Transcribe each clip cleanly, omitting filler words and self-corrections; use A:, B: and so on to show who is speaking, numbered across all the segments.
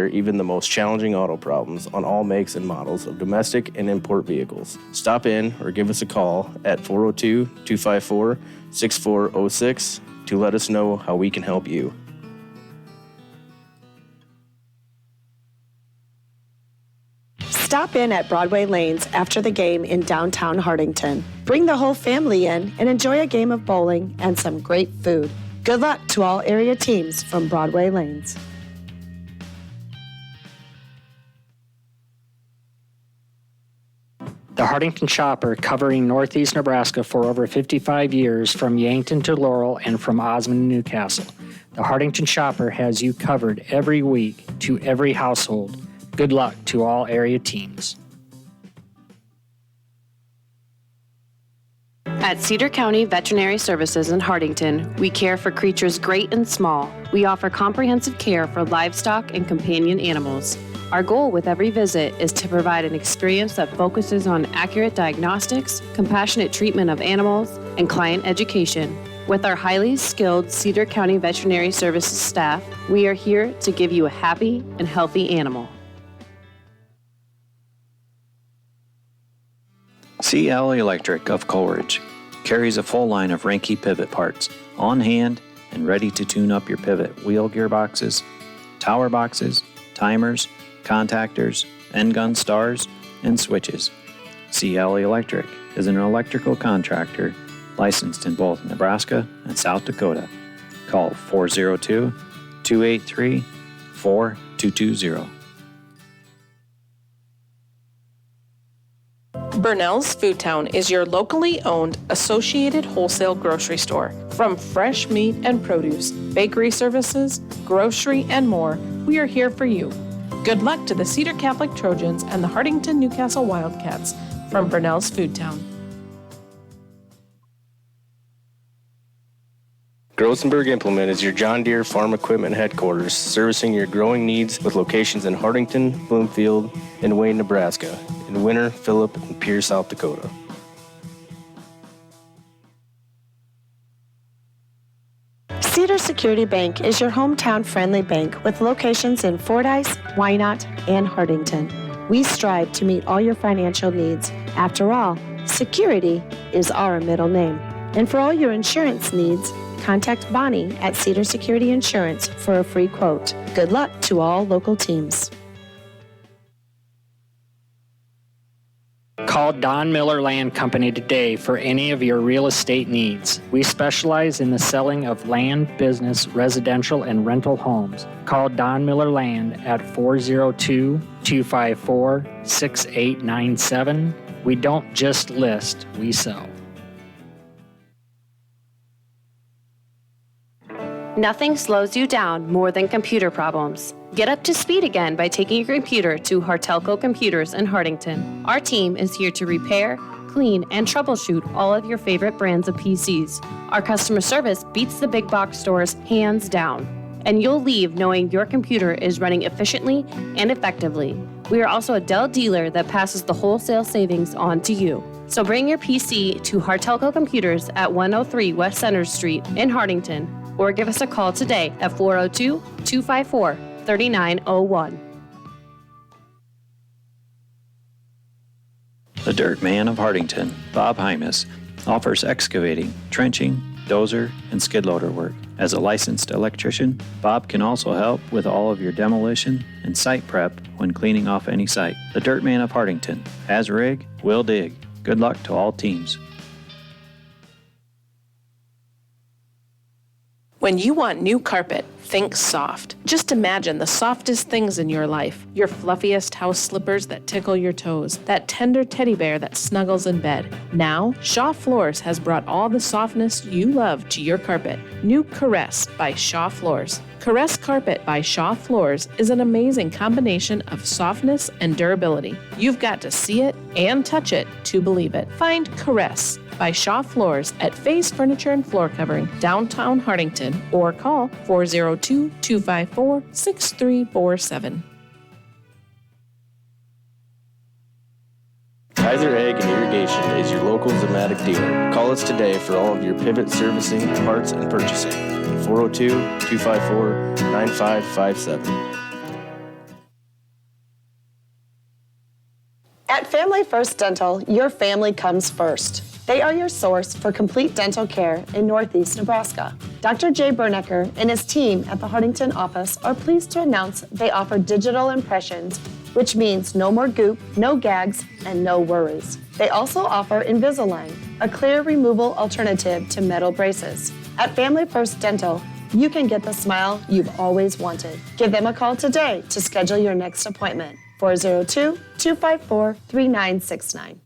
A: even the most challenging auto problems on all makes and models of domestic and import vehicles. Stop in or give us a call at 402-254-6406 to let us know how we can help you.
B: Stop in at Broadway Lanes after the game in downtown Hartington. Bring the whole family in and enjoy a game of bowling and some great food. Good luck to all area teams from Broadway Lanes.
C: The Hartington Shopper, covering Northeast Nebraska for over 55 years, from Yankton to Laurel and from Osmond to Newcastle. The Hartington Shopper has you covered every week to every household. Good luck to all area teams.
D: At Cedar County Veterinary Services in Hartington, we care for creatures great and small. We offer comprehensive care for livestock and companion animals. Our goal with every visit is to provide an experience that focuses on accurate diagnostics, compassionate treatment of animals, and client education. With our highly skilled Cedar County Veterinary Services staff, we are here to give you a happy and healthy animal.
E: CL Electric of Coleridge carries a full line of Ranke pivot parts on hand and ready to tune up your pivot wheel gearboxes, tower boxes, timers, contactors, end gun stars, and switches. CL Electric is an electrical contractor licensed in both Nebraska and South Dakota. Call 402-283-4220.
F: Burnell's Food Town is your locally owned associated wholesale grocery store. From fresh meat and produce, bakery services, grocery, and more, we are here for you. Good luck to the Cedar Catholic Trojans and the Hartington-Newcastle Wildcats from Burnell's Food Town.
A: Grosenberg Implement is your John Deere farm equipment headquarters, servicing your growing needs with locations in Hartington, Bloomfield, and Wayne, Nebraska, in Winter, Phillip, and Pierce, South Dakota.
B: Cedar Security Bank is your hometown friendly bank with locations in Fordyce, Wynot, and Hartington. We strive to meet all your financial needs. After all, security is our middle name. And for all your insurance needs, contact Bonnie at Cedar Security Insurance for a free quote. Good luck to all local teams.
C: Call Don Miller Land Company today for any of your real estate needs. We specialize in the selling of land, business, residential, and rental homes. Call Don Miller Land at 402-254-6897. We don't just list, we sell.
D: Nothing slows you down more than computer problems. Get up to speed again by taking your computer to Hartelco Computers in Hartington. Our team is here to repair, clean, and troubleshoot all of your favorite brands of PCs. Our customer service beats the big box stores hands down, and you'll leave knowing your computer is running efficiently and effectively. We are also a Dell dealer that passes the wholesale savings on to you. So bring your PC to Hartelco Computers at 103 West Center Street in Hartington, or give us a call today at 402-254-3901.
E: The Dirt Man of Hartington, Bob Hymas, offers excavating, trenching, dozer, and skid loader work. As a licensed electrician, Bob can also help with all of your demolition and site prep when cleaning off any site. The Dirt Man of Hartington has rig, will dig. Good luck to all teams.
F: When you want new carpet, think soft. Just imagine the softest things in your life. Your fluffiest house slippers that tickle your toes. That tender teddy bear that snuggles in bed. Now, Shaw Floors has brought all the softness you love to your carpet. New Caress by Shaw Floors. Caress Carpet by Shaw Floors is an amazing combination of softness and durability. You've got to see it and touch it to believe it. Find Caress by Shaw Floors at Faye's Furniture and Floor Covering, downtown Hartington, or call 402-254-6347.
A: Kaiser Ag and Irrigation is your local Zematic dealer. Call us today for all of your pivot servicing, parts, and purchasing. 402-254-9557.
B: At Family First Dental, your family comes first. They are your source for complete dental care in Northeast Nebraska. Dr. Jay Bernecker and his team at the Hartington office are pleased to announce they offer digital impressions, which means no more goop, no gags, and no worries. They also offer Invisalign, a clear removal alternative to metal braces. At Family First Dental, you can get the smile you've always wanted. Give them a call today to schedule your next appointment. 402-254-3969.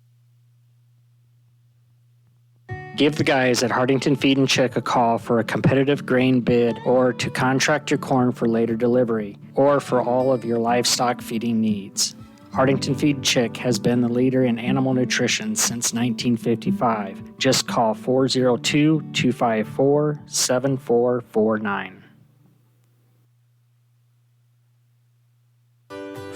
C: Give the guys at Hartington Feed and Chick a call for a competitive grain bid or to contract your corn for later delivery or for all of your livestock feeding needs. Hartington Feed and Chick has been the leader in animal nutrition since 1955. Just call 402-254-7449.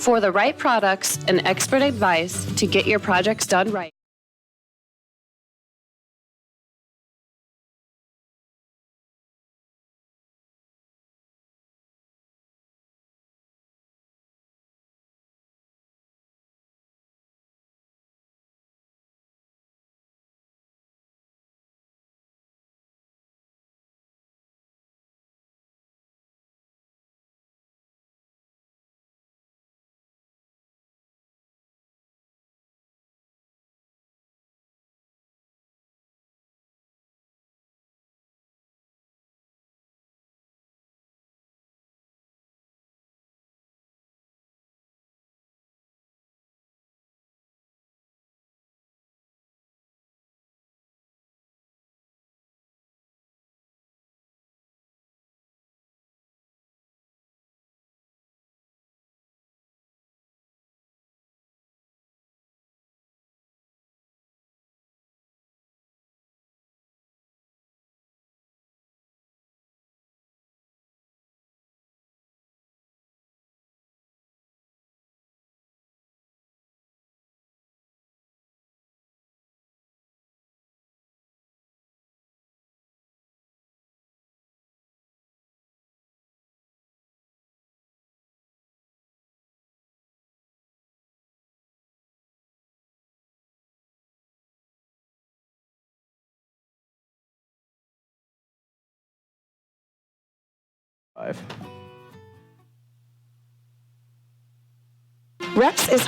D: For the right products and expert advice to get your projects done right.
B: Reps is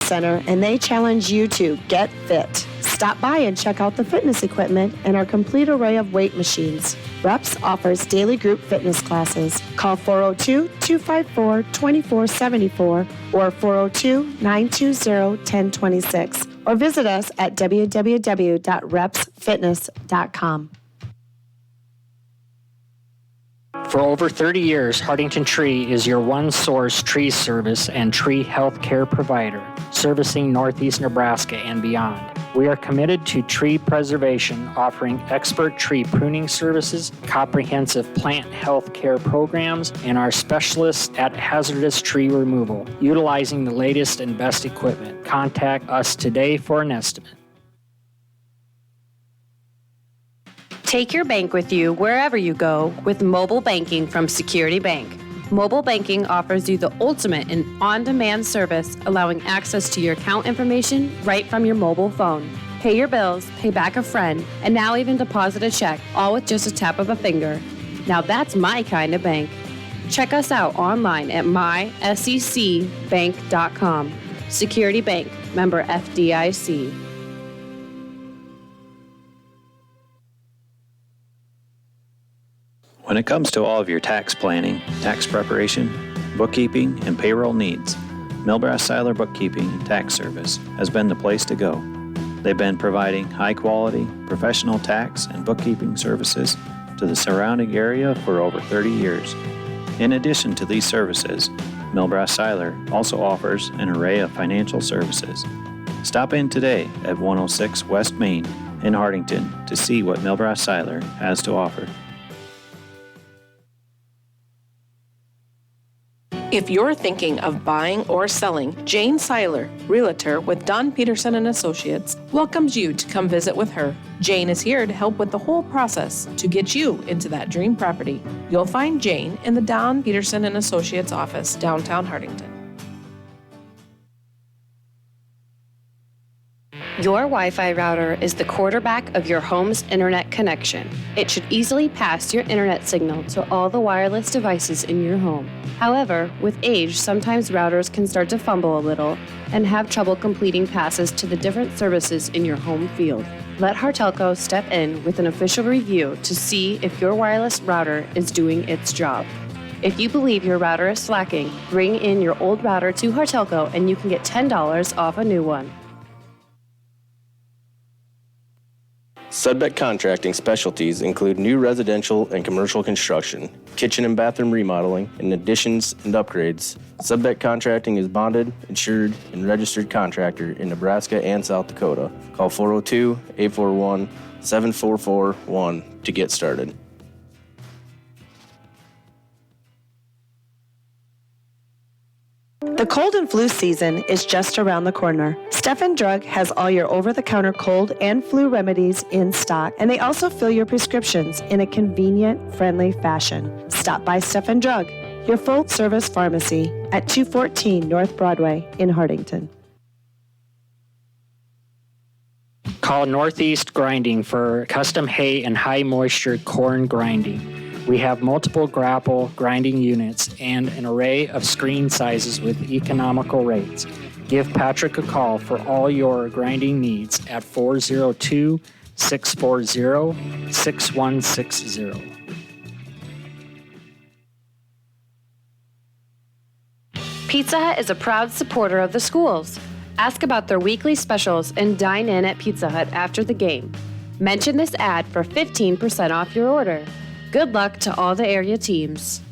B: Center, and they challenge you to get fit. Stop by and check out the fitness equipment and our complete array of weight machines. Reps offers daily group fitness classes. Call 402-254-2474 or 402-920-1026 or visit us at www.repsfitness.com.
C: For over 30 years, Hartington Tree is your one-source tree service and tree health care provider, servicing Northeast Nebraska and beyond. We are committed to tree preservation, offering expert tree pruning services, comprehensive plant health care programs, and our specialists at hazardous tree removal, utilizing the latest and best equipment. Contact us today for an estimate.
D: Take your bank with you wherever you go with mobile banking from Security Bank. Mobile banking offers you the ultimate in on-demand service, allowing access to your account information right from your mobile phone. Pay your bills, pay back a friend, and now even deposit a check, all with just a tap of a finger. Now that's my kind of bank. Check us out online at mysecbank.com. Security Bank, member FDIC.
E: When it comes to all of your tax planning, tax preparation, bookkeeping, and payroll needs, Milbrass Seiler Bookkeeping and Tax Service has been the place to go. They've been providing high-quality, professional tax and bookkeeping services to the surrounding area for over 30 years. In addition to these services, Milbrass Seiler also offers an array of financial services. Stop in today at 106 West Main in Hartington to see what Milbrass Seiler has to offer.
F: If you're thinking of buying or selling, Jane Seiler, Realtor with Don Peterson and Associates, welcomes you to come visit with her. Jane is here to help with the whole process to get you into that dream property. You'll find Jane in the Don Peterson and Associates office, downtown Hartington.
D: Your Wi-Fi router is the quarterback of your home's internet connection. It should easily pass your internet signal to all the wireless devices in your home. However, with age, sometimes routers can start to fumble a little and have trouble completing passes to the different services in your home field. Let Hartelco step in with an official review to see if your wireless router is doing its job. If you believe your router is slacking, bring in your old router to Hartelco and you can get $10 off a new one.
A: Sudbeck Contracting specialties include new residential and commercial construction, kitchen and bathroom remodeling, and additions and upgrades. Sudbeck Contracting is bonded, insured, and registered contractor in Nebraska and South Dakota. Call 402-841-7441 to get started.
B: The cold and flu season is just around the corner. Stefan Drug has all your over-the-counter cold and flu remedies in stock, and they also fill your prescriptions in a convenient, friendly fashion. Stop by Stefan Drug, your full-service pharmacy at 214 North Broadway in Hartington.
C: Call Northeast Grinding for custom hay and high-moisture corn grinding. We have multiple grapple grinding units and an array of screen sizes with economical rates. Give Patrick a call for all your grinding needs at 402-640-6160.
D: Pizza Hut is a proud supporter of the schools. Ask about their weekly specials and dine in at Pizza Hut after the game. Mention this ad for 15% off your order. Good luck to all the area teams.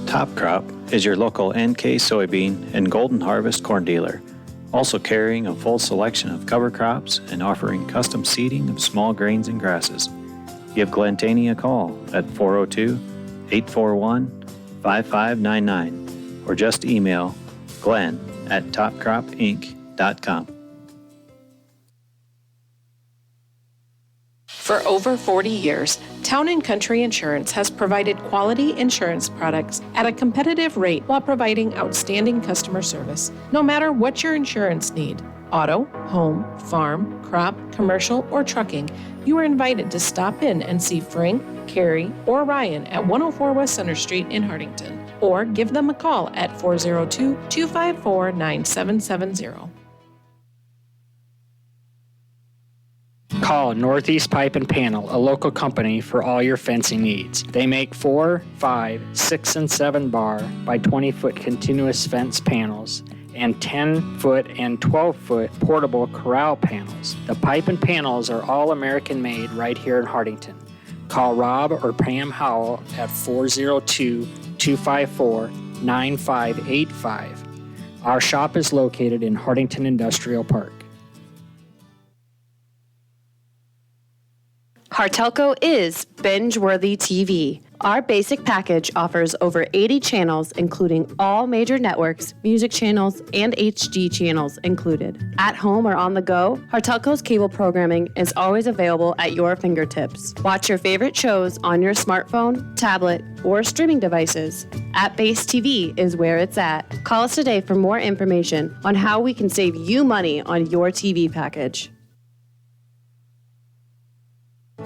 E: Top Crop is your local NK soybean and Golden Harvest corn dealer, also carrying a full selection of cover crops and offering custom seeding of small grains and grasses. Give Glenn Taney a call at 402-841-5599 or just email glenn@topcropinc.com.
F: For over 40 years, Town & Country Insurance has provided quality insurance products at a competitive rate while providing outstanding customer service, no matter what your insurance need. Auto, home, farm, crop, commercial, or trucking, you are invited to stop in and see Frank, Carrie, or Ryan at 104 West Center Street in Hartington, or give them a call at 402-254-9770.
C: Call Northeast Pipe and Panel, a local company for all your fencing needs. They make 4, 5, 6, and 7 bar by 20-foot continuous fence panels and 10-foot and 12-foot portable corral panels. The pipe and panels are all American made right here in Hartington. Call Rob or Pam Howell at 402-254-9585. Our shop is located in Hartington Industrial Park.
D: Hartelco is binge-worthy TV. Our basic package offers over 80 channels, including all major networks, music channels, and HD channels included. At home or on the go, Hartelco's cable programming is always available at your fingertips. Watch your favorite shows on your smartphone, tablet, or streaming devices. App-based TV is where it's at. Call us today for more information on how we can save you money on your TV package.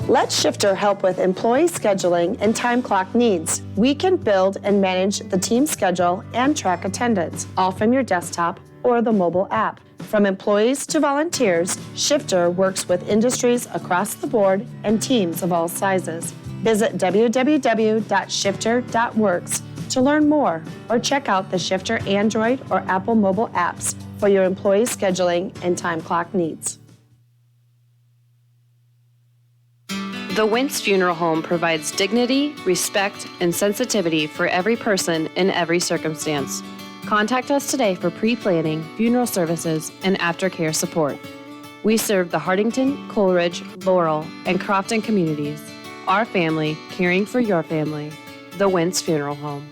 B: Let Shifter help with employee scheduling and time clock needs. We can build and manage the team schedule and track attendance, all from your desktop or the mobile app. From employees to volunteers, Shifter works with industries across the board and teams of all sizes. Visit www.shifter.works to learn more or check out the Shifter Android or Apple mobile apps for your employee scheduling and time clock needs.
D: The Wentz Funeral Home provides dignity, respect, and sensitivity for every person in every circumstance. Contact us today for pre-planning, funeral services, and aftercare support. We serve the Hartington, Coleridge, Laurel, and Crofton communities. Our family, caring for your family. The Wentz Funeral Home.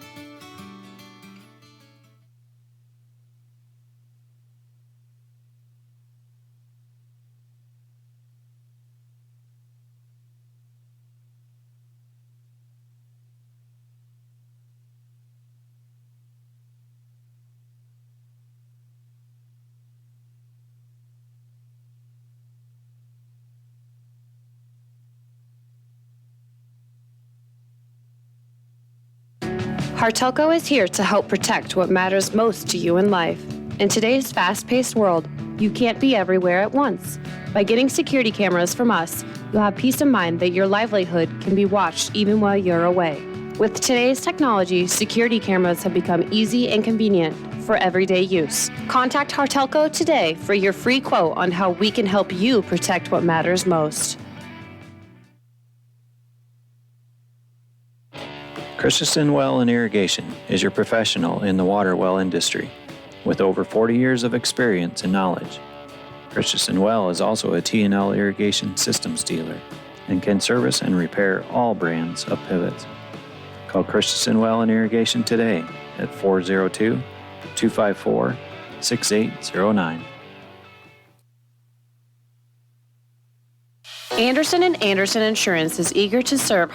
D: Hartelco is here to help protect what matters most to you in life. In today's fast-paced world, you can't be everywhere at once. By getting security cameras from us, you'll have peace of mind that your livelihood can be watched even while you're away. With today's technology, security cameras have become easy and convenient for everyday use. Contact Hartelco today for your free quote on how we can help you protect what matters most.
E: Christensen Well and Irrigation is your professional in the water well industry with over 40 years of experience and knowledge. Christensen Well is also a T&L irrigation systems dealer and can service and repair all brands of pivots. Call Christensen Well and Irrigation today at 402-254-6809.
D: Anderson & Anderson Insurance is eager to serve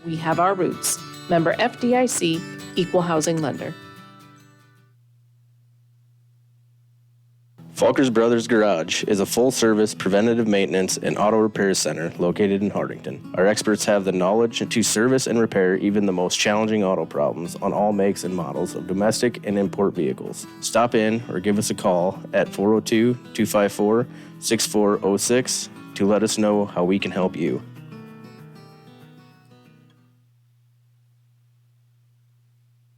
F: We have our roots. Member FDIC, Equal Housing Lender.
A: Falkers Brothers Garage is a full-service preventative maintenance and auto repair center located in Hartington. Our experts have the knowledge to service and repair even the most challenging auto problems on all makes and models of domestic and import vehicles. Stop in or give us a call at 402-254-6406 to let us know how we can help you.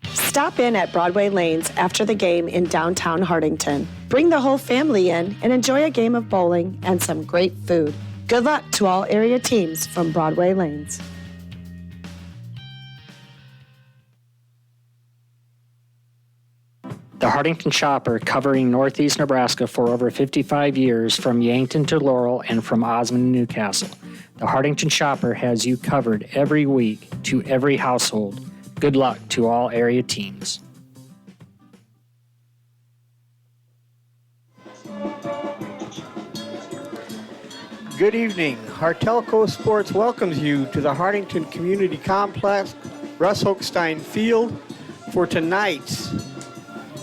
B: Stop in at Broadway Lanes after the game in downtown Hartington. Bring the whole family in and enjoy a game of bowling and some great food. Good luck to all area teams from Broadway Lanes.
C: The Hartington Shopper, covering Northeast Nebraska for over 55 years, from Yankton to Laurel and from Osmond-Newcastle. The Hartington Shopper has you covered every week to every household. Good luck to all area teams.
G: Good evening. Hartelco Sports welcomes you to the Hartington Community Complex, Russ Hochstein Field, for tonight's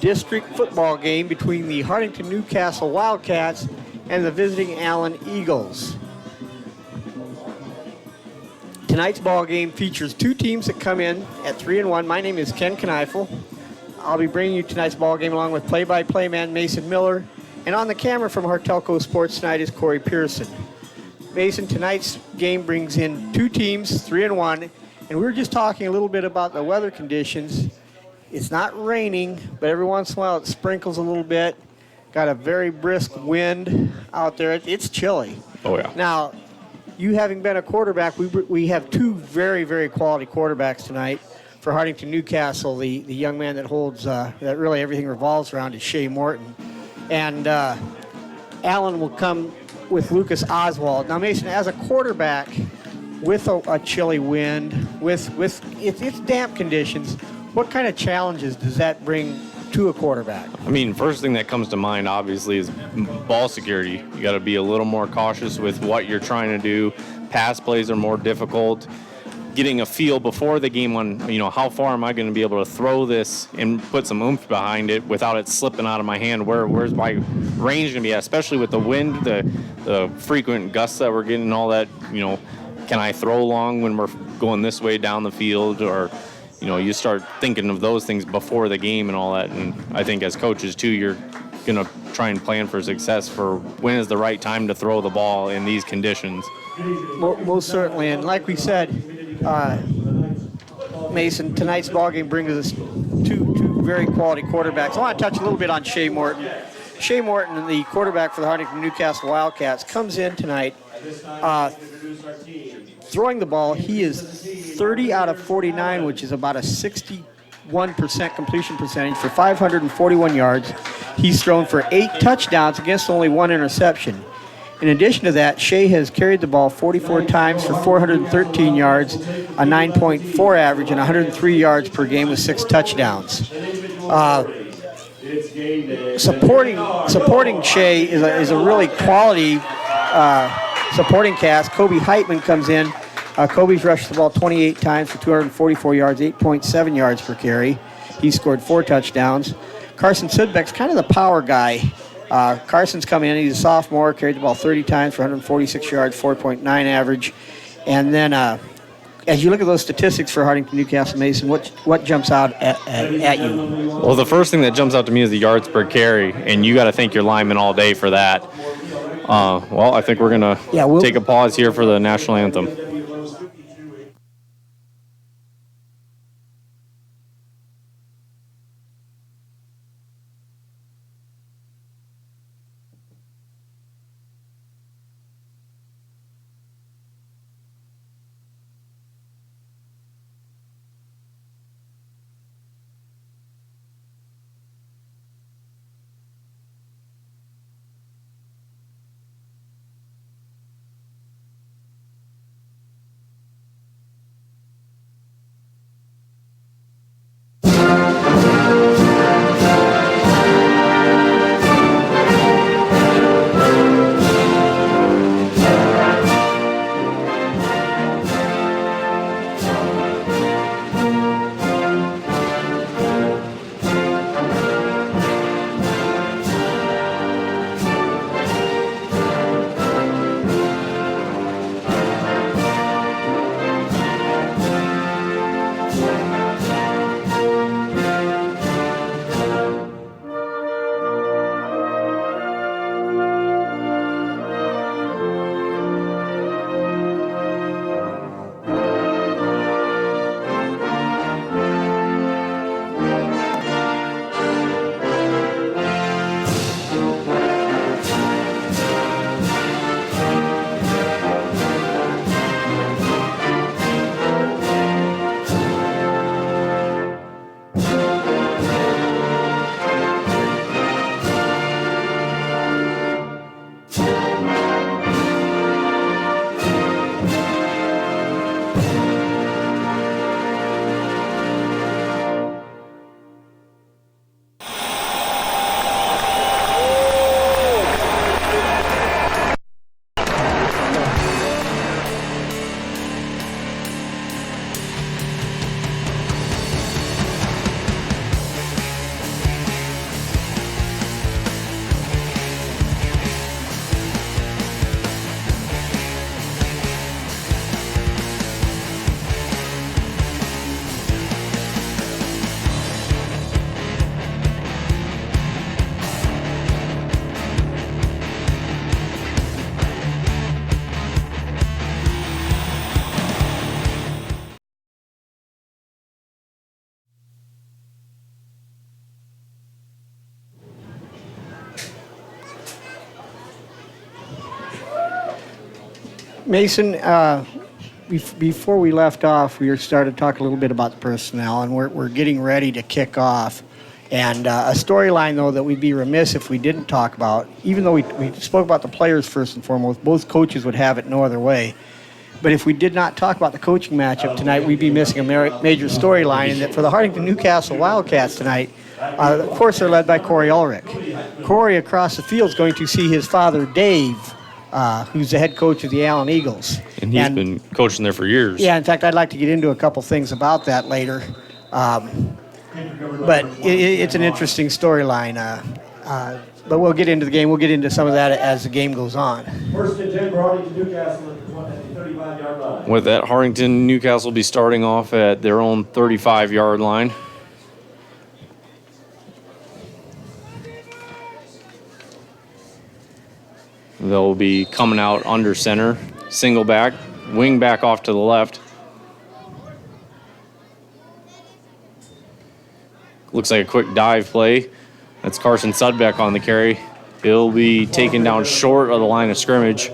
G: district football game between the Hartington-Newcastle Wildcats and the visiting Allen Eagles. Tonight's ball game features two teams that come in at 3-1. My name is Ken Kneifel. I'll be bringing you tonight's ball game along with play-by-play man Mason Miller. And on the camera from Hartelco Sports tonight is Corey Pearson. Mason, tonight's game brings in two teams, 3-1. And we were just talking a little bit about the weather conditions. It's not raining, but every once in a while it sprinkles a little bit. Got a very brisk wind out there. It's chilly.
H: Oh, yeah.
G: Now, you having been a quarterback, we have two very, very quality quarterbacks tonight for Hartington-Newcastle. The young man that holds, that really everything revolves around is Shea Morton. And Allen will come with Lucas Oswald. Now, Mason, as a quarterback with a chilly wind, with it's damp conditions, what kind of challenges does that bring to a quarterback?
H: I mean, first thing that comes to mind, obviously, is ball security. You got to be a little more cautious with what you're trying to do. Pass plays are more difficult. Getting a feel before the game on, how far am I going to be able to throw this and put some oomph behind it without it slipping out of my hand? Where's my range going to be at? Especially with the wind, the frequent gusts that we're getting and all that, can I throw long when we're going this way down the field? Or, you start thinking of those things before the game and all that. And I think as coaches, too, you're going to try and plan for success for when is the right time to throw the ball in these conditions.
G: Most certainly. And like we said, Mason, tonight's ballgame brings us two very quality quarterbacks. I want to touch a little bit on Shea Morton. Shea Morton, the quarterback for the Hartington-Newcastle Wildcats, comes in tonight throwing the ball. He is 30 out of 49, which is about a 60 71% completion percentage for 541 yards. He's thrown for 8 touchdowns against only 1 interception. In addition to that, Shea has carried the ball 44 times for 413 yards, a 9.4 average, and 103 yards per game with 6 touchdowns. Supporting Shea is a really quality supporting cast. Kobe Heitman comes in. Kobe's rushed the ball 28 times for 244 yards, 8.7 yards per carry. He scored 4 touchdowns. Carson Sudbeck's kind of the power guy. Carson's coming in. He's a sophomore, carried the ball 30 times for 146 yards, 4.9 average. And then as you look at those statistics for Hartington-Newcastle, Mason, what jumps out at you?
H: Well, the first thing that jumps out to me is the yards per carry, and you got to thank your linemen all day for that. Well, I think we're going to take a pause here for the national anthem.
G: Mason, before we left off, we started to talk a little bit about the personnel, and we're getting ready to kick off. And a storyline, though, that we'd be remiss if we didn't talk about, even though we spoke about the players first and foremost, both coaches would have it no other way. But if we did not talk about the coaching matchup tonight, we'd be missing a major storyline. And that for the Hartington-Newcastle Wildcats tonight, of course, they're led by Corey Ulrich. Corey across the field is going to see his father, Dave, who's the head coach of the Allen Eagles.
H: And he's been coaching there for years.
G: Yeah, in fact, I'd like to get into a couple things about that later. But it's an interesting storyline. But we'll get into the game. We'll get into some of that as the game goes on.
I: First and 10 for Hartington-Newcastle at the 35-yard line.
H: With that, Hartington-Newcastle will be starting off at their own 35-yard line. They'll be coming out under center, single back, wing back off to the left. Looks like a quick dive play. That's Carson Sudbeck on the carry. He'll be taken down short of the line of scrimmage.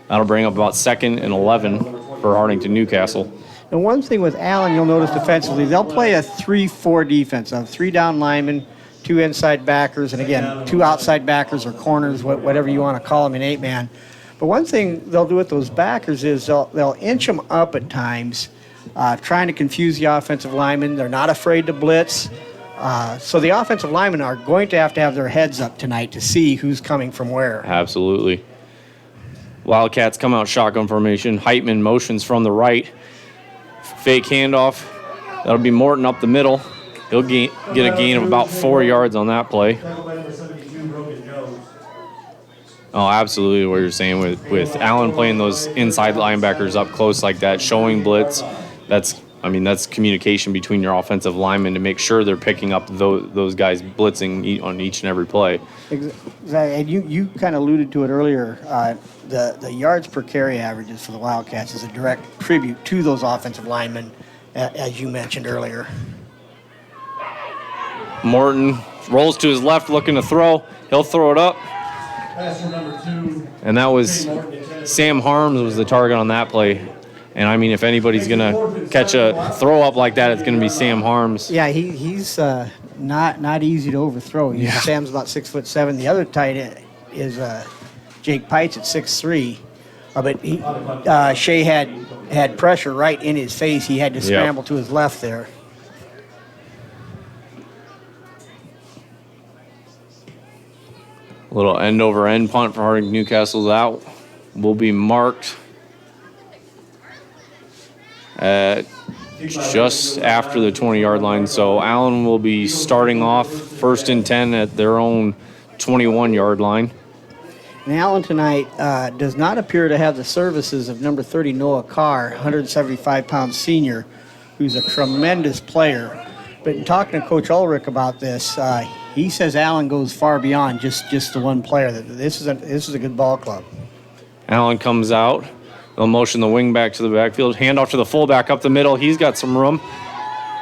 H: That'll bring up about 2nd and 11 for Hartington-Newcastle.
G: And one thing with Allen, you'll notice defensively, they'll play a 3-4 defense of 3 down linemen, 2 inside backers, and again, 2 outside backers or corners, whatever you want to call them in 8-man. But one thing they'll do with those backers is they'll inch them up at times, trying to confuse the offensive linemen. They're not afraid to blitz. So the offensive linemen are going to have their heads up tonight to see who's coming from where.
H: Absolutely. Wildcats come out shotgun formation. Heitman motions from the right. Fake handoff. That'll be Morton up the middle. He'll get a gain of about 4 yards on that play. Oh, absolutely what you're saying with Allen playing those inside linebackers up close like that, showing blitz. That's communication between your offensive linemen to make sure they're picking up those guys blitzing on each and every play.
G: Exactly. And you kind of alluded to it earlier. The yards per carry averages for the Wildcats is a direct tribute to those offensive linemen, as you mentioned earlier.
H: Morton rolls to his left looking to throw. He'll throw it up. And that was Sam Harms was the target on that play. And, if anybody's going to catch a throw up like that, it's going to be Sam Harms.
G: Yeah, he's not easy to overthrow. Sam's about 6'7". The other tight end is Jake Pites at 6'3". But Shea had pressure right in his face. He had to scramble to his left there.
H: A little end-over-end punt for Hartington-Newcastle's out. Will be marked at just after the 20-yard line. So Allen will be starting off 1st and 10 at their own 21-yard line.
G: And Allen tonight does not appear to have the services of number 30 Noah Carr, 175-pound senior, who's a tremendous player. But in talking to Coach Ulrich about this, he says Allen goes far beyond just the one player. That this is a good ball club.
H: Allen comes out. They'll motion the wing back to the backfield. Handoff to the fullback up the middle. He's got some room.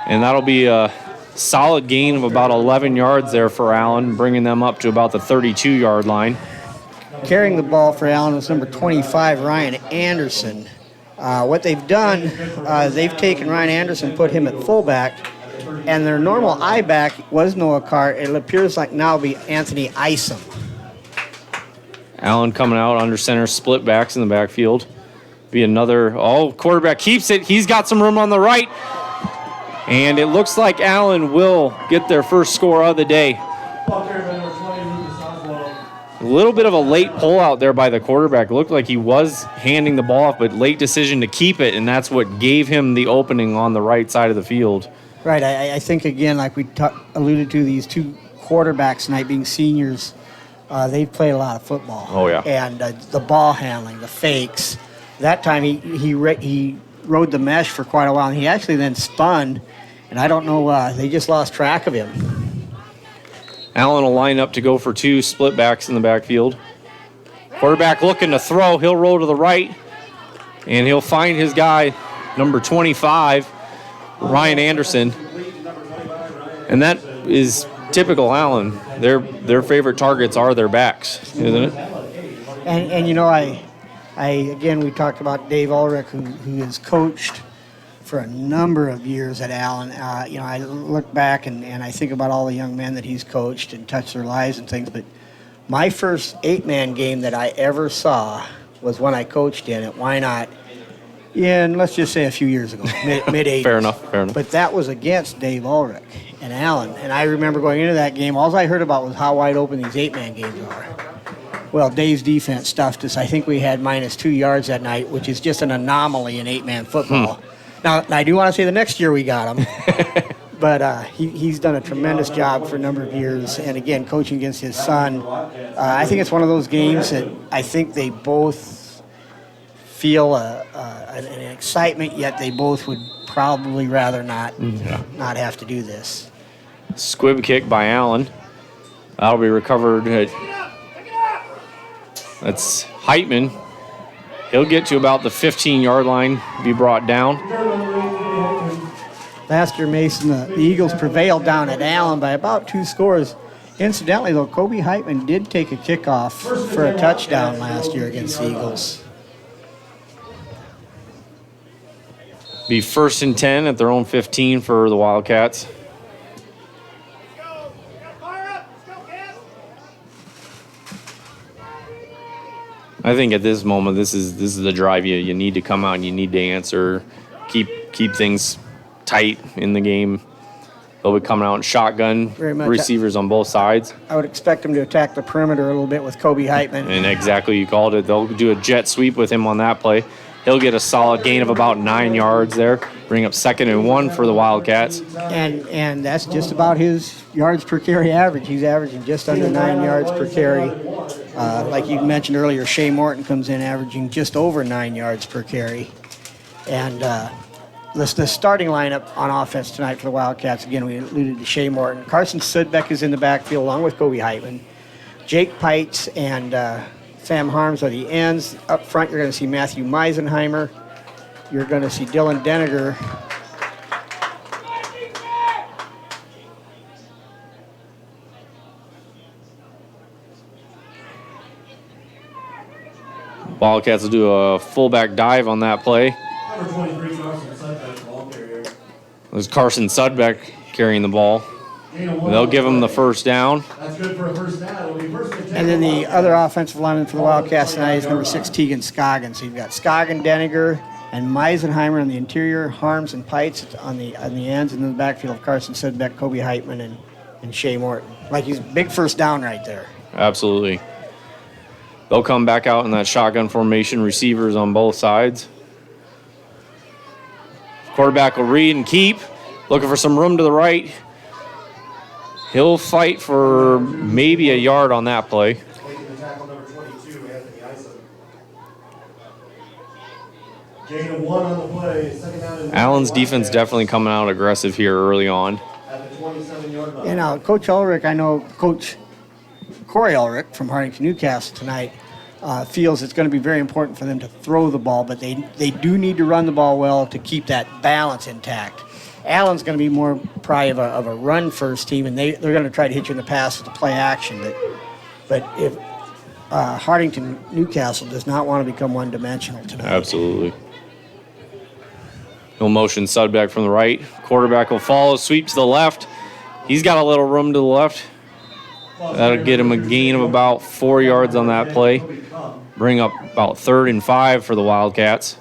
H: And that'll be a solid gain of about 11 yards there for Allen, bringing them up to about the 32-yard line.
G: Carrying the ball for Allen was number 25, Ryan Anderson. What they've done, they've taken Ryan Anderson, put him at fullback, and their normal I-back was Noah Carr. It appears like now will be Anthony Isom.
H: Allen coming out under center, split backs in the backfield. Be another, quarterback keeps it. He's got some room on the right. And it looks like Allen will get their first score of the day. A little bit of a late pull out there by the quarterback. It looked like he was handing the ball off, but late decision to keep it, and that's what gave him the opening on the right side of the field.
G: Right. I think, again, like we alluded to, these two quarterbacks tonight being seniors, they've played a lot of football.
H: Oh, yeah.
G: And the ball handling, the fakes. That time he rode the mesh for quite a while, and he actually then spun, and I don't know, they just lost track of him.
H: Allen will line up to go for 2 split backs in the backfield. Quarterback looking to throw. He'll roll to the right, and he'll find his guy, number 25, Ryan Anderson. And that is typical Allen. Their favorite targets are their backs, isn't it?
G: And you know, again, we talked about Dave Ulrich, who has coached for a number of years at Allen. I look back and I think about all the young men that he's coached and touched their lives and things, but my first 8-man game that I ever saw was when I coached in at Why Not in, let's just say, a few years ago, mid-'80s.
H: Fair enough.
G: But that was against Dave Ulrich and Allen, and I remember going into that game, all I heard about was how wide open these 8-man games are. Well, Dave's defense stuffed us. I think we had -2 yards that night, which is just an anomaly in 8-man football. Now, I do want to say the next year we got him, but he's done a tremendous job for a number of years. And, again, coaching against his son, I think it's one of those games that I think they both feel an excitement, yet they both would probably rather not have to do this.
H: Squib kick by Allen. That'll be recovered at... That's Heitman. He'll get to about the 15-yard line, be brought down.
G: Last year, Mason, the Eagles prevailed down at Allen by about 2 scores. Incidentally, though, Kobe Heitman did take a kickoff for a touchdown last year against the Eagles.
H: Be 1st and 10 at their own 15 for the Wildcats. I think at this moment, this is the drive you need to come out and you need to answer, keep things tight in the game. They'll be coming out in shotgun,
G: Very much.
H: receivers on both sides.
G: I would expect them to attack the perimeter a little bit with Kobe Heitman.
H: And exactly, you called it. They'll do a jet sweep with him on that play. He'll get a solid gain of about 9 yards there, bring up 2nd and 1 for the Wildcats.
G: And that's just about his yards per carry average. He's averaging just under 9 yards per carry. Like you mentioned earlier, Shea Morton comes in averaging just over 9 yards per carry. And the starting lineup on offense tonight for the Wildcats, again, we alluded to Shea Morton. Carson Sudbeck is in the backfield along with Kobe Heitman. Jake Pites and Sam Harms are the ends. Up front, you're going to see Matthew Meisenheimer. You're going to see Dylan Deniger.
H: Wildcats will do a fullback dive on that play.
I: Number 23, Carson Sudbeck, ball carrier.
H: There's Carson Sudbeck carrying the ball. They'll give him the first down.
I: That's good for a first down. It'll be 1st and 10.
G: And then the other offensive lineman for the Wildcats tonight is number 6, Tegan Scoggins. So you've got Scoggin, Deniger, and Meisenheimer on the interior, Harms and Pites on the ends, and then the backfield of Carson Sudbeck, Kobe Heitman, and Shea Morton. Like he's big first down right there.
H: Absolutely. They'll come back out in that shotgun formation, receivers on both sides. Quarterback will read and keep, looking for some room to the right. He'll fight for maybe a yard on that play.
I: Taking the tackle, number 22, Anthony Isom. Gain of 1 on the play. 2nd down and 1.
H: Allen's defense definitely coming out aggressive here early on.
I: At the 27-yard line.
G: And now Coach Ulrich, I know Coach Corey Ulrich from Hartington-Newcastle tonight feels it's going to be very important for them to throw the ball, but they do need to run the ball well to keep that balance intact. Allen's going to be more probably of a run-first team, and they're going to try to hit you in the pass with the play action. But if Hartington-Newcastle does not want to become one-dimensional tonight.
H: Absolutely. He'll motion Sudbeck from the right. Quarterback will follow, sweep to the left. He's got a little room to the left. That'll get him a gain of about 4 yards on that play. Bring up about 3rd and 5 for the Wildcats.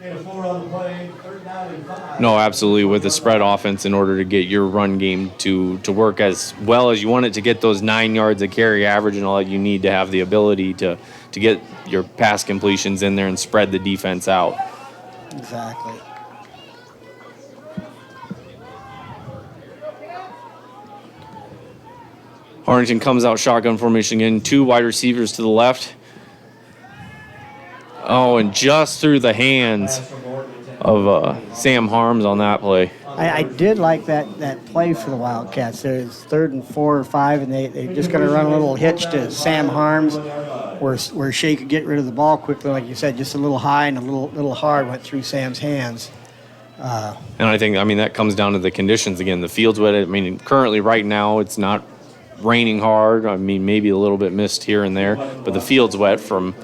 I: Gain of 4 on the play. 3rd down and 5.
H: No, absolutely, with the spread offense in order to get your run game to work as well as you want it to get those 9 yards of carry average and all that, you need to have the ability to get your pass completions in there and spread the defense out.
G: Exactly.
H: Hartington comes out shotgun formation again. 2 wide receivers to the left. Oh, and just through the hands of Sam Harms on that play.
G: I did like that play for the Wildcats. There's 3rd and 4 or 5, and they're just going to run a little hitch to Sam Harms where Shea could get rid of the ball quickly. Like you said, just a little high and a little hard went through Sam's hands.
H: And I think, that comes down to the conditions again. The field's wet. Currently right now it's not raining hard. Maybe a little bit mist here and there, but the field's wet from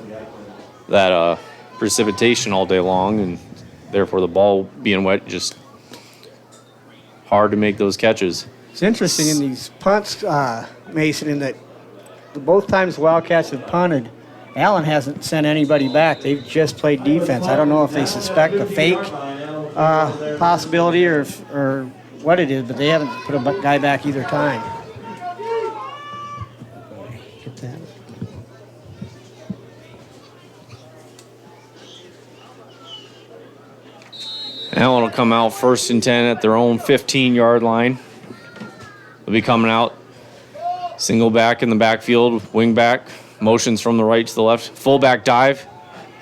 H: that precipitation all day long, and therefore the ball being wet, just hard to make those catches.
G: It's interesting in these punts, Mason, in that both times the Wildcats have punted, Allen hasn't sent anybody back. They've just played defense. I don't know if they suspect a fake possibility or what it is, but they haven't put a guy back either time. Get that.
H: Allen will come out 1st and 10 at their own 15-yard line. They'll be coming out single back in the backfield, wing back, motions from the right to the left, fullback dive.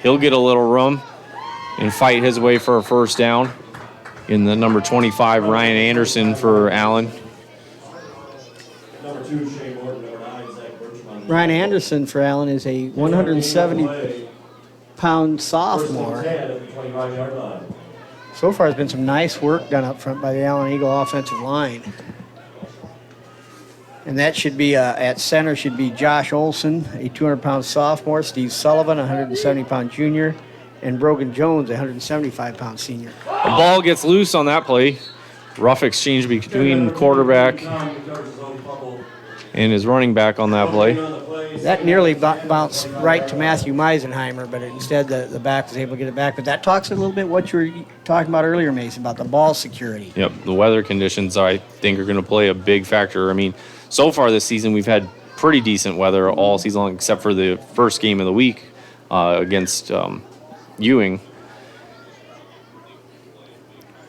H: He'll get a little room and fight his way for a first down. In the number 25, Ryan Anderson for Allen.
I: Number 2, Shea Morton. Number 9, Zach Birchman.
G: Ryan Anderson for Allen is a 170-pound sophomore.
I: 10 at the 25-yard line.
G: So far, there's been some nice work done up front by the Allen Eagle offensive line. And that should be, at center, should be Josh Olson, a 200-pound sophomore, Steve Sullivan, a 170-pound junior, and Brogan Jones, a 175-pound senior.
H: The ball gets loose on that play. Rough exchange between quarterback and his running back on that play.
G: That nearly bounced right to Matthew Meisenheimer, but instead the back was able to get it back. But that talks a little bit what you were talking about earlier, Mason, about the ball security.
H: Yep, the weather conditions I think are going to play a big factor. I mean, so far this season we've had pretty decent weather all season long, except for the first game of the week against Ewing.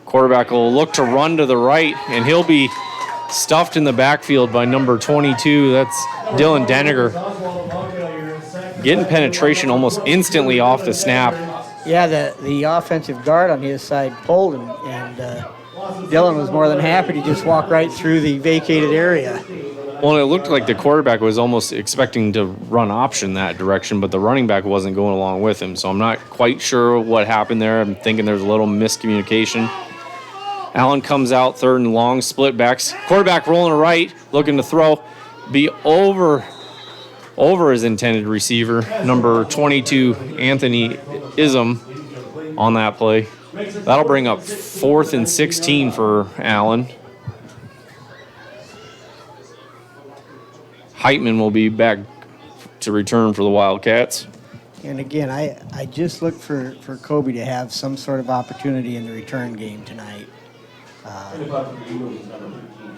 H: Quarterback will look to run to the right, and he'll be stuffed in the backfield by number 22. That's Dylan Deniger. Getting penetration almost instantly off the snap.
G: Yeah, the offensive guard on his side pulled, and Dylan was more than happy to just walk right through the vacated area.
H: Well, it looked like the quarterback was almost expecting to run option that direction, but the running back wasn't going along with him. So I'm not quite sure what happened there. I'm thinking there's a little miscommunication. Allen comes out, 3rd and long, split backs. Quarterback rolling to right, looking to throw. Be over his intended receiver, number 22, Anthony Ism, on that play. That'll bring up 4th and 16 for Allen. Heitman will be back to return for the Wildcats.
G: And again, I just look for Kobe to have some sort of opportunity in the return game tonight.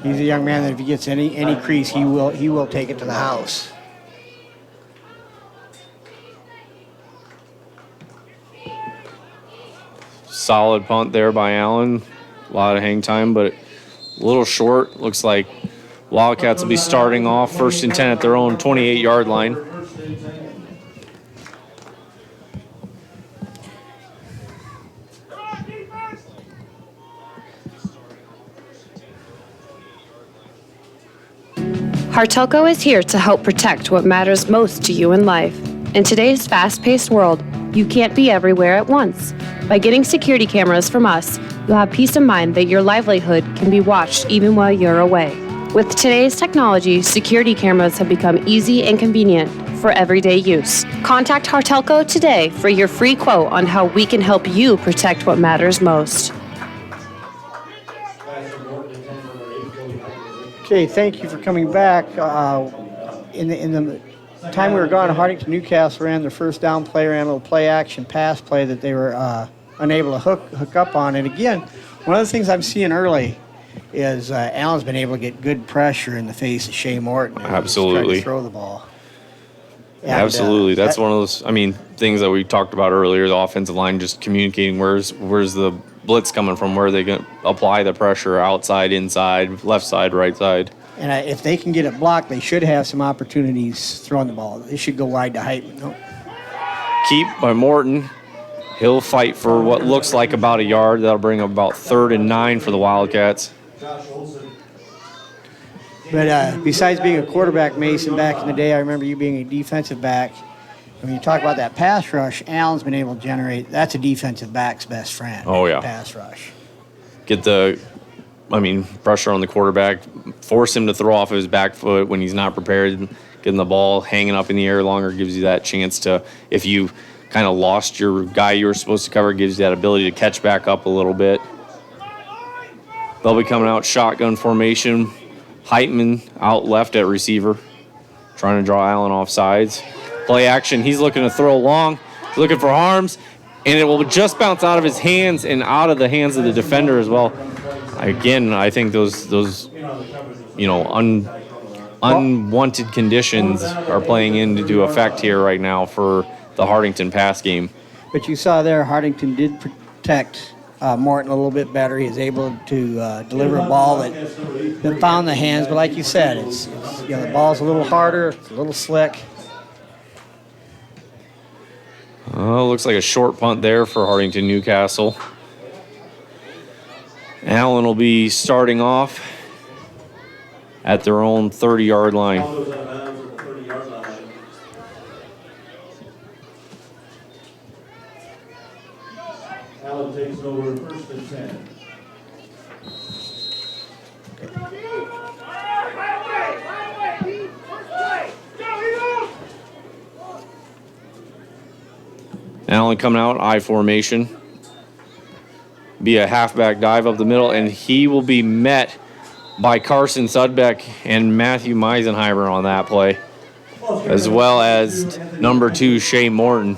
G: He's a young man that if he gets any crease, he will take it to the house.
H: Solid punt there by Allen. A lot of hang time, but a little short. Looks like Wildcats will be starting off 1st and 10 at their own 28-yard line.
D: Hartelco is here to help protect what matters most to you in life. In today's fast-paced world, you can't be everywhere at once. By getting security cameras from us, you'll have peace of mind that your livelihood can be watched even while you're away. With today's technology, security cameras have become easy and convenient for everyday use. Contact Hartelco today for your free quote on how we can help you protect what matters most.
G: Okay, thank you for coming back. In the time we were gone, Hartington-Newcastle ran their first down play, ran a little play action pass play that they were unable to hook up on. And again, one of the things I'm seeing early is Allen's been able to get good pressure in the face of Shea Morton.
H: Absolutely.
G: To throw the ball. And,
H: Absolutely. That's one of those, things that we talked about earlier, the offensive line just communicating where's the blitz coming from, where they can apply the pressure, outside, inside, left side, right side.
G: And if they can get it blocked, they should have some opportunities throwing the ball. They should go wide to Heitman. No?
H: Keep by Morton. He'll fight for what looks like about a yard. That'll bring up about 3rd and 9 for the Wildcats.
G: But besides being a quarterback, Mason, back in the day, I remember you being a defensive back. When you talk about that pass rush, Allen's been able to generate. That's a defensive back's best friend.
H: Oh, yeah.
G: Pass rush.
H: Get the, pressure on the quarterback, force him to throw off of his back foot when he's not prepared. Getting the ball hanging up in the air longer gives you that chance to, if you kind of lost your guy you were supposed to cover, gives you that ability to catch back up a little bit. They'll be coming out shotgun formation. Heitman out left at receiver, trying to draw Allen off sides. Play action. He's looking to throw long, looking for arms, and it will just bounce out of his hands and out of the hands of the defender as well. Again, I think those unwanted conditions are playing into effect here right now for the Hartington pass game.
G: But you saw there, Hartington did protect Morton a little bit better. He was able to deliver a ball that found the hands. But like you said, it's the ball's a little harder, it's a little slick.
H: Looks like a short punt there for Hartington-Newcastle. Allen will be starting off at their own 30-yard line.
I: Allen takes over 1st and 10.
H: Allen coming out, I formation. Be a halfback dive up the middle, and he will be met by Carson Sudbeck and Matthew Meisenheimer on that play, as well as number 2, Shea Morton.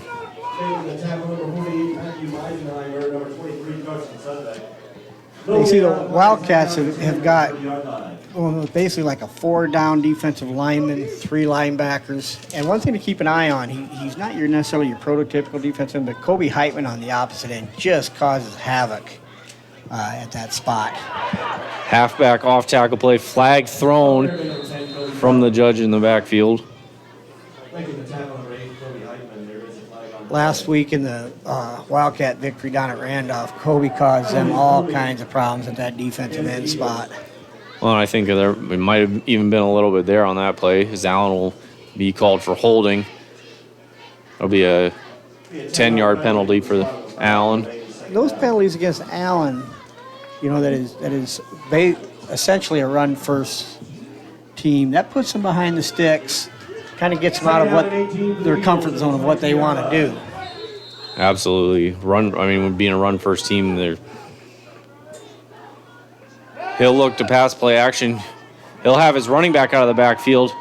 G: You see, the Wildcats have got basically like a 4-down defensive lineman, 3 linebackers. And one thing to keep an eye on, he's not necessarily your prototypical defensive end, but Kobe Heitman on the opposite end just causes havoc at that spot.
H: Halfback off tackle play, flag thrown from the judge in the backfield.
G: Last week in the Wildcat victory down at Randolph, Kobe caused them all kinds of problems at that defensive end spot.
H: Well, I think it might have even been a little bit there on that play, as Allen will be called for holding. It'll be a 10-yard penalty for Allen.
G: Those penalties against Allen, that is essentially a run-first team. That puts them behind the sticks, kind of gets them out of their comfort zone of what they want to do.
H: Absolutely. Being a run-first team, he'll look to pass play action. He'll have his running back out of the backfield.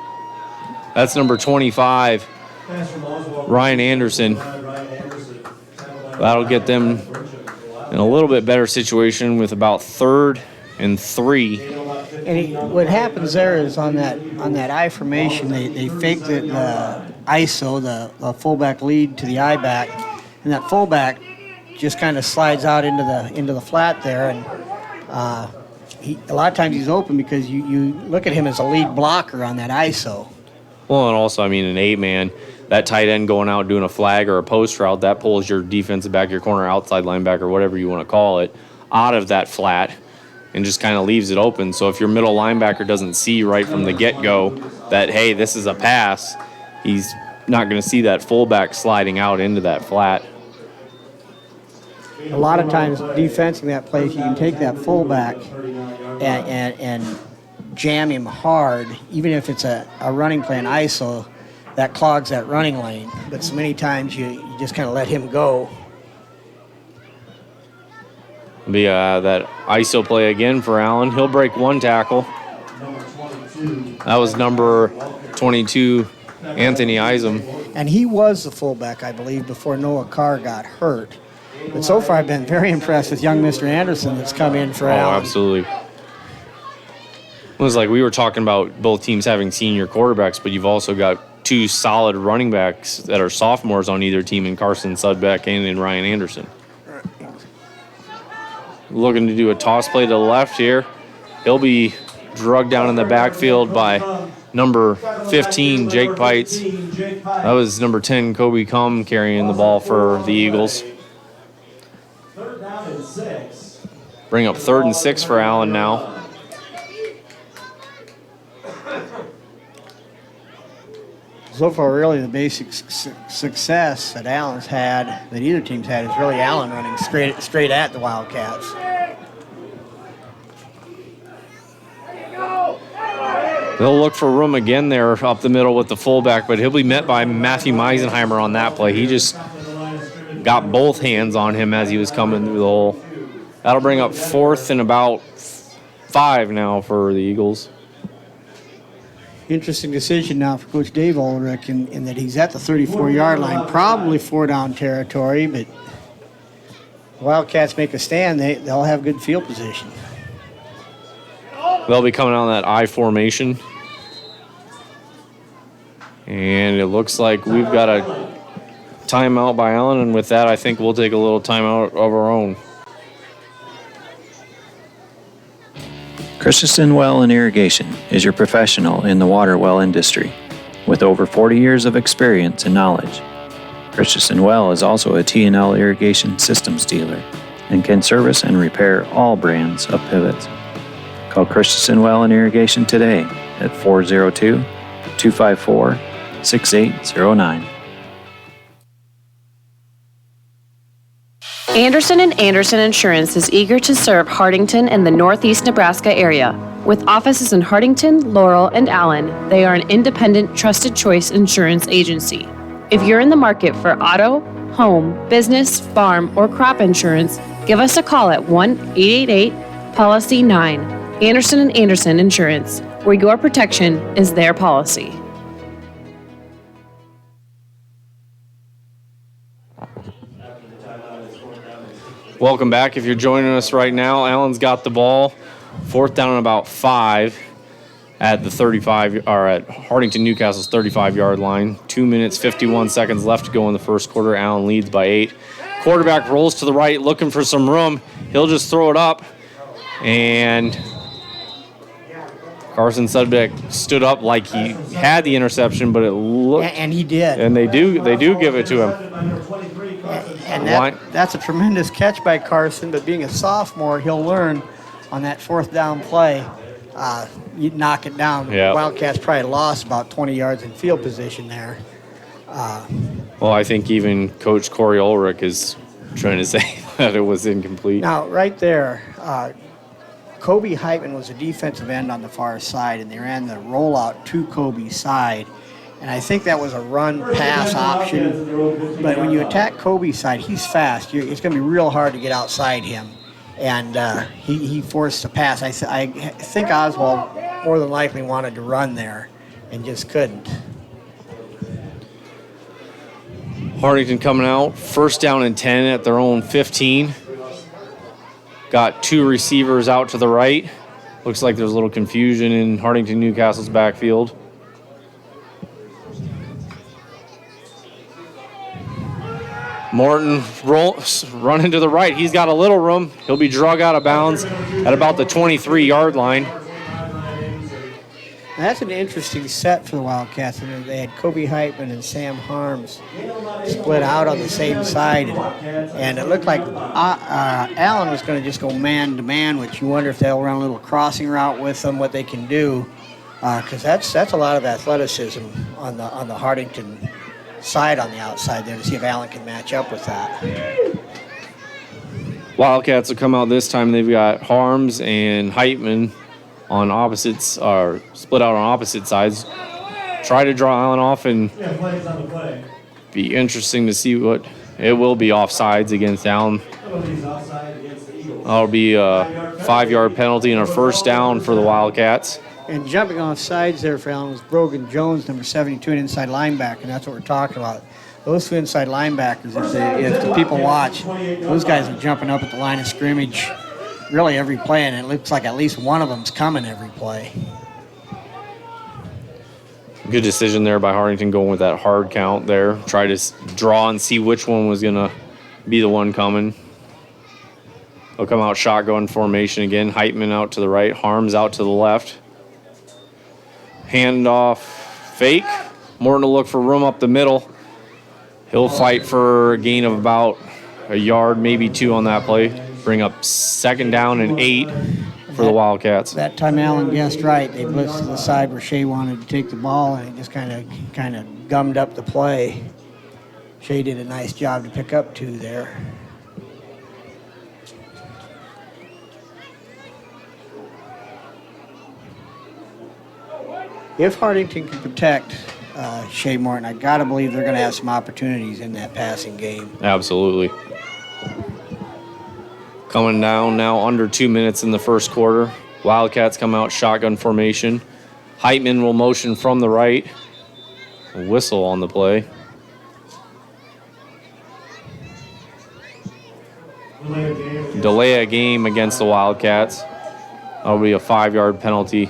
H: That's number 25, Ryan Anderson. That'll get them in a little bit better situation with about 3rd and 3.
G: And what happens there is on that I formation, they fake the ISO, the fullback lead to the I back, and that fullback just kind of slides out into the flat there, and a lot of times he's open because you look at him as a lead blocker on that ISO.
H: Well, and also, an 8-man, that tight end going out doing a flag or a post route, that pulls your defensive back, your corner outside linebacker, whatever you want to call it, out of that flat and just kind of leaves it open. So if your middle linebacker doesn't see right from the get-go that, hey, this is a pass, he's not going to see that fullback sliding out into that flat.
G: A lot of times defensing that play, if you can take that fullback and jam him hard, even if it's a running play in ISO, that clogs that running lane. But so many times you just kind of let him go.
H: Be that ISO play again for Allen. He'll break 1 tackle. That was number 22, Anthony Isom.
G: And he was the fullback, I believe, before Noah Carr got hurt. But so far I've been very impressed with young Mr. Anderson that's come in for Allen.
H: Oh, absolutely. It was like we were talking about both teams having senior quarterbacks, but you've also got 2 solid running backs that are sophomores on either team in Carson Sudbeck and in Ryan Anderson. Looking to do a toss play to the left here. He'll be drugged down in the backfield by number 15, Jake Pites. That was number 10, Kobe Cum, carrying the ball for the Eagles. Bring up 3rd and 6 for Allen now.
G: So far, really, the basic success that Allen's had, that either team's had, is really Allen running straight at the Wildcats.
H: They'll look for room again there up the middle with the fullback, but he'll be met by Matthew Meisenheimer on that play. He just got both hands on him as he was coming through the hole. That'll bring up 4th and about 5 now for the Eagles.
G: Interesting decision now for Coach Dave Ulrich in that he's at the 34-yard line, probably 4-down territory, but Wildcats make a stand, they'll have good field position.
H: They'll be coming on that I formation. And it looks like we've got a timeout by Allen, and with that, I think we'll take a little timeout of our own.
E: Christensen Well and Irrigation is your professional in the water well industry with over 40 years of experience and knowledge. Christensen Well is also a T&L irrigation systems dealer and can service and repair all brands of pivots. Call Christensen Well and Irrigation today at 402-254-6809.
D: Anderson & Anderson Insurance is eager to serve Hartington and the Northeast Nebraska area. With offices in Hartington, Laurel, and Allen, they are an independent, trusted choice insurance agency. If you're in the market for auto, home, business, farm, or crop insurance, give us a call at 1-888-POLICY-9. Anderson & Anderson Insurance, where your protection is their policy.
H: Welcome back. If you're joining us right now, Allen's got the ball. 4th down and about 5 at the 35, or at Hartington-Newcastle's 35-yard line. 2 minutes, 51 seconds left to go in the first quarter. Allen leads by 8. Quarterback rolls to the right, looking for some room. He'll just throw it up, and Carson Sudbeck stood up like he had the interception, but it looked,
G: And he did.
H: and they do give it to him.
G: And that's a tremendous catch by Carson, but being a sophomore, he'll learn on that 4th down play, you knock it down.
H: Yeah.
G: Wildcats probably lost about 20 yards in field position there.
H: Well, I think even Coach Corey Ulrich is trying to say that it was incomplete.
G: Now, right there, Kobe Heitman was a defensive end on the far side, and they ran the rollout to Kobe's side. And I think that was a run-pass option. But when you attack Kobe's side, he's fast. It's going to be real hard to get outside him. And he forced a pass. I think Oswald more than likely wanted to run there and just couldn't.
H: Hartington coming out, 1st down and 10 at their own 15. Got 2 receivers out to the right. Looks like there's a little confusion in Hartington-Newcastle's backfield. Morton running to the right. He's got a little room. He'll be drug out of bounds at about the 23-yard line.
G: That's an interesting set for the Wildcats. They had Kobe Heitman and Sam Harms split out on the same side. And it looked like Allen was going to just go man-to-man, which you wonder if they'll run a little crossing route with them, what they can do. Because that's a lot of athleticism on the Hartington side on the outside there to see if Allen can match up with that.
H: Wildcats will come out this time. They've got Harms and Heitman on opposites, or split out on opposite sides. Try to draw Allen off, and be interesting to see what it will be offsides against Allen. That'll be a 5-yard penalty and a 1st down for the Wildcats.
G: And jumping off sides there for Allen was Brogan Jones, number 72, an inside linebacker, and that's what we're talking about. Those 2 inside linebackers, if the people watch, those guys are jumping up at the line of scrimmage really every play, and it looks like at least one of them's coming every play.
H: Good decision there by Hartington going with that hard count there. Try to draw and see which one was going to be the one coming. They'll come out shotgun formation again. Heitman out to the right, Harms out to the left. Handoff fake. Morton will look for room up the middle. He'll fight for a gain of about a yard, maybe 2 on that play. Bring up 2nd down and 8 for the Wildcats.
G: That time Allen guessed right. They blitzed to the side where Shea wanted to take the ball, and it just kind of gummed up the play. Shea did a nice job to pick up 2 there. If Hartington can protect Shea Morton, I got to believe they're going to have some opportunities in that passing game.
H: Absolutely. Coming down now under 2 minutes in the first quarter. Wildcats come out shotgun formation. Heitman will motion from the right. A whistle on the play. Delay a game against the Wildcats. That'll be a 5-yard penalty.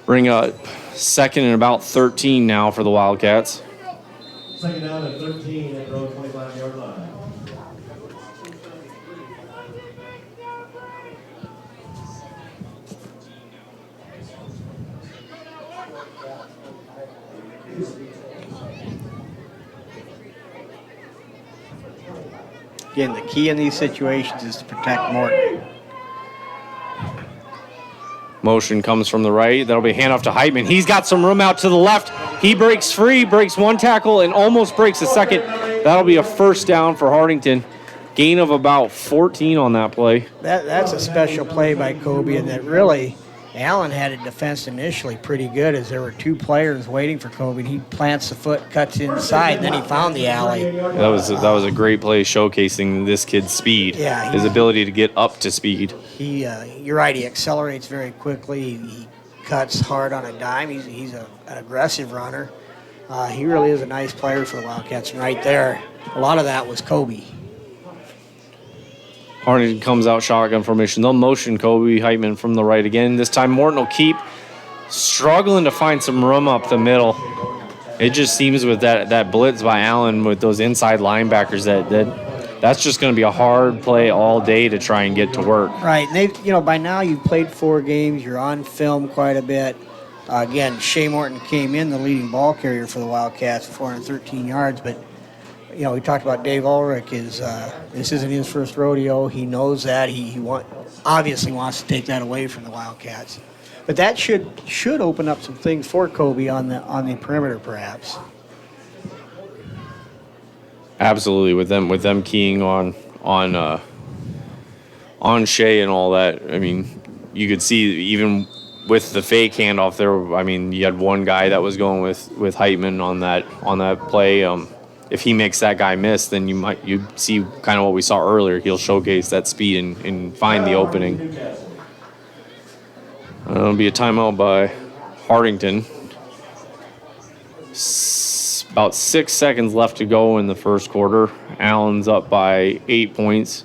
H: Bring up 2nd and about 13 now for the Wildcats.
I: 2nd down and 13 at their own 25-yard line.
G: Again, the key in these situations is to protect Morton.
H: Motion comes from the right. That'll be a handoff to Heitman. He's got some room out to the left. He breaks free, breaks 1 tackle, and almost breaks a 2nd. That'll be a 1st down for Hartington. Gain of about 14 on that play.
G: That's a special play by Kobe, and that really Allen had it defensed initially pretty good as there were 2 players waiting for Kobe. He plants the foot, cuts inside, and then he found the alley.
H: That was a great play showcasing this kid's speed,
G: Yeah,
H: his ability to get up to speed.
G: You're right, he accelerates very quickly. He cuts hard on a dime. He's an aggressive runner. He really is a nice player for the Wildcats. And right there, a lot of that was Kobe.
H: Hartington comes out shotgun formation. They'll motion Kobe Heitman from the right again. This time Morton will keep struggling to find some room up the middle. It just seems with that blitz by Allen with those inside linebackers that's just going to be a hard play all day to try and get to work.
G: Right. And by now you've played 4 games. You're on film quite a bit. Again, Shea Morton came in the leading ball carrier for the Wildcats, 413 yards, but we talked about Dave Ulrich. This isn't his first rodeo. He knows that. He obviously wants to take that away from the Wildcats. But that should open up some things for Kobe on the perimeter, perhaps.
H: Absolutely, with them keying on Shea and all that. I mean, you could see even with the fake handoff there. I mean, you had one guy that was going with Heitman on that play. If he makes that guy miss, then you see kind of what we saw earlier. He'll showcase that speed and find the opening. It'll be a timeout by Hartington. About 6 seconds left to go in the first quarter. Allen's up by 8 points.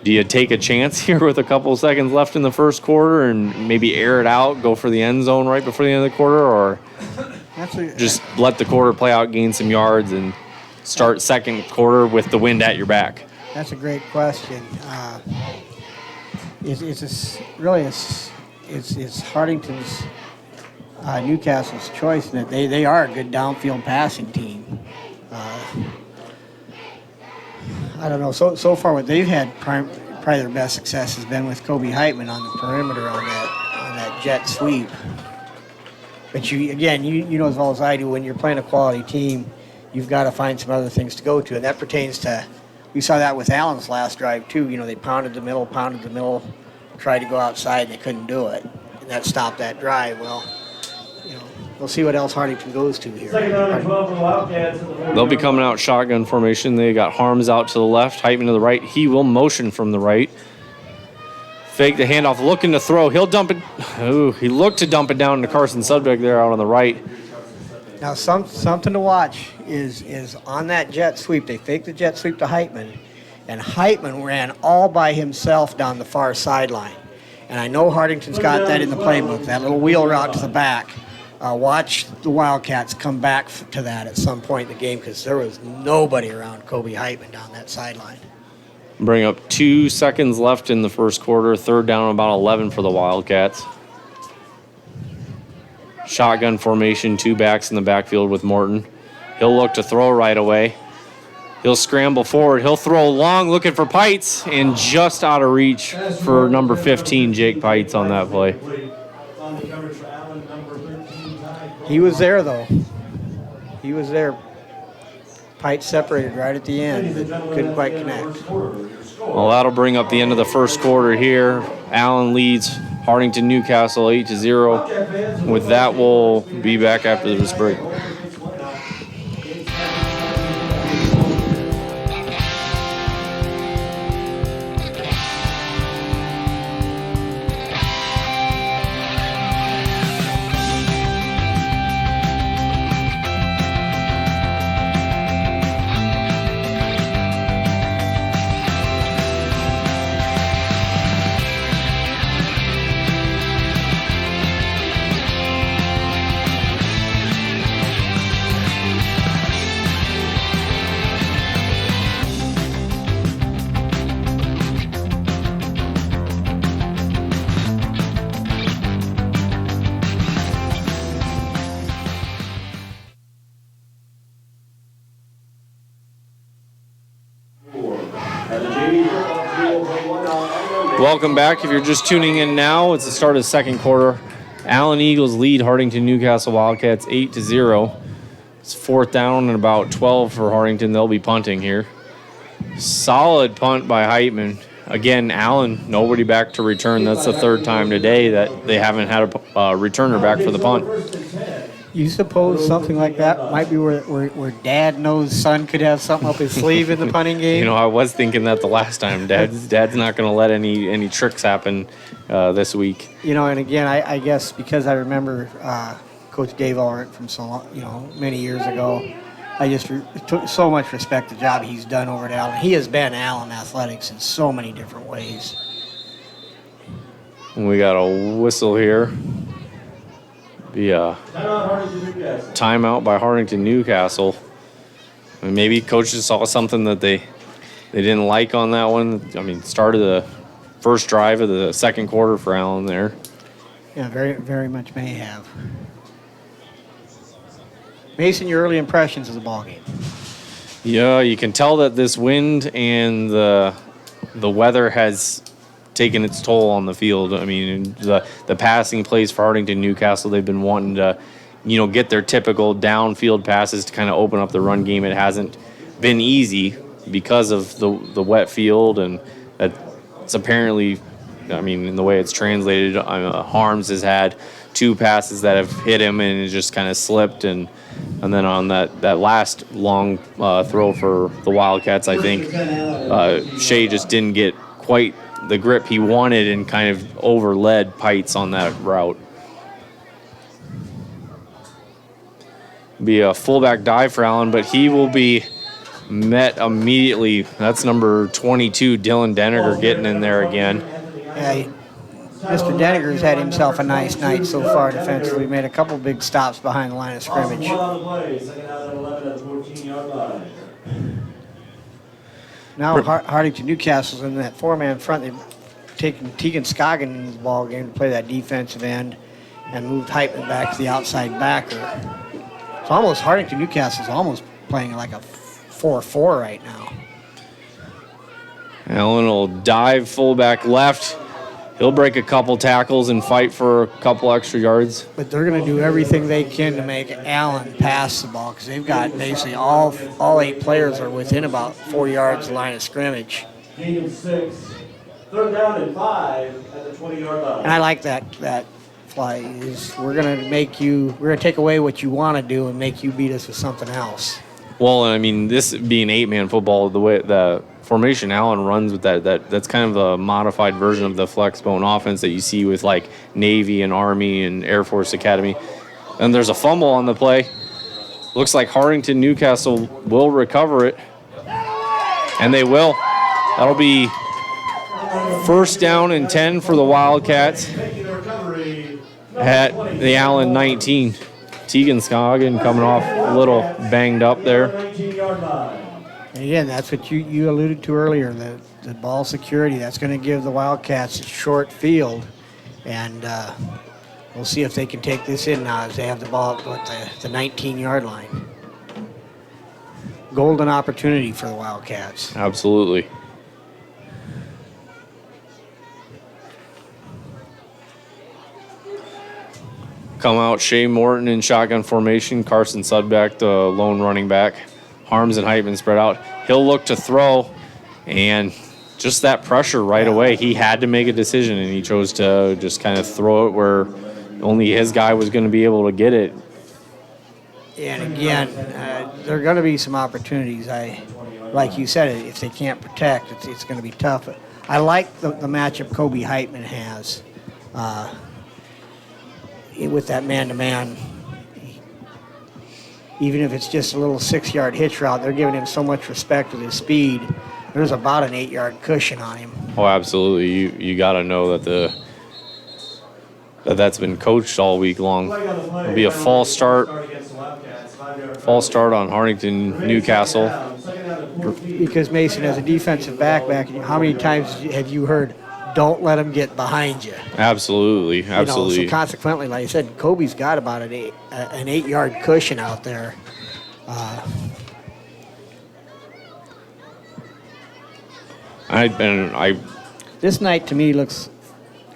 H: Do you take a chance here with a couple seconds left in the first quarter and maybe air it out, go for the end zone right before the end of the quarter, or just let the quarter play out, gain some yards, and start second quarter with the wind at your back?
G: That's a great question. It's Hartington's Newcastle's choice in that they are a good downfield passing team. I don't know. So far, what they've had probably their best success has been with Kobe Heitman on the perimeter on that jet sweep. But you know as well as I do, when you're playing a quality team, you've got to find some other things to go to, and that pertains to. We saw that with Allen's last drive too. They pounded the middle, tried to go outside, and they couldn't do it, and that stopped that drive. Well, we'll see what else Hartington goes to here.
H: They'll be coming out shotgun formation. They got Harms out to the left, Heitman to the right. He will motion from the right. Fake the handoff, looking to throw. He'll dump it. Ooh, he looked to dump it down to Carson Sudbeck there out on the right.
G: Now, something to watch is on that jet sweep. They faked the jet sweep to Heitman, and Heitman ran all by himself down the far sideline. And I know Hartington's got that in the playbook, that little wheel route to the back. Watch the Wildcats come back to that at some point in the game because there was nobody around Kobe Heitman down that sideline.
H: Bring up 2 seconds left in the first quarter. Third down, about 11 for the Wildcats. Shotgun formation, 2 backs in the backfield with Morton. He'll look to throw right away. He'll scramble forward. He'll throw long, looking for Pites, and just out of reach for number 15, Jake Pites, on that play.
G: He was there, though. He was there. Pites separated right at the end, but couldn't quite connect.
H: Well, that'll bring up the end of the first quarter here. Allen leads Hartington-Newcastle 8-0. With that, we'll be back after this break. Welcome back. If you're just tuning in now, it's the start of the second quarter. Allen Eagles lead Hartington-Newcastle Wildcats 8-0. It's fourth down and about 12 for Hartington. They'll be punting here. Solid punt by Heitman. again, Allen, nobody back to return. That's the third time today that they haven't had a returner back for the punt.
G: You suppose something like that might be where Dad knows son could have something up his sleeve in the punting game?
H: You know, I was thinking that the last time. Dad's not going to let any tricks happen this week.
G: You know, and again, I guess because I remember Coach Dave Allred from many years ago, I just took so much respect the job he's done over at Allen. He has been Allen Athletics in so many different ways.
H: We got a whistle here. Be a timeout by Hartington-Newcastle. I mean, maybe coaches saw something that they didn't like on that one. I mean, started the first drive of the second quarter for Allen there.
G: Yeah, very, very much may have. Mason, your early impressions of the ball game?
H: Yeah, you can tell that this wind and the weather has taken its toll on the field. I mean, the passing plays for Hartington-Newcastle, they've been wanting to, get their typical downfield passes to kind of open up the run game. It hasn't been easy because of the wet field, and it's apparently, I mean, in the way it's translated, Harms has had 2 passes that have hit him and it just kind of slipped, and then on that last long throw for the Wildcats, I think Shea just didn't get quite the grip he wanted and kind of overled Pites on that route. Be a fullback dive for Allen, but he will be met immediately. That's number 22, Dylan Deniger, getting in there again.
G: Yeah, Mr. Deniger's had himself a nice night so far defensively. Made a couple big stops behind the line of scrimmage. Now Hartington-Newcastle's in that 4-man front. They've taken Tegan Scoggin in the ball game to play that defensive end and moved Heitman back to the outside backer. It's almost Hartington-Newcastle's almost playing like a 4-4 right now.
H: Allen will dive fullback left. He'll break a couple tackles and fight for a couple extra yards.
G: But they're going to do everything they can to make Allen pass the ball because they've got basically all 8 players are within about 4 yards of the line of scrimmage.
I: Gain of 6. 3rd down and 5 at the 20-yard line.
G: And I like that fly. We're going to take away what you want to do and make you beat us with something else.
H: Well, I mean, this being 8-man football, the way the formation Allen runs with that's kind of a modified version of the flex bone offense that you see with like Navy and Army and Air Force Academy. And there's a fumble on the play. Looks like Hartington-Newcastle will recover it. And they will. That'll be 1st down and 10 for the Wildcats at the Allen 19. Tegan Scoggin coming off a little banged up there.
G: And again, that's what you alluded to earlier, the ball security. That's going to give the Wildcats a short field. And we'll see if they can take this in now as they have the ball at the 19-yard line. Golden opportunity for the Wildcats.
H: Absolutely. Come out Shea Morton in shotgun formation. Carson Sudbeck, the lone running back. Harms and Heitman spread out. He'll look to throw, and just that pressure right away. He had to make a decision, and he chose to just kind of throw it where only his guy was going to be able to get it.
G: And again, there are going to be some opportunities. Like you said, if they can't protect, it's going to be tough. I like the matchup Kobe Heitman has with that man-to-man. Even if it's just a little 6-yard hitch route, they're giving him so much respect with his speed. There's about an 8-yard cushion on him.
H: Oh, absolutely. You got to know that that's been coached all week long. It'll be a false start on Hartington-Newcastle.
G: Because Mason, as a defensive back, how many times have you heard, don't let him get behind you?
H: Absolutely.
G: So consequently, like I said, Kobe's got about an 8-yard cushion out there. This night to me looks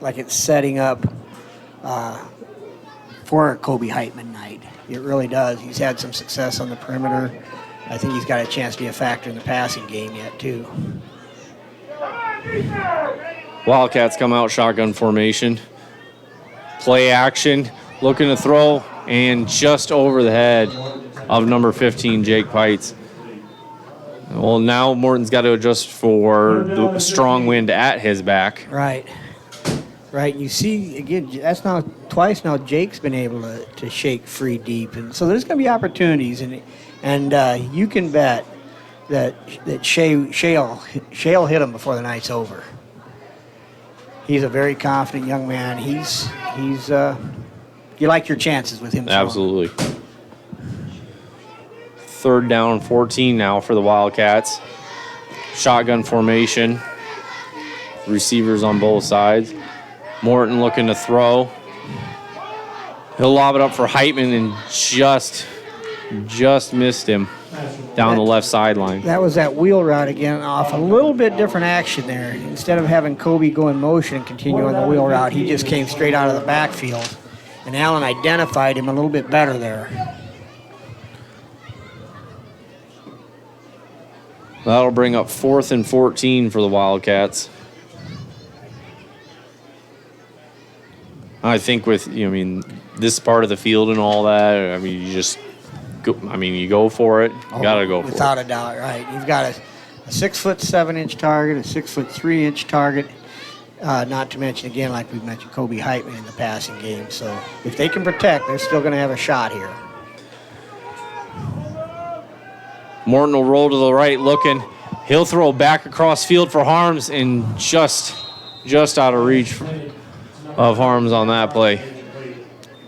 G: like it's setting up for a Kobe Heitman night. It really does. He's had some success on the perimeter. I think he's got a chance to be a factor in the passing game yet, too.
H: Wildcats come out shotgun formation. Play action, looking to throw, and just over the head of number 15, Jake Pites. Well, now Morton's got to adjust for the strong wind at his back.
G: Right. Right. You see, again, that's now twice now Jake's been able to shake free deep. And so there's going to be opportunities. And you can bet that Shay'll hit him before the night's over. He's a very confident young man. He's you like your chances with him.
H: Absolutely. 3rd down and 14 now for the Wildcats. Shotgun formation. Receivers on both sides. Morton looking to throw. He'll lob it up for Heitman and just missed him down the left sideline.
G: That was that wheel route again off. A little bit different action there. Instead of having Kobe go in motion and continue on the wheel route, he just came straight out of the backfield. And Allen identified him a little bit better there.
H: That'll bring up 4th and 14 for the Wildcats. I think with, this part of the field and all that, you just go, you go for it. You got to go for it.
G: Without a doubt, right. You've got a 6'7" target, a 6'3" target, not to mention, again, like we've mentioned, Kobe Heitman in the passing game. So if they can protect, they're still going to have a shot here.
H: Morton will roll to the right looking. He'll throw back across field for Harms and just out of reach of Harms on that play.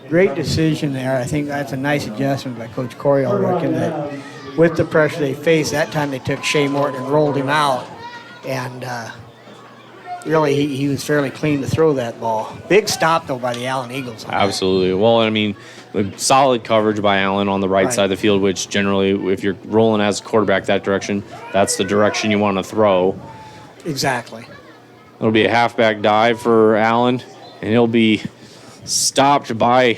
G: Great decision there. I think that's a nice adjustment by Coach Corey, I reckon, that with the pressure they faced, that time they took Shea Morton and rolled him out. And really, he was fairly clean to throw that ball. Big stop, though, by the Allen Eagles.
H: Absolutely. Well, solid coverage by Allen on the right side of the field, which generally, if you're rolling as a quarterback that direction, that's the direction you want to throw.
G: Exactly.
H: It'll be a halfback dive for Allen, and he'll be stopped by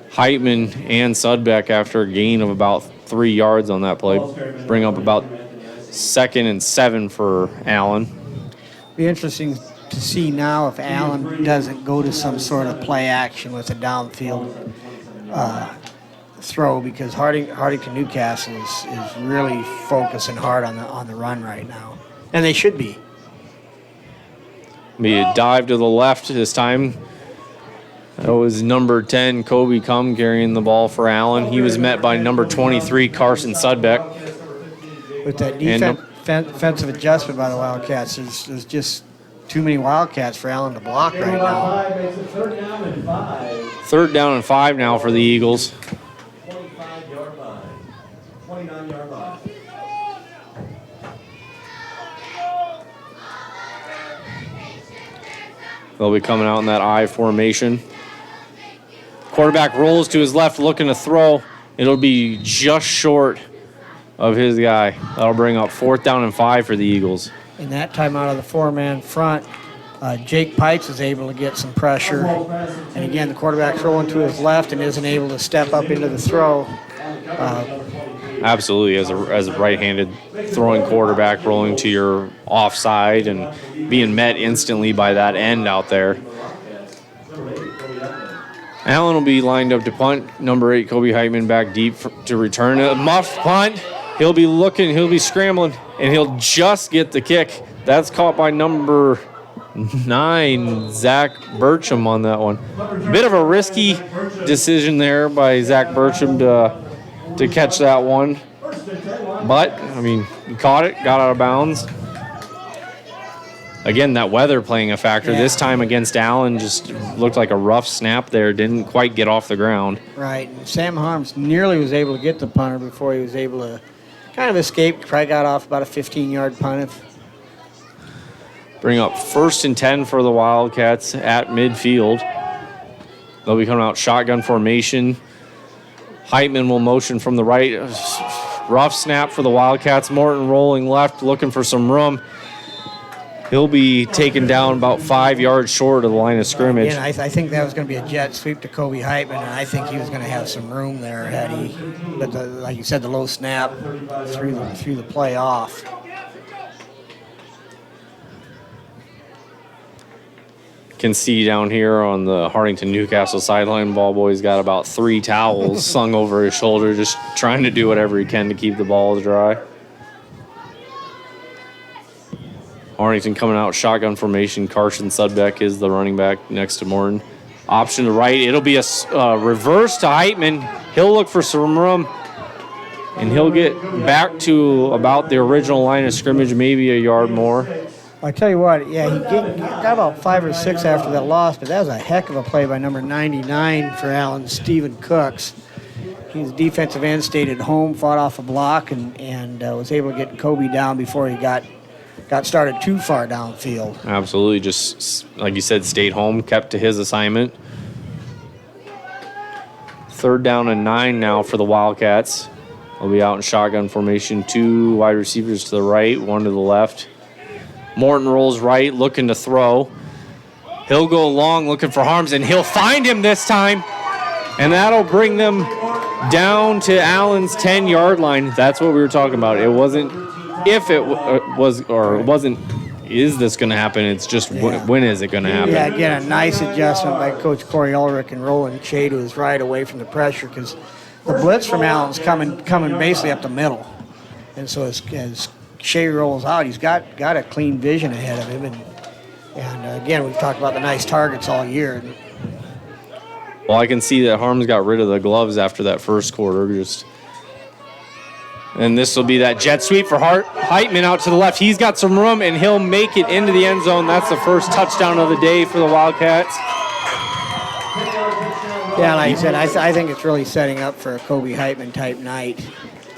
H: Heitman and Sudbeck after a gain of about 3 yards on that play. Bring up about 2nd and 7 for Allen.
G: Be interesting to see now if Allen doesn't go to some sort of play action with a downfield throw, because Hartington-Newcastle is really focusing hard on the run right now, and they should be.
H: Be a dive to the left this time. That was number 10, Kobe Cum, carrying the ball for Allen. He was met by number 23, Carson Sudbeck.
G: With that defensive adjustment by the Wildcats, there's just too many Wildcats for Allen to block right now.
H: 3rd down and 5 now for the Eagles.
I: 25-yard line. 29-yard line.
H: They'll be coming out in that I formation. Quarterback rolls to his left, looking to throw. It'll be just short of his guy. That'll bring up 4th down and 5 for the Eagles.
G: In that time out of the 4-man front, Jake Pites is able to get some pressure. And again, the quarterback's rolling to his left and isn't able to step up into the throw.
H: Absolutely, as a right-handed throwing quarterback rolling to your offside and being met instantly by that end out there. Allen will be lined up to punt. Number 8, Kobe Heitman, back deep to return. A muffed punt. He'll be looking, he'll be scrambling, and he'll just get the kick. That's caught by number 9, Zach Burcham on that one. Bit of a risky decision there by Zach Burcham to catch that one. But, he caught it, got out of bounds. Again, that weather playing a factor. Yeah. This time against Allen, just looked like a rough snap there. Didn't quite get off the ground.
G: Right. And Sam Harms nearly was able to get the punter before he was able to kind of escape. Probably got off about a 15-yard punt.
H: Bring up 1st and 10 for the Wildcats at midfield. They'll be coming out shotgun formation. Heitman will motion from the right. Rough snap for the Wildcats. Morton rolling left, looking for some room. He'll be taken down about 5 yards short of the line of scrimmage.
G: Yeah, I think that was going to be a jet sweep to Kobe Heitman, and I think he was going to have some room there had he. But like you said, the low snap threw the play off.
H: Can see down here on the Hartington-Newcastle sideline, ball boy's got about 3 towels slung over his shoulder, just trying to do whatever he can to keep the balls dry. Hartington coming out shotgun formation. Carson Sudbeck is the running back next to Morton. Option to right. It'll be a reverse to Heitman. He'll look for some room, and he'll get back to about the original line of scrimmage, maybe a yard more.
G: I tell you what, yeah, he got about 5 or 6 after that loss, but that was a heck of a play by number 99 for Allen, Stephen Cooks. He's defensive end, stayed at home, fought off a block, and was able to get Kobe down before he got started too far downfield.
H: Absolutely, just like you said, stayed home, kept to his assignment. 3rd down and 9 now for the Wildcats. They'll be out in shotgun formation. 2 wide receivers to the right, 1 to the left. Morton rolls right, looking to throw. He'll go long, looking for Harms, and he'll find him this time. And that'll bring them down to Allen's 10-yard line. That's what we were talking about. It wasn't if it was, or it wasn't, is this going to happen? It's just when is it going to happen?
G: Yeah, again, a nice adjustment by Coach Corey Ulrich and rolling Shea to his right away from the pressure, because the blitz from Allen's coming basically up the middle. And so as Shea rolls out, he's got a clean vision ahead of him. And again, we've talked about the nice targets all year.
H: Well, I can see that Harms got rid of the gloves after that first quarter. And this will be that jet sweep for Heitman out to the left. He's got some room, and he'll make it into the end zone. That's the first touchdown of the day for the Wildcats.
G: Yeah, like I said, I think it's really setting up for a Kobe Heitman type night.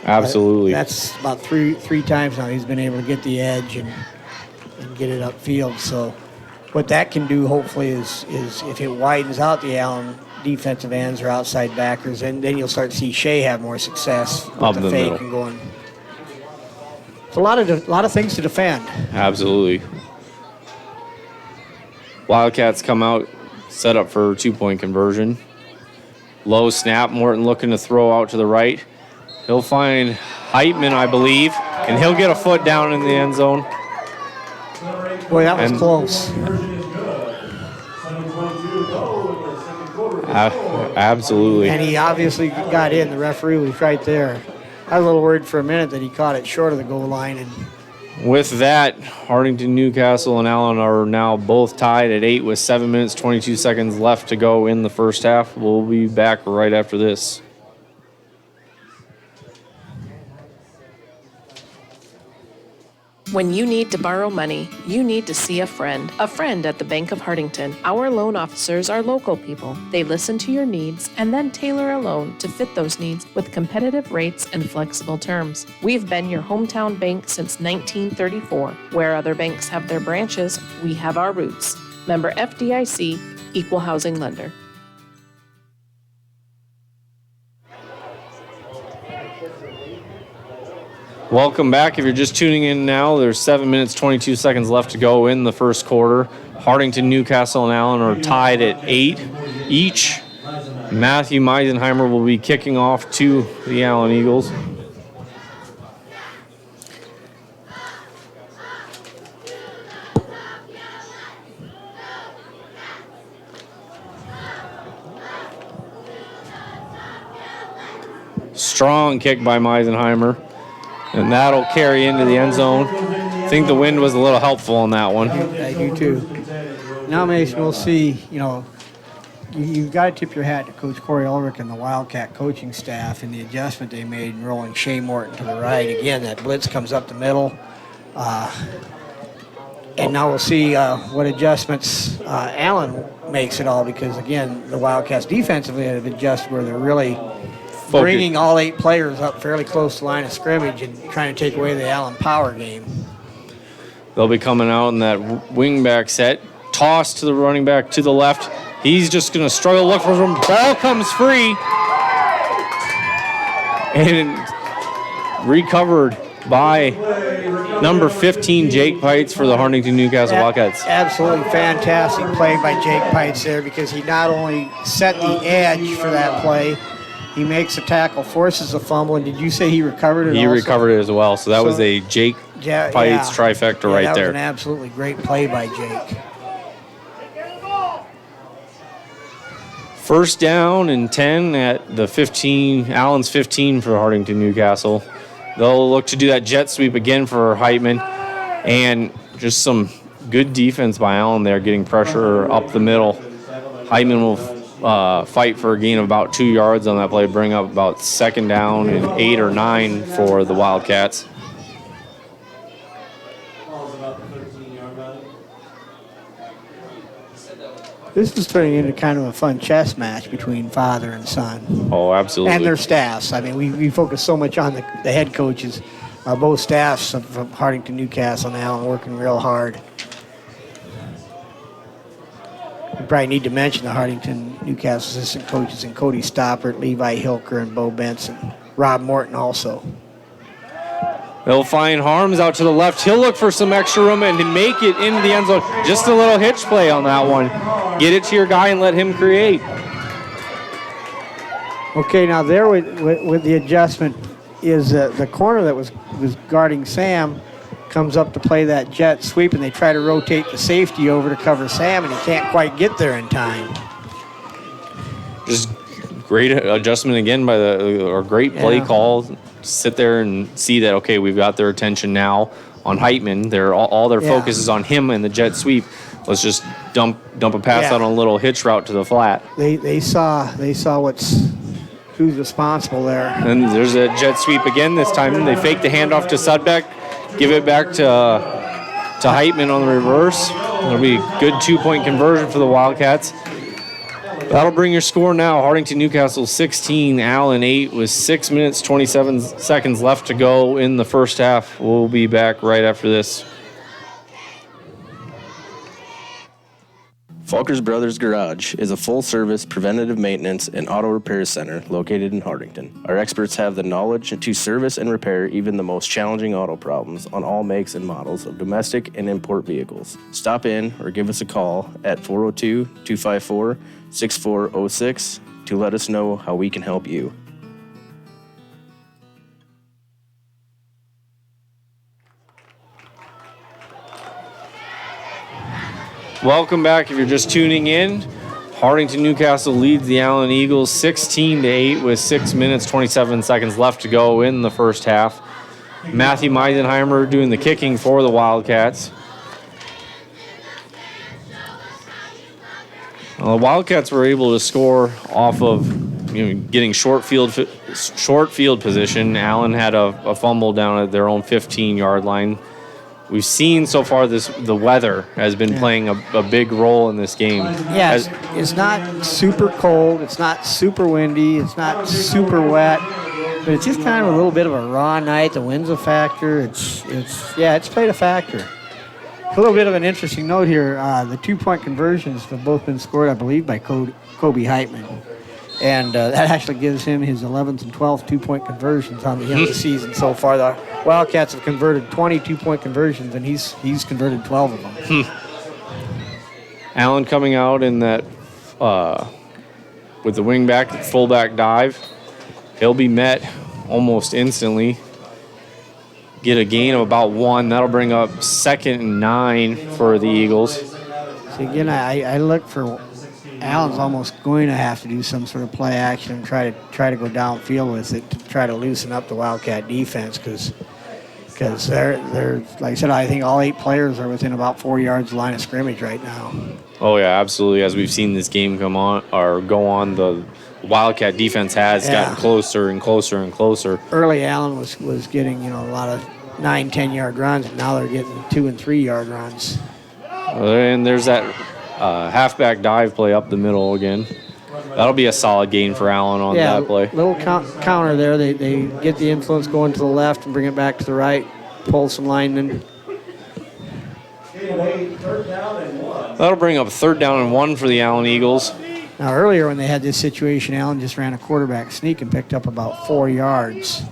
H: Absolutely.
G: That's about three times now he's been able to get the edge and get it upfield. So what that can do, hopefully, is if it widens out the Allen defensive ends or outside backers, and then you'll start to see Shea have more success with the fake and going. It's a lot of things to defend.
H: Absolutely. Wildcats come out, set up for a 2-point conversion. Low snap, Morton looking to throw out to the right. He'll find Heitman, I believe, and he'll get a foot down in the end zone.
G: Boy, that was close.
H: Absolutely.
G: And he obviously got in. The referee was right there. I was a little worried for a minute that he caught it short of the goal line. And
H: with that, Hartington-Newcastle and Allen are now both tied at 8 with 7 minutes, 22 seconds left to go in the first half. We'll be back right after this.
F: When you need to borrow money, you need to see a friend at the Bank of Hartington. Our loan officers are local people. They listen to your needs and then tailor a loan to fit those needs with competitive rates and flexible terms. We've been your hometown bank since 1934. Where other banks have their branches, we have our roots. Member FDIC, Equal Housing Lender.
H: Welcome back. If you're just tuning in now, there's 7 minutes, 22 seconds left to go in the first quarter. Hartington-Newcastle and Allen are tied at 8 each. Matthew Meisenheimer will be kicking off to the Allen Eagles. Strong kick by Meisenheimer. And that'll carry into the end zone. I think the wind was a little helpful on that one.
G: I do too. Now, Mason, we'll see, you've got to tip your hat to Coach Corey Ulrich and the Wildcat coaching staff and the adjustment they made in rolling Shea Morton to the right. Again, that blitz comes up the middle. And now we'll see what adjustments Allen makes it all, because, again, the Wildcats defensively have adjusted where they're really bringing all 8 players up fairly close to the line of scrimmage and trying to take away the Allen power game.
H: They'll be coming out in that wing back set. Toss to the running back to the left. He's just going to struggle, look for him. Ball comes free. And recovered by number 15, Jake Pites, for the Hartington-Newcastle Wildcats.
G: Absolutely fantastic play by Jake Pites there, because he not only set the edge for that play, he makes a tackle, forces a fumble, and did you say he recovered it?
H: He recovered it as well, so that was a Jake Pites trifecta right
G: that
H: there.
G: That was an absolutely great play by Jake.
H: First down and 10 at the 15, Allen's 15 for Hartington-Newcastle. They'll look to do that jet sweep again for Heitman, and just some good defense by Allen there, getting pressure up the middle. Heitman will fight for a gain of about 2 yards on that play, bring up about second down and 8 or 9 for the Wildcats.
G: This is turning into kind of a fun chess match between father and son.
H: Oh, absolutely.
G: And their staffs. I mean, we focus so much on the head coaches. Both staffs from Hartington-Newcastle and Allen working real hard. We probably need to mention the Hartington-Newcastle assistant coaches and Cody Stoppert, Levi Hilker, and Bo Benson. Rob Morton also.
H: They'll find Harms out to the left. He'll look for some extra room and make it into the end zone. Just a little hitch play on that one. Get it to your guy and let him create.
G: Okay, now there with the adjustment is the corner that was guarding Sam comes up to play that jet sweep, and they try to rotate the safety over to cover Sam, and he can't quite get there in time.
H: Just great adjustment again by or great play call. Sit there and see that, okay, we've got their attention now on Heitman. All their focus is on him and the jet sweep. Let's just dump a pass out on a little hitch route to the flat.
G: They saw who's responsible there.
H: And there's a jet sweep again this time. They fake the handoff to Sudbeck, give it back to Heitman on the reverse. It'll be a good 2-point conversion for the Wildcats. That'll bring your score now. Hartington-Newcastle 16, Allen 8 with 6 minutes, 27 seconds left to go in the first half. We'll be back right after this.
A: Falkers Brothers Garage is a full-service preventative maintenance and auto repair center located in Hartington. Our experts have the knowledge to service and repair even the most challenging auto problems on all makes and models of domestic and import vehicles. Stop in or give us a call at 402-254-6406 to let us know how we can help you.
H: Welcome back. If you're just tuning in, Hartington-Newcastle leads the Allen Eagles 16-8 with 6 minutes, 27 seconds left to go in the first half. Matthew Meisenheimer doing the kicking for the Wildcats. The Wildcats were able to score off of getting short field position. Allen had a fumble down at their own 15-yard line. We've seen so far the weather has been playing a big role in this game.
G: Yeah, it's not super cold, it's not super windy, it's not super wet, but it's just kind of a little bit of a raw night. The wind's a factor. It's played a factor. A little bit of an interesting note here. The 2-point conversions have both been scored, I believe, by Kobe Heitman. And that actually gives him his 11th and 12th 2-point conversions on the season so far. The Wildcats have converted 20 2-point conversions, and he's converted 12 of them.
H: Allen coming out in that with the wingback, fullback dive. He'll be met almost instantly. Get a gain of about 1. That'll bring up 2nd and 9 for the Eagles.
G: So again, I look for Allen's almost going to have to do some sort of play action and try to go downfield with it to try to loosen up the Wildcat defense because they're like I said, I think all 8 players are within about 4 yards of the line of scrimmage right now.
H: Oh yeah, absolutely. As we've seen this game go on, the Wildcat defense has gotten closer and closer and closer.
G: Early Allen was getting a lot of 9-10 yard runs, and now they're getting 2 and 3 yard runs.
H: And there's that halfback dive play up the middle again. That'll be a solid gain for Allen on that play.
G: Little counter there. They get the influence going to the left and bring it back to the right, pull some linemen.
H: That'll bring up 3rd down and 1 for the Allen Eagles.
G: Now, earlier when they had this situation, Allen just ran a quarterback sneak and picked up about 4 yards.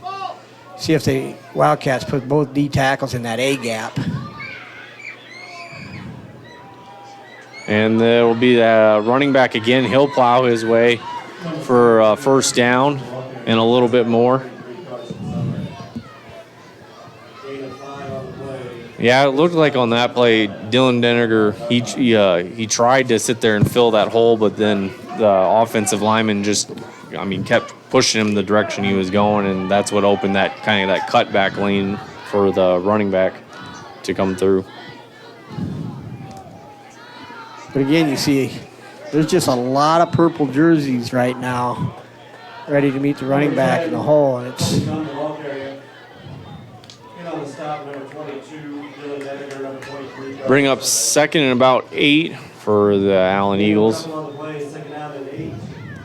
G: See if the Wildcats put both D tackles in that A gap.
H: And there will be a running back again. He'll plow his way for 1st down and a little bit more. Yeah, it looked like on that play, Dylan Denniger, he tried to sit there and fill that hole, but then the offensive lineman just, kept pushing him the direction he was going, and that's what opened that kind of that cutback lane for the running back to come through.
G: But again, you see, there's just a lot of purple jerseys right now ready to meet the running back in the hole, and it's
I: On the ball carrier. In on the stop, number 22, Dylan Dedeker, number 23.
H: Bring up second and about 8 for the Allen Eagles.
I: On the play, second down and 8.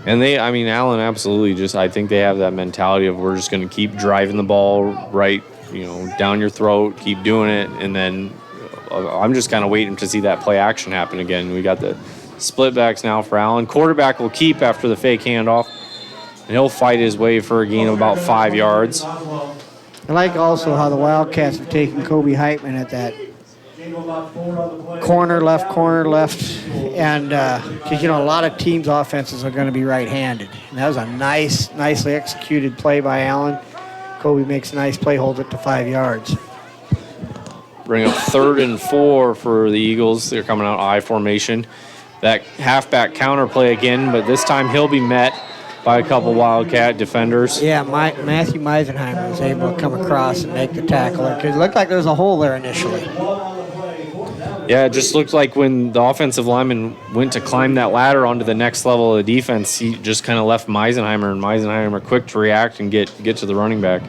H: And Allen absolutely just, I think they have that mentality of we're just going to keep driving the ball right, down your throat, keep doing it, and then I'm just kind of waiting to see that play action happen again. We got the split backs now for Allen. Quarterback will keep after the fake handoff, and he'll fight his way for a gain of about 5 yards.
G: I like also how the Wildcats have taken Kobe Heitman at that corner left, and because a lot of teams' offenses are going to be right-handed. And that was a nicely executed play by Allen. Kobe makes a nice play, holds it to 5 yards.
H: Bring up 3rd and 4 for the Eagles. They're coming out I formation. That halfback counter play again, but this time he'll be met by a couple Wildcat defenders.
G: Yeah, Matthew Meisenheimer was able to come across and make the tackle. It looked like there was a hole there initially.
H: Yeah, it just looked like when the offensive lineman went to climb that ladder onto the next level of defense, he just kind of left Meisenheimer, and Meisenheimer quick to react and get to the running back.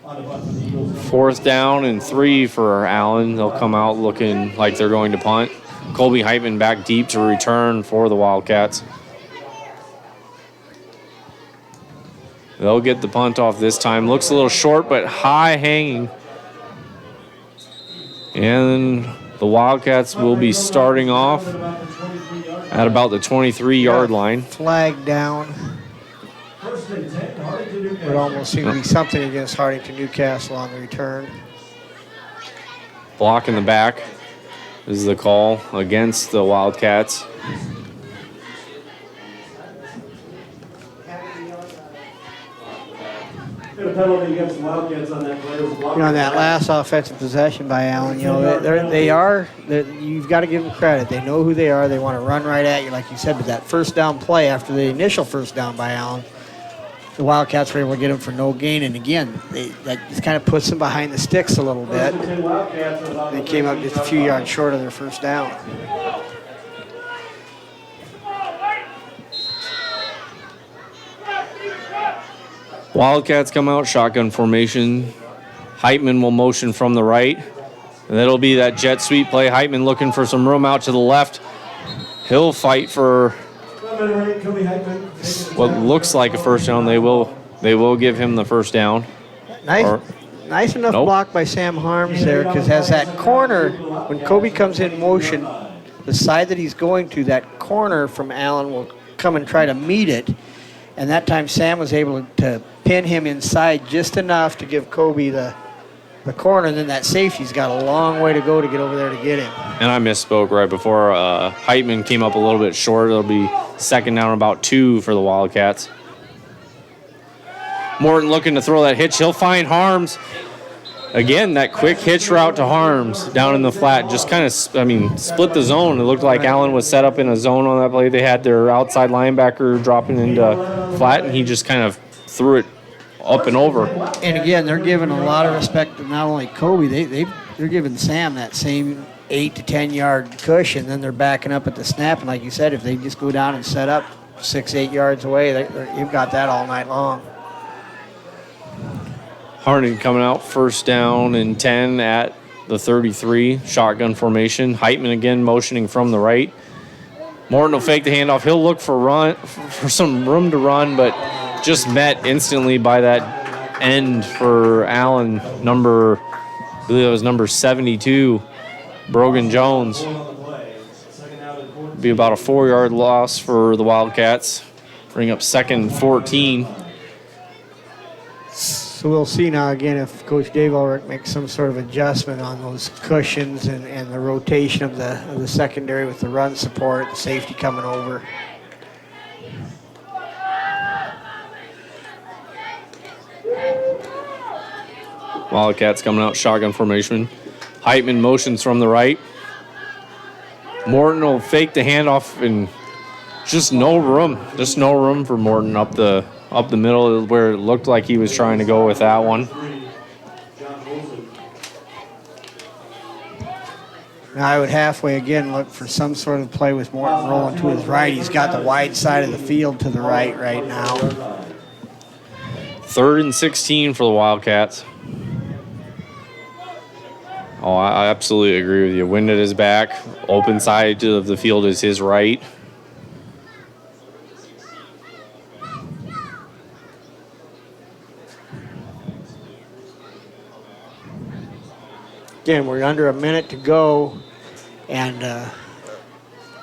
H: 4th down and 3 for Allen. They'll come out looking like they're going to punt. Colby Heitman back deep to return for the Wildcats. They'll get the punt off this time. Looks a little short, but high hanging. And the Wildcats will be starting off at about the 23-yard line.
G: Flag down. It almost seemed to be something against Hartington-Newcastle on the return.
H: Block in the back is the call against the Wildcats.
I: A penalty against the Wildcats on that play.
G: On that last offensive possession by Allen, you've got to give them credit. They know who they are. They want to run right at you, like you said. But that first down play after the initial first down by Allen, the Wildcats were able to get him for no gain. And again, that just kind of puts them behind the sticks a little bit. They came up just a few yards short of their first down.
H: Wildcats come out, shotgun formation. Heitman will motion from the right. And that'll be that jet sweep play. Heitman looking for some room out to the left. He'll fight for what looks like a first down. They will give him the first down.
G: Nice enough block by Sam Harms there, because as that corner, when Kobe comes in motion, the side that he's going to, that corner from Allen will come and try to meet it. And that time Sam was able to pin him inside just enough to give Kobe the corner, and then that safety's got a long way to go to get over there to get him.
H: And I misspoke right before. Heitman came up a little bit short. It'll be second down about 2 for the Wildcats. Morton looking to throw that hitch. He'll find Harms. Again, that quick hitch route to Harms down in the flat. Just kind of, split the zone. It looked like Allen was set up in a zone on that play. They had their outside linebacker dropping into flat, and he just kind of threw it up and over.
G: And again, they're giving a lot of respect to not only Kobe, they're giving Sam that same 8 to 10 yard cushion. Then they're backing up at the snap, and like you said, if they just go down and set up 6-8 yards away, you've got that all night long.
H: Harding coming out first down and 10 at the 33, shotgun formation. Heitman again motioning from the right. Morton will fake the handoff. He'll look for some room to run, but just met instantly by that end for Allen, I believe it was number 72, Brogan Jones. Be about a 4-yard loss for the Wildcats. Bring up second and 14.
G: So we'll see now again if Coach Dave Ulrich makes some sort of adjustment on those cushions and the rotation of the secondary with the run support, the safety coming over.
H: Wildcats coming out shotgun formation. Heitman motions from the right. Morton will fake the handoff and Just no room for Morton up the middle where it looked like he was trying to go with that one.
G: Now I would halfway again look for some sort of play with Morton rolling to his right. He's got the wide side of the field to the right now.
H: 3rd and 16 for the Wildcats. Oh, I absolutely agree with you. Wind at his back. Open side of the field is his right.
G: Again, we're under a minute to go, and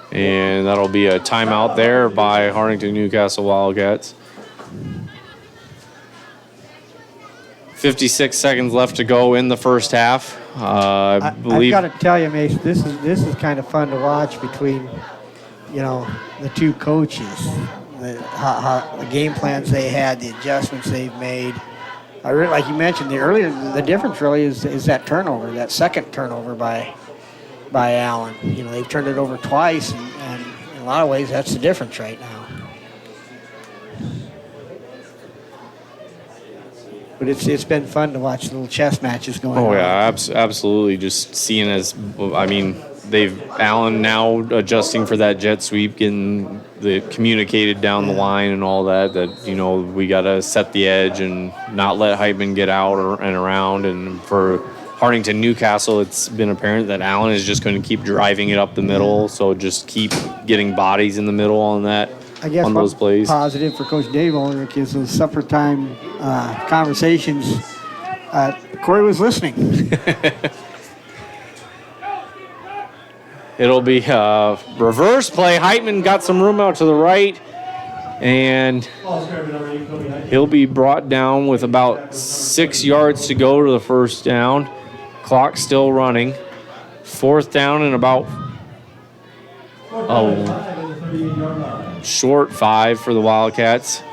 H: that'll be a timeout there by Hartington-Newcastle Wildcats. 56 seconds left to go in the first half. I believe.
G: I've got to tell you, Mason, this is kind of fun to watch between, the two coaches. The game plans they had, the adjustments they've made. I really, like you mentioned, the difference really is that turnover, that second turnover by Allen. They've turned it over twice, and in a lot of ways, that's the difference right now. But it's been fun to watch little chess matches going on.
H: Oh, yeah, absolutely. Just seeing Allen now adjusting for that jet sweep, getting the communicated down the line and all that we got to set the edge and not let Heitman get out and around. And for Hartington-Newcastle, it's been apparent that Allen is just going to keep driving it up the middle, so just keep getting bodies in the middle on that.
G: I guess
H: on those plays.
G: Positive for Coach Dave Ulrich is those supper time conversations. Corey was listening.
H: It'll be a reverse play. Heitman got some room out to the right, and he'll be brought down with about 6 yards to go to the first down. Clock still running. 4th down and about short 5 for the Wildcats.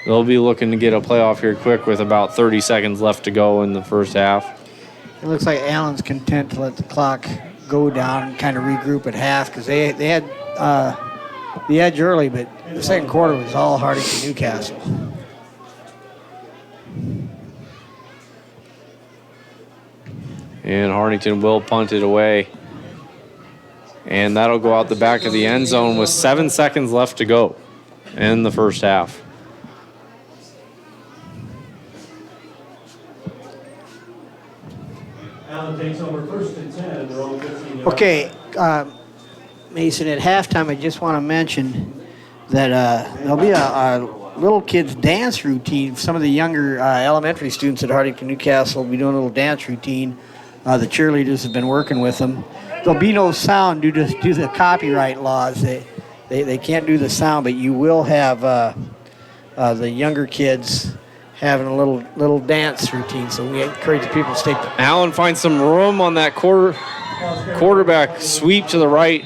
H: They'll be looking to get a playoff here quick with about 30 seconds left to go in the first half.
G: It looks like Allen's content to let the clock go down and kind of regroup at half because they had the edge early, but the second quarter was all Hartington-Newcastle.
H: And Hartington will punt it away. And that'll go out the back of the end zone with 7 seconds left to go in the first half.
I: Allen takes over 1st and 10. They're all 15 yards.
G: Okay, Mason, at halftime, I just want to mention that there'll be a little kids' dance routine. Some of the younger elementary students at Hartington-Newcastle will be doing a little dance routine. The cheerleaders have been working with them. There'll be no sound due to the copyright laws. They can't do the sound, but you will have the younger kids having a little dance routine. So we encourage the people to stay.
H: Allen finds some room on that quarterback sweep to the right.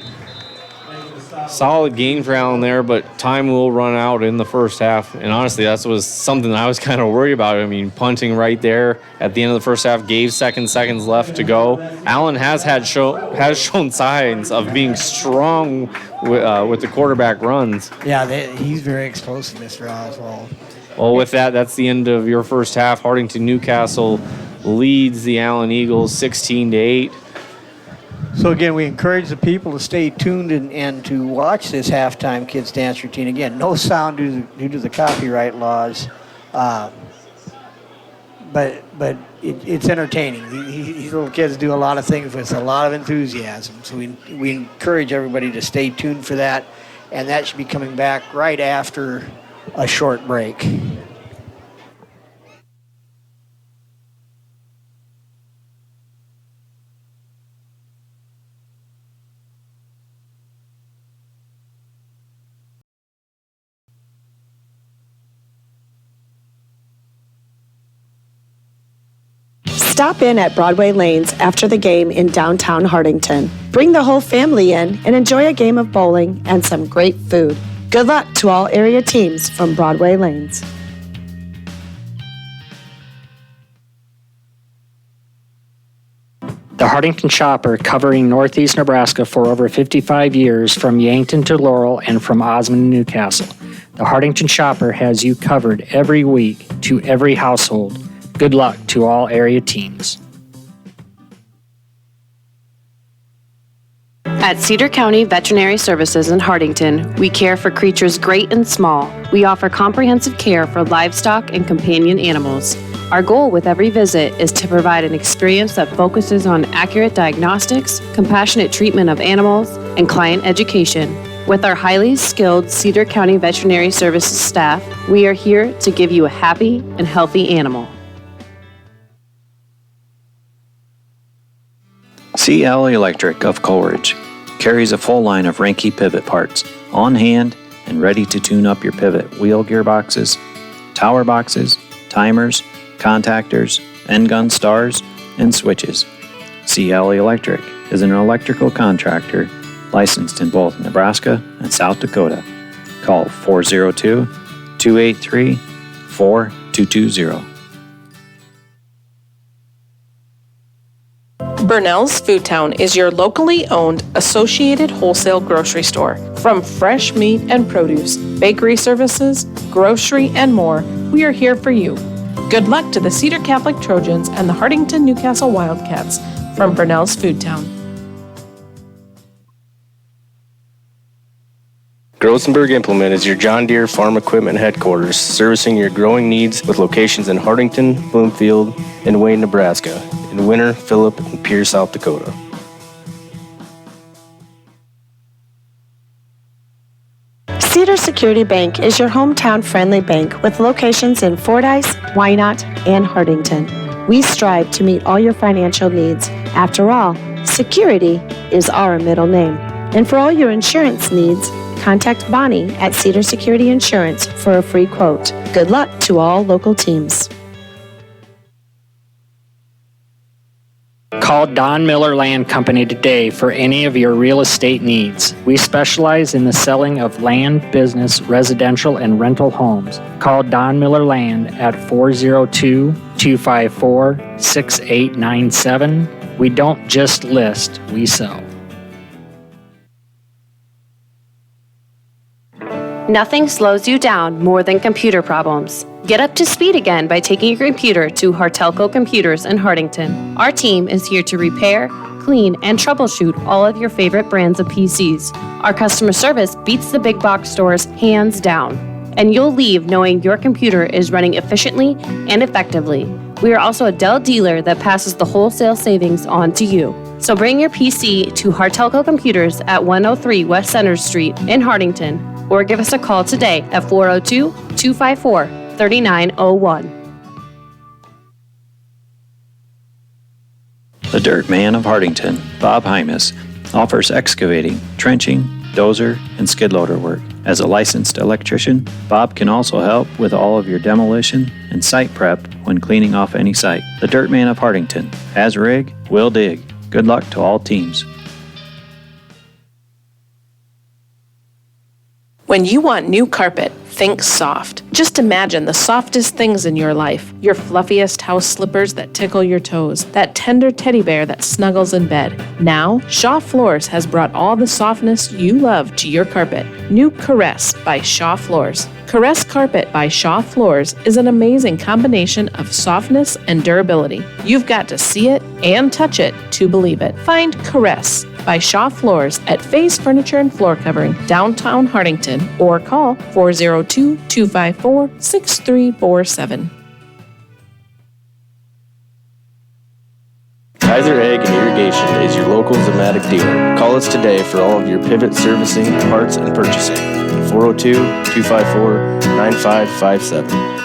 H: Solid gain for Allen there, but time will run out in the first half. And honestly, that was something I was kind of worried about. I mean, punting right there at the end of the first half, gave seconds left to go. Allen has shown signs of being strong with the quarterback runs.
G: Yeah, he's very explosive, Mr. Oswald.
H: Well, with that, that's the end of your first half. Hartington-Newcastle leads the Allen Eagles 16-8.
G: So again, we encourage the people to stay tuned and to watch this halftime kids dance routine. Again, no sound due to the copyright laws, but it's entertaining. These little kids do a lot of things with a lot of enthusiasm. So we encourage everybody to stay tuned for that, and that should be coming back right after a short break.
B: Stop in at Broadway Lanes after the game in downtown Hartington. Bring the whole family in and enjoy a game of bowling and some great food. Good luck to all area teams from Broadway Lanes.
C: The Hartington Shopper, covering northeast Nebraska for over 55 years from Yankton to Laurel and from Osmond-Newcastle. The Hartington Shopper has you covered every week to every household. Good luck to all area teams.
D: At Cedar County Veterinary Services in Hartington, we care for creatures great and small. We offer comprehensive care for livestock and companion animals. Our goal with every visit is to provide an experience that focuses on accurate diagnostics, compassionate treatment of animals, and client education. With our highly skilled Cedar County Veterinary Services staff, we are here to give you a happy and healthy animal.
E: CL Electric of Coleridge carries a full line of Ranke pivot parts on hand and ready to tune up your pivot wheel gearboxes, tower boxes, timers, contactors, end gun stars, and switches. CL Electric is an electrical contractor licensed in both Nebraska and South Dakota. Call 402-283-4220.
F: Burnell's Food Town is your locally owned associated wholesale grocery store. From fresh meat and produce, bakery services, grocery, and more, we are here for you. Good luck to the Cedar Catholic Trojans and the Hartington-Newcastle Wildcats from Burnell's Food Town.
A: Grosenberg Implement is your John Deere farm equipment headquarters, servicing your growing needs with locations in Hartington, Bloomfield, and Wayne, Nebraska, in Winter, Phillip, and Pierre, South Dakota.
B: Cedar Security Bank is your hometown friendly bank with locations in Fordyce, Wynot, and Hartington. We strive to meet all your financial needs. After all, security is our middle name. And for all your insurance needs, contact Bonnie at Cedar Security Insurance for a free quote. Good luck to all local teams.
C: Call Don Miller Land Company today for any of your real estate needs. We specialize in the selling of land, business, residential, and rental homes. Call Don Miller Land at 402-254-6897. We don't just list, we sell.
D: Nothing slows you down more than computer problems. Get up to speed again by taking your computer to Hartelco Computers in Hartington. Our team is here to repair, clean, and troubleshoot all of your favorite brands of PCs. Our customer service beats the big box stores hands down, and you'll leave knowing your computer is running efficiently and effectively. We are also a Dell dealer that passes the wholesale savings on to you. So bring your PC to Hartelco Computers at 103 West Center Street in Hartington, or give us a call today at 402-254-3901.
E: The Dirt Man of Hartington, Bob Hymas, offers excavating, trenching, dozer, and skid loader work. As a licensed electrician, Bob can also help with all of your demolition and site prep when cleaning off any site. The Dirt Man of Hartington has rig, will dig. Good luck to all teams.
F: When you want new carpet, think soft. Just imagine the softest things in your life. Your fluffiest house slippers that tickle your toes. That tender teddy bear that snuggles in bed. Now, Shaw Floors has brought all the softness you love to your carpet. New Caress by Shaw Floors. Caress Carpet by Shaw Floors is an amazing combination of softness and durability. You've got to see it and touch it to believe it. Find Caress by Shaw Floors at Faye's Furniture and Floor Covering, downtown Hartington, or call 402-254-6347.
A: Kaiser Egg and Irrigation is your local Zematic dealer. Call us today for all of your pivot servicing, parts, and purchasing. 402-254-9557.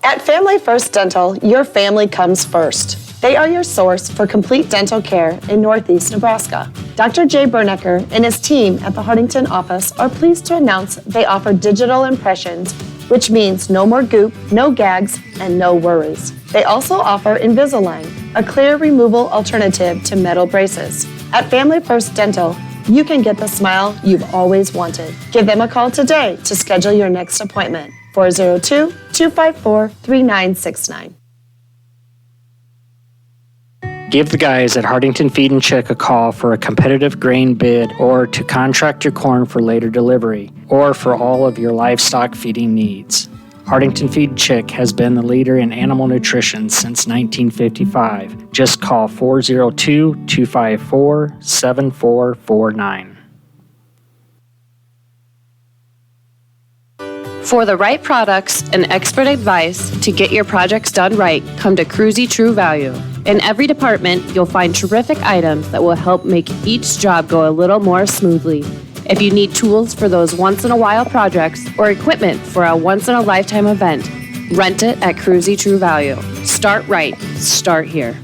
B: At Family First Dental, your family comes first. They are your source for complete dental care in Northeast Nebraska. Dr. Jay Bernecker and his team at the Hartington office are pleased to announce they offer digital impressions, which means no more goop, no gags, and no worries. They also offer Invisalign, a clear removal alternative to metal braces. At Family First Dental, you can get the smile you've always wanted. Give them a call today to schedule your next appointment. 402-254-3969.
C: Give the guys at Hartington Feed and Chick a call for a competitive grain bid or to contract your corn for later delivery or for all of your livestock feeding needs. Hartington Feed and Chick has been the leader in animal nutrition since 1955. Just call 402-254-7449.
D: For the right products and expert advice to get your projects done right, come to Cruzy True Value. In every department, you'll find terrific items that will help make each job go a little more smoothly. If you need tools for those once-in-a-while projects or equipment for a once-in-a-lifetime event, rent it at Cruzy True Value. Start right. Start here.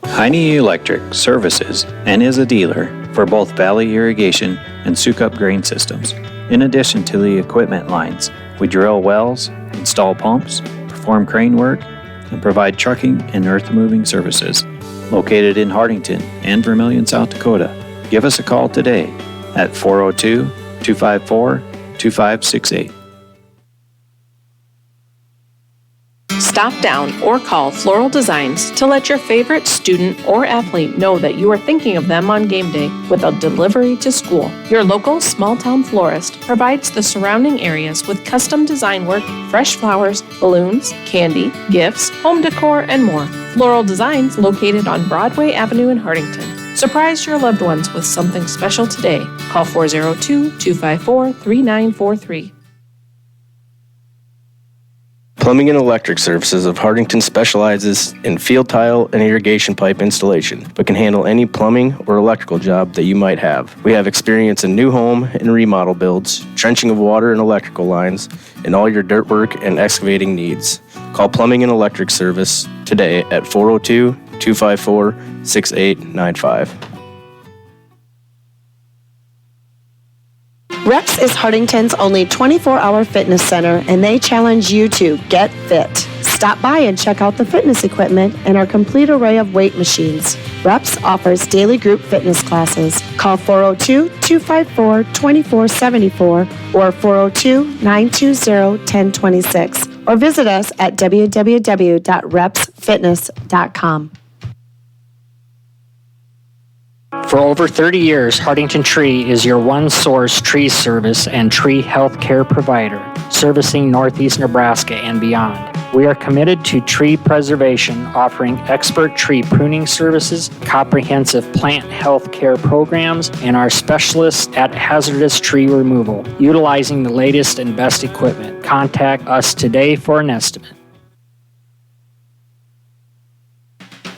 E: Heine Electric services and is a dealer for both Valley Irrigation and Sukup Grain Systems. In addition to the equipment lines, we drill wells, install pumps, perform crane work, and provide trucking and earth-moving services. Located in Hartington and Vermilion, South Dakota, give us a call today at 402-254-2568.
F: Stop down or call Floral Designs to let your favorite student or athlete know that you are thinking of them on game day with a delivery to school. Your local small-town florist provides the surrounding areas with custom design work, fresh flowers, balloons, candy, gifts, home decor, and more. Floral Designs, located on Broadway Avenue in Hartington. Surprise your loved ones with something special today. Call 402-254-3943.
A: Plumbing and Electric Services of Hartington specializes in field tile and irrigation pipe installation, but can handle any plumbing or electrical job that you might have. We have experience in new home and remodel builds, trenching of water and electrical lines, and all your dirt work and excavating needs. Call Plumbing and Electric Service today at 402-254-6895.
B: Reps is Hartington's only 24-hour fitness center, and they challenge you to get fit. Stop by and check out the fitness equipment and our complete array of weight machines. Reps offers daily group fitness classes. Call 402-254-2474 or 402-920-1026 or visit us at www.repsfitness.com.
C: For over 30 years, Hartington Tree is your one-source tree service and tree health care provider, servicing Northeast Nebraska and beyond. We are committed to tree preservation, offering expert tree pruning services, comprehensive plant health care programs, and our specialists at hazardous tree removal, utilizing the latest and best equipment. Contact us today for an estimate.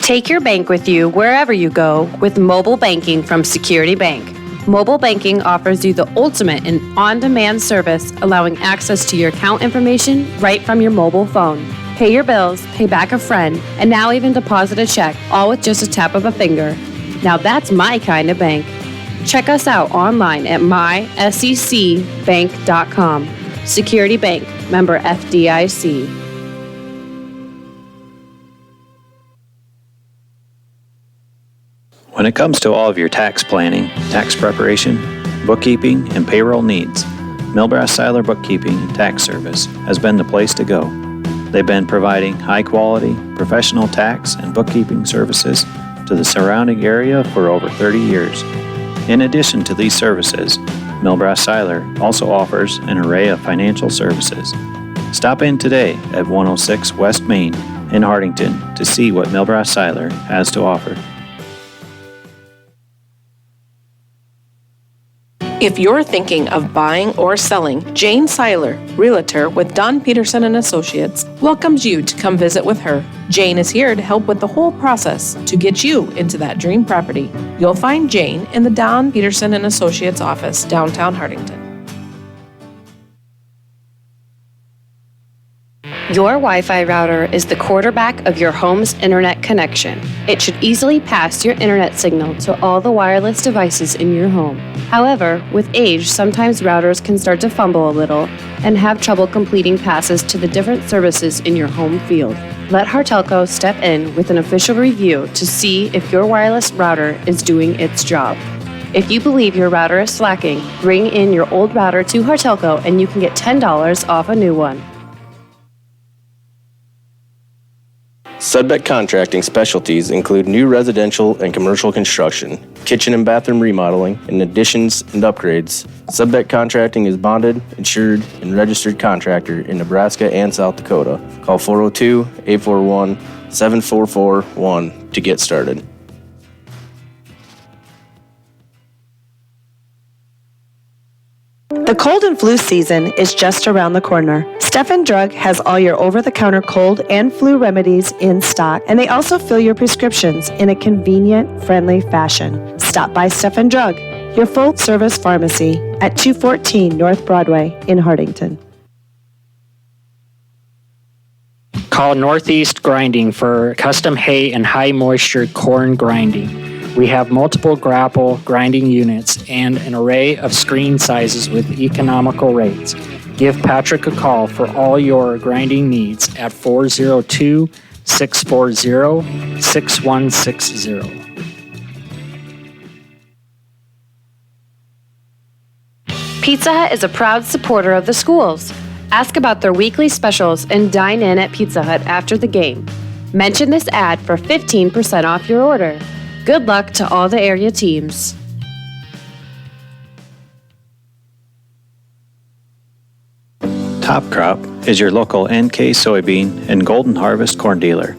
D: Take your bank with you wherever you go with mobile banking from Security Bank. Mobile banking offers you the ultimate in on-demand service, allowing access to your account information right from your mobile phone. Pay your bills, pay back a friend, and now even deposit a check, all with just a tap of a finger. Now that's my kind of bank. Check us out online at mysecbank.com. Security Bank, member FDIC.
E: When it comes to all of your tax planning, tax preparation, bookkeeping, and payroll needs, Milbrass Seiler Bookkeeping and Tax Service has been the place to go. They've been providing high-quality, professional tax and bookkeeping services to the surrounding area for over 30 years. In addition to these services, Milbrass Seiler also offers an array of financial services. Stop in today at 106 West Main in Hartington to see what Milbrass Seiler has to offer.
F: If you're thinking of buying or selling, Jane Seiler, Realtor with Don Peterson and Associates, welcomes you to come visit with her. Jane is here to help with the whole process to get you into that dream property. You'll find Jane in the Don Peterson and Associates office, downtown Hartington.
D: Your Wi-Fi router is the quarterback of your home's internet connection. It should easily pass your internet signal to all the wireless devices in your home. However, with age, sometimes routers can start to fumble a little and have trouble completing passes to the different services in your home field. Let Hartelco step in with an official review to see if your wireless router is doing its job. If you believe your router is slacking, bring in your old router to Hartelco and you can get $10 off a new one.
A: Sudbeck Contracting specialties include new residential and commercial construction, kitchen and bathroom remodeling, and additions and upgrades. Sudbeck Contracting is bonded, insured, and registered contractor in Nebraska and South Dakota. Call 402-841-7441 to get started.
B: The cold and flu season is just around the corner. Stephen Drug has all your over-the-counter cold and flu remedies in stock, and they also fill your prescriptions in a convenient, friendly fashion. Stop by Stephen Drug, your full-service pharmacy at 214 North Broadway in Hartington.
C: Call Northeast Grinding for custom hay and high-moisture corn grinding. We have multiple grapple grinding units and an array of screen sizes with economical rates. Give Patrick a call for all your grinding needs at 402-640-6160.
D: Pizza Hut is a proud supporter of the schools. Ask about their weekly specials and dine in at Pizza Hut after the game. Mention this ad for 15% off your order. Good luck to all the area teams.
E: Top Crop is your local NK soybean and Golden Harvest corn dealer,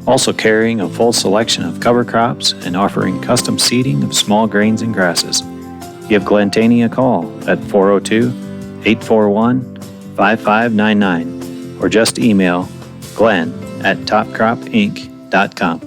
E: also carrying a full selection of cover crops and offering custom seeding of small grains and grasses. Give Glenn Taney a call at 402-841-5599 or just email glenn@topcropinc.com.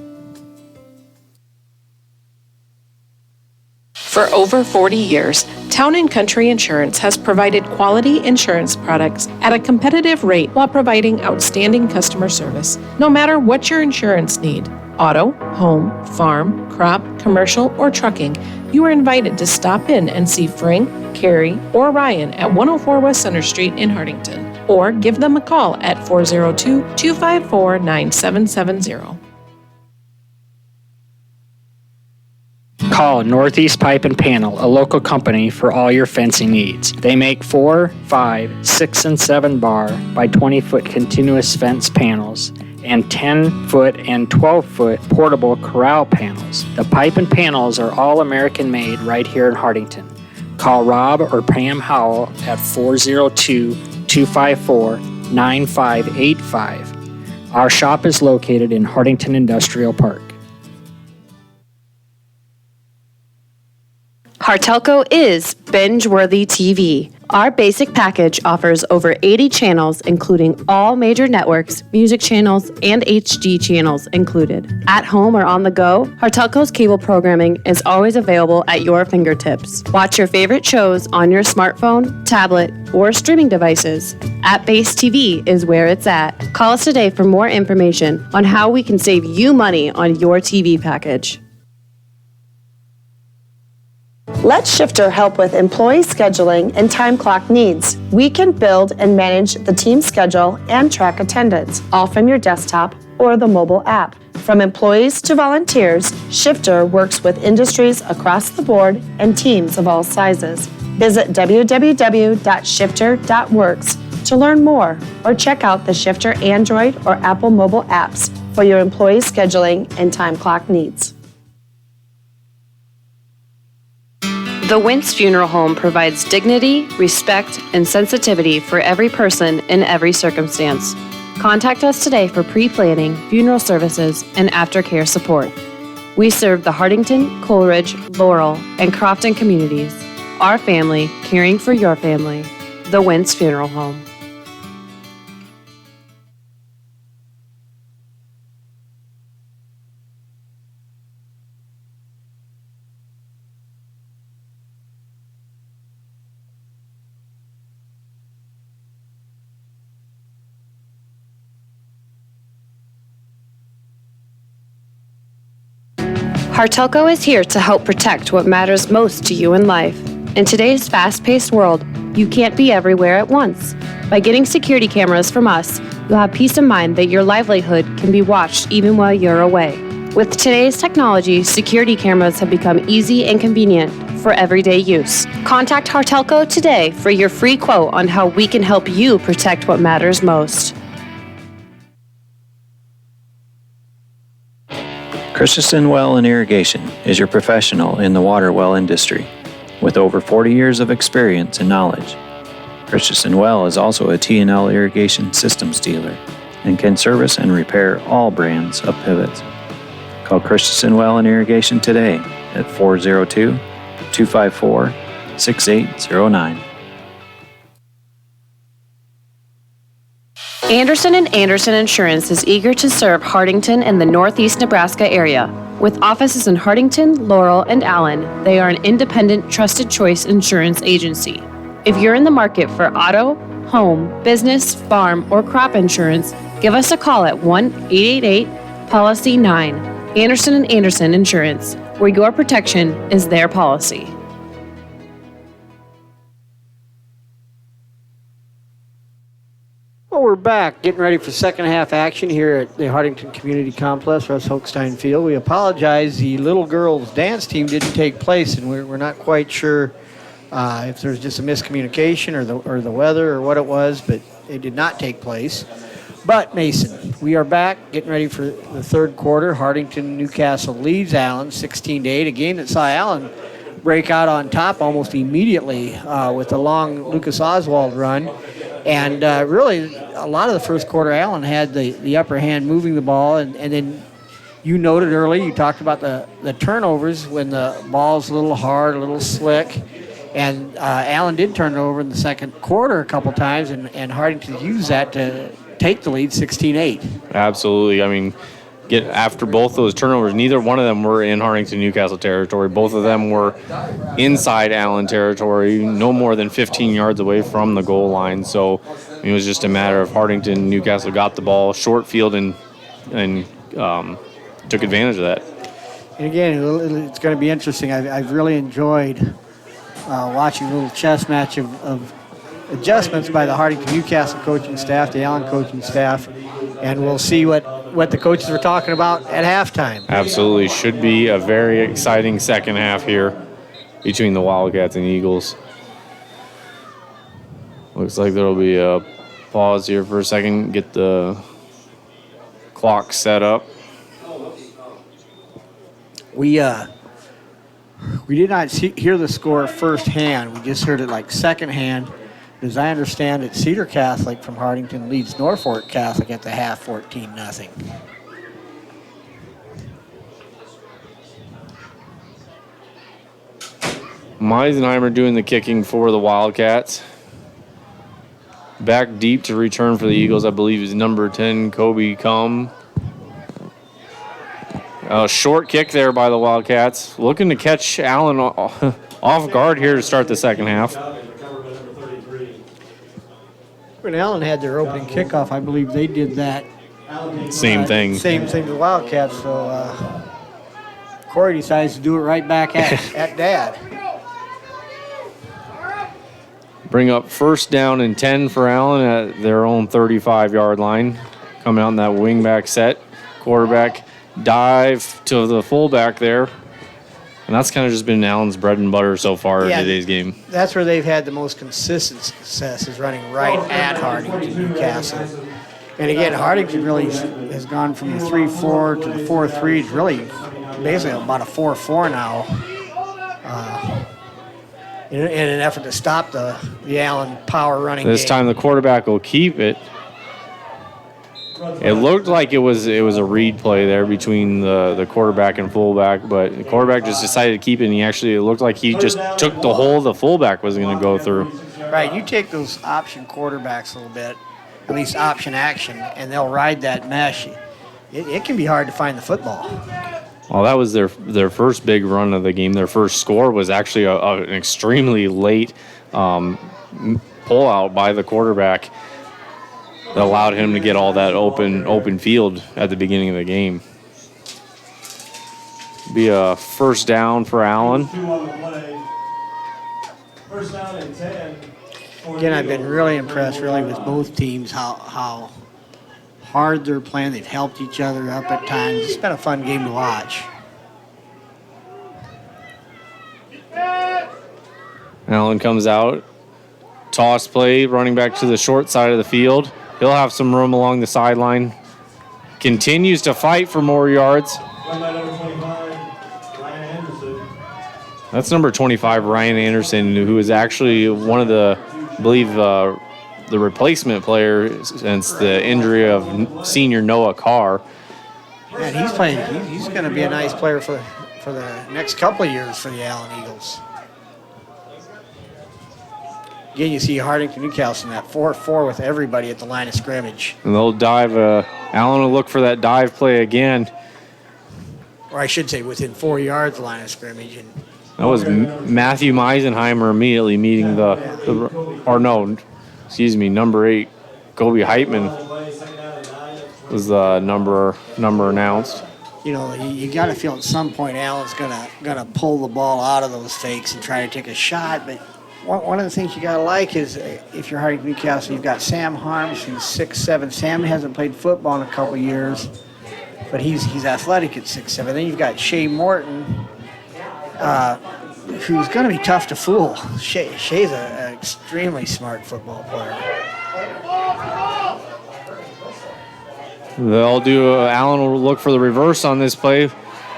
F: For over 40 years, Town & Country Insurance has provided quality insurance products at a competitive rate while providing outstanding customer service. No matter what your insurance need, auto, home, farm, crop, commercial, or trucking, you are invited to stop in and see Frank, Carrie, or Ryan at 104 West Center Street in Hartington, or give them a call at 402-254-9770.
C: Call Northeast Pipe and Panel, a local company for all your fencing needs. They make 4, 5, 6, and 7 bar by 20-foot continuous fence panels and 10-foot and 12-foot portable corral panels. The pipe and panels are all American made right here in Hartington. Call Rob or Pam Howell at 402-254-9585. Our shop is located in Hartington Industrial Park.
D: Hartelco is binge-worthy TV. Our basic package offers over 80 channels, including all major networks, music channels, and HD channels included. At home or on the go, Hartelco's cable programming is always available at your fingertips. Watch your favorite shows on your smartphone, tablet, or streaming devices. App-based TV is where it's at. Call us today for more information on how we can save you money on your TV package.
B: Let Shifter help with employee scheduling and time clock needs. We can build and manage the team schedule and track attendance, all from your desktop or the mobile app. From employees to volunteers, Shifter works with industries across the board and teams of all sizes. Visit www.shifter.works to learn more or check out the Shifter Android or Apple mobile apps for your employee scheduling and time clock needs.
D: The Wentz Funeral Home provides dignity, respect, and sensitivity for every person in every circumstance. Contact us today for pre-planning, funeral services, and aftercare support. We serve the Hartington, Coleridge, Laurel, and Crofton communities. Our family, caring for your family. The Wentz Funeral Home. Hartelco is here to help protect what matters most to you in life. In today's fast-paced world, you can't be everywhere at once. By getting security cameras from us, you'll have peace of mind that your livelihood can be watched even while you're away. With today's technology, security cameras have become easy and convenient for everyday use. Contact Hartelco today for your free quote on how we can help you protect what matters most.
E: Christensen Well and Irrigation is your professional in the water well industry with over 40 years of experience and knowledge. Christensen Well is also a T&L irrigation systems dealer and can service and repair all brands of pivots. Call Christensen Well and Irrigation today at 402-254-6809.
D: Anderson & Anderson Insurance is eager to serve Hartington and the Northeast Nebraska area. With offices in Hartington, Laurel, and Allen, they are an independent, trusted choice insurance agency. If you're in the market for auto, home, business, farm, or crop insurance, give us a call at 1-888-POLICY-9. Anderson & Anderson Insurance, where your protection is their policy.
G: Well, we're back, getting ready for second half action here at the Hartington Community Complex, Russ Hochstein Field. We apologize, the little girls' dance team didn't take place, and we're not quite sure if there's just a miscommunication or the weather or what it was, but it did not take place. But, Mason, we are back, getting ready for the third quarter. Hartington-Newcastle leads Allen 16-8, a game that saw Allen break out on top almost immediately with a long Lucas Oswald run. And really, a lot of the first quarter, Allen had the upper hand moving the ball. And then you noted early, you talked about the turnovers when the ball's a little hard, a little slick. And Allen did turn it over in the second quarter a couple times, and Hartington used that to take the lead 16-8.
H: Absolutely. I mean, after both those turnovers, neither one of them were in Hartington-Newcastle territory. Both of them were inside Allen territory, no more than 15 yards away from the goal line. So it was just a matter of Hartington-Newcastle got the ball short field and took advantage of that.
G: And again, it's going to be interesting. I've really enjoyed watching a little chess match of adjustments by the Hartington-Newcastle coaching staff, the Allen coaching staff, and we'll see what the coaches were talking about at halftime.
H: Absolutely. Should be a very exciting second half here between the Wildcats and Eagles. Looks like there'll be a pause here for a second, get the clock set up.
G: We did not hear the score firsthand. We just heard it like secondhand. As I understand it, Cedar Catholic from Hartington leads Norfolk Catholic at the half 14-0.
H: Meisenheimer doing the kicking for the Wildcats. Back deep to return for the Eagles, I believe, is number 10, Kobe Cum. A short kick there by the Wildcats. Looking to catch Allen off guard here to start the second half.
G: When Allen had their opening kickoff, I believe they did that.
H: Same thing.
G: Same thing with the Wildcats. So Corey decides to do it right back at Dad.
H: Bring up first down and 10 for Allen at their own 35-yard line. Coming out in that wingback set. Quarterback dive to the fullback there. And that's kind of just been Allen's bread and butter so far in today's game.
G: That's where they've had the most consistent success, is running right at Hartington-Newcastle. And again, Hartington really has gone from the 3-4 to the 4-3. It's really basically about a 4-4 now in an effort to stop the Allen power running
H: This
G: game.
H: time the quarterback will keep it. It looked like it was a read play there between the quarterback and fullback, but the quarterback just decided to keep it, and it looked like he just took the hole the fullback was going to go through.
G: Right, you take those option quarterbacks a little bit, at least option action, and they'll ride that mesh. It can be hard to find the football.
H: Well, that was their first big run of the game. Their first score was actually an extremely late pull-out by the quarterback that allowed him to get all that open field at the beginning of the game. Be a first down for Allen.
I: First down and 10.
G: Again, I've been really impressed, with both teams, how hard they're playing. They've helped each other up at times. It's been a fun game to watch.
H: Allen comes out. Toss play, running back to the short side of the field. He'll have some room along the sideline. Continues to fight for more yards.
I: Run by number 25, Ryan Anderson.
H: That's number 25, Ryan Anderson, who is actually one of the, I believe, the replacement player since the injury of senior Noah Carr.
G: And he's playing. He's going to be a nice player for the next couple of years for the Allen Eagles. Again, you see Hartington-Newcastle in that 4-4 with everybody at the line of scrimmage.
H: And they'll dive. Allen will look for that dive play again.
G: Or I should say within 4 yards of the line of scrimmage. And
H: That was Matthew Meisenheimer immediately meeting number 8, Kobe Heitman was the number announced.
G: You know, you got to feel at some point Allen's gonna pull the ball out of those fakes and try to take a shot. But one of the things you got to like is if you're Hartington-Newcastle, you've got Sam Harms, who's 6'7". Sam hasn't played football in a couple years, but he's athletic at 6'7". Then you've got Shea Morton, who's going to be tough to fool. Shea's an extremely smart football player.
H: They'll do. Allen will look for the reverse on this play.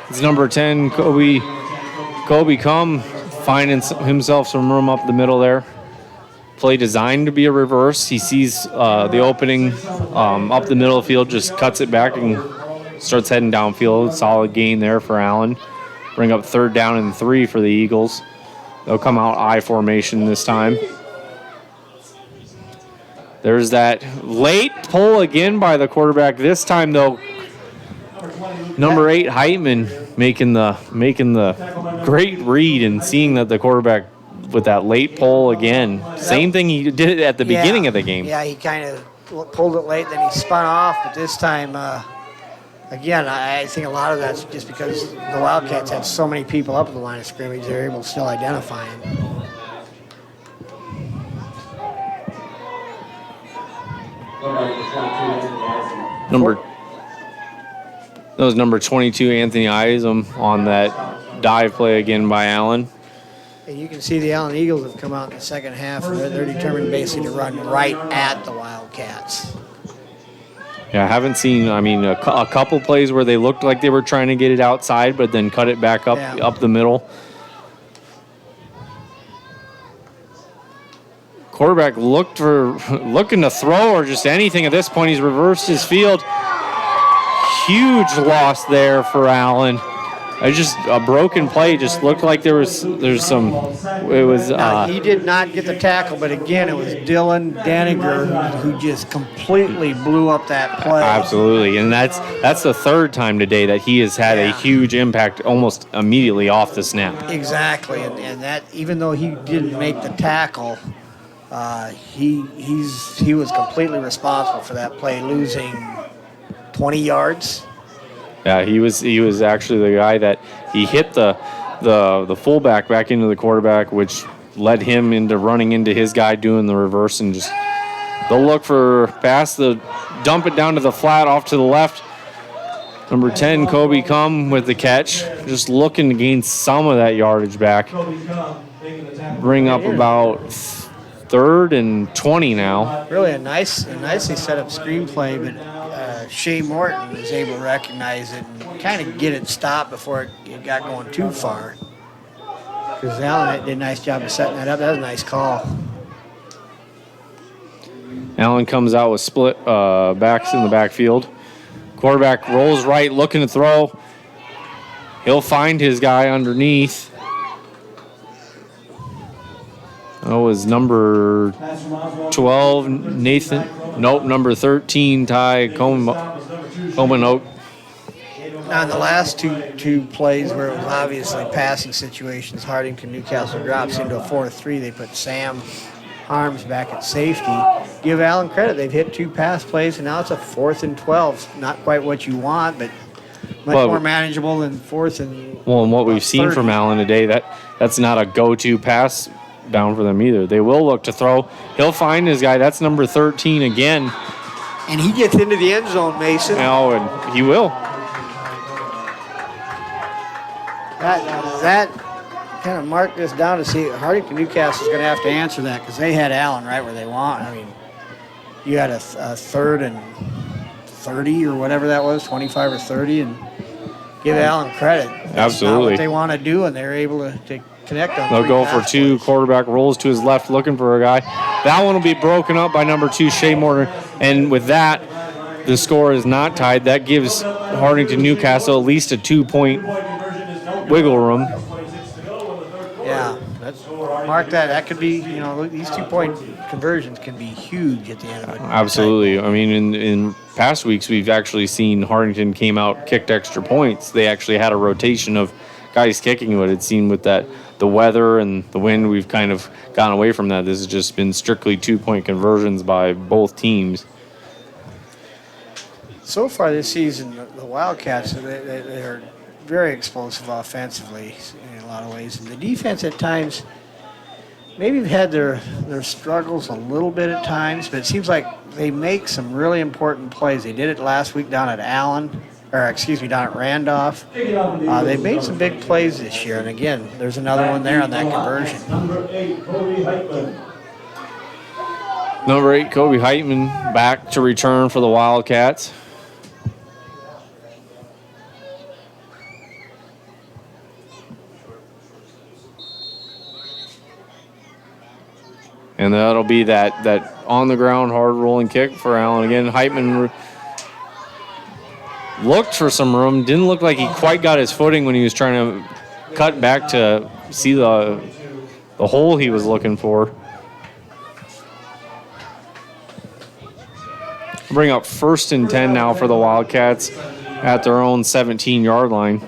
H: It's number 10, Kobe Cum, finding himself some room up the middle there. Play designed to be a reverse. He sees the opening up the middle of the field, just cuts it back and starts heading downfield. Solid gain there for Allen. Bring up 3rd down and 3 for the Eagles. They'll come out I formation this time. There's that late pull again by the quarterback. This time, though, number 8 Heitman making the great read and seeing that the quarterback with that late pull again. Same thing he did at the beginning of the game.
G: Yeah, he kind of pulled it late, then he spun off. But this time, again, I think a lot of that's just because the Wildcats had so many people up at the line of scrimmage, they're able to still identify him.
H: That was number 22, Anthony Isom, on that dive play again by Allen.
G: And you can see the Allen Eagles have come out in the second half, and they're determined basically to run right at the Wildcats.
H: Yeah, I haven't seen, a couple plays where they looked like they were trying to get it outside, but then cut it back up the middle. Quarterback looking to throw or just anything at this point. He's reversed his field. Huge loss there for Allen. It's just a broken play. Just looked like there's some. It was.
G: He did not get the tackle, but again, it was Dylan Daniger who just completely blew up that play.
H: Absolutely, and that's the 3rd time today that he has had a huge impact almost immediately off the snap.
G: Exactly, and that even though he didn't make the tackle, he was completely responsible for that play, losing 20 yards.
H: Yeah, he was actually the guy that he hit the fullback back into the quarterback, which led him into running into his guy doing the reverse, and just they'll look for dump it down to the flat off to the left. Number 10, Kobe Cum with the catch, just looking to gain some of that yardage back. Bring up about 3rd and 20 now.
G: Really a nicely set up screenplay, but Shea Morton was able to recognize it and kind of get it stopped before it got going too far. Because Allen did a nice job of setting that up. That was a nice call.
H: Allen comes out with split backs in the backfield. Quarterback rolls right, looking to throw. He'll find his guy underneath. That was number 12, Nathan. Nope, number 13, Ty Coleman Oak.
G: Now, in the last two plays where it was obviously passing situations, Hartington-Newcastle drops into a 4-3. They put Sam Harms back at safety. Give Allen credit. They've hit 2 pass plays, and now it's a 4th and 12. Not quite what you want, but much more manageable than 4th and
H: Well, and what we've seen from Allen today, that's not a go-to pass down for them either. They will look to throw. He'll find his guy. That's number 13 again.
G: And he gets into the end zone, Mason.
H: Oh, and he will.
G: That kind of marked this down to see Hartington-Newcastle is going to have to answer that because they had Allen right where they want. I mean, you had a 3rd and 30 or whatever that was, 25 or 30, and give Allen credit. That's not
H: Absolutely.
G: what they want to do, and they're able to connect on
H: They'll
G: three
H: go for
G: pass
H: two
G: plays.
H: quarterback rolls to his left, looking for a guy. That one will be broken up by number 2, Shea Morton. And with that, the score is not tied. That gives Hartington-Newcastle at least a 2-point wiggle room.
G: Yeah, mark that. That could be, these 2-point conversions can be huge at the end of it.
H: Absolutely. I mean, in past weeks, we've actually seen Hartington came out, kicked extra points. They actually had a rotation of guys kicking, but it seemed with the weather and the wind, we've kind of gone away from that. This has just been strictly 2-point conversions by both teams.
G: So far this season, the Wildcats, they're very explosive offensively in a lot of ways. And the defense at times, maybe have had their struggles a little bit at times, but it seems like they make some really important plays. They did it last week down at down at Randolph. They've made some big plays this year, and again, there's another one there on that conversion.
I: Number 8, Kobe Heitman.
H: Number 8, Kobe Heitman back to return for the Wildcats. And that'll be that on-the-ground, hard-rolling kick for Allen. Again, Heitman looked for some room. Didn't look like he quite got his footing when he was trying to cut back to see the hole he was looking for. Bring up 1st and 10 now for the Wildcats at their own 17-yard line.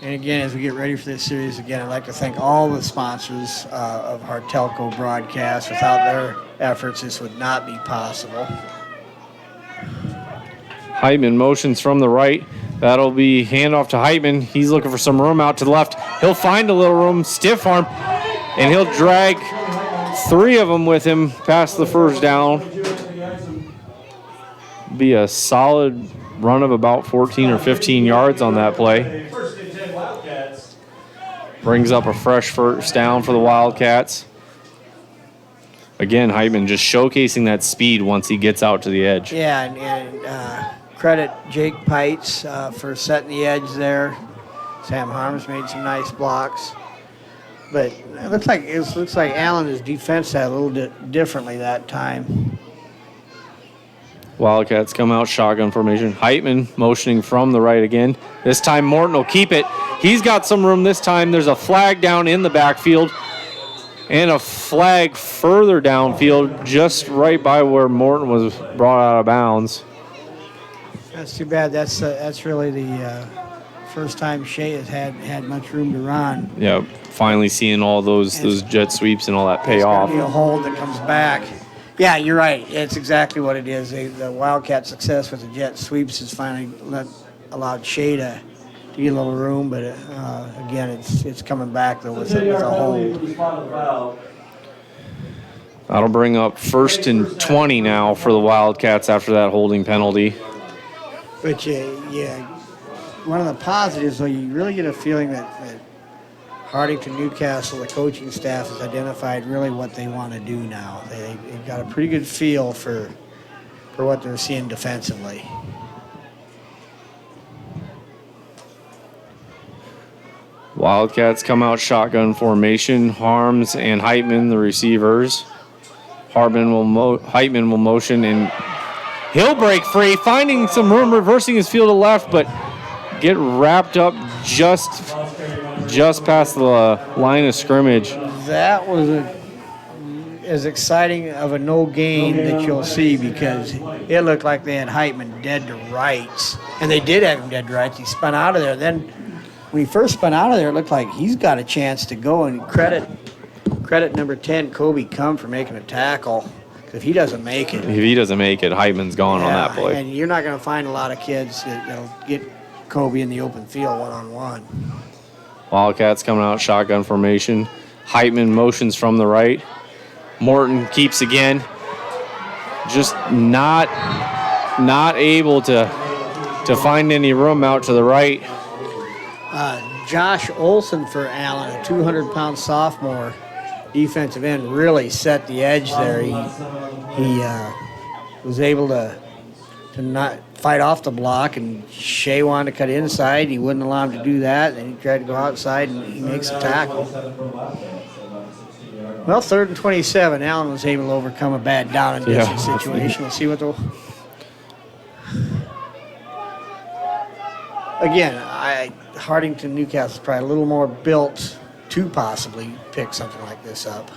G: And again, as we get ready for this series, again, I'd like to thank all the sponsors of Hartelco Broadcast. Without their efforts, this would not be possible.
H: Heitman motions from the right. That'll be handoff to Heitman. He's looking for some room out to the left. He'll find a little room, stiff arm, and he'll drag 3 of them with him past the first down. Be a solid run of about 14 or 15 yards on that play. Brings up a fresh first down for the Wildcats. Again, Heitman just showcasing that speed once he gets out to the edge.
G: Yeah, and credit Jake Pites for setting the edge there. Sam Harms made some nice blocks. But it looks like Allen's defense had a little bit differently that time.
H: Wildcats come out shotgun formation. Heitman motioning from the right again. This time Morton will keep it. He's got some room this time. There's a flag down in the backfield and a flag further downfield just right by where Morton was brought out of bounds.
G: That's too bad. That's really the first time Shea has had much room to run.
H: Yeah, finally seeing all those jet sweeps and all that pay off.
G: It's going to be a hold that comes back. Yeah, you're right. It's exactly what it is. The Wildcat success with the jet sweeps has finally allowed Shea to get a little room, but again, it's coming back though with a hold.
H: That'll bring up 1st and 20 now for the Wildcats after that holding penalty.
G: But yeah, one of the positives though, you really get a feeling that Hartington-Newcastle, the coaching staff, has identified really what they want to do now. They've got a pretty good feel for what they're seeing defensively.
H: Wildcats come out shotgun formation. Harms and Heitman, the receivers. Heitman will motion, and he'll break free, finding some room, reversing his field to left, but get wrapped up just past the line of scrimmage.
G: That was as exciting of a no gain that you'll see, because it looked like they had Heitman dead to rights, and they did have him dead to rights. He spun out of there. Then when he first spun out of there, it looked like he's got a chance to go, and credit number 10, Kobe Cum, for making a tackle. If he doesn't make it,
H: Heitman's gone on that play.
G: And you're not going to find a lot of kids that'll get Kobe in the open field one-on-one.
H: Wildcats coming out shotgun formation. Heitman motions from the right. Morton keeps again. Just not able to find any room out to the right.
G: Josh Olson for Allen, a 200-pound sophomore defensive end, really set the edge there. He was able to not fight off the block, and Shea wanted to cut inside. He wouldn't allow him to do that. Then he tried to go outside, and he makes a tackle. Well, 3rd and 27. Allen was able to overcome a bad down and distance situation. We'll see what the... Again, Hartington-Newcastle is probably a little more built to possibly pick something like this up.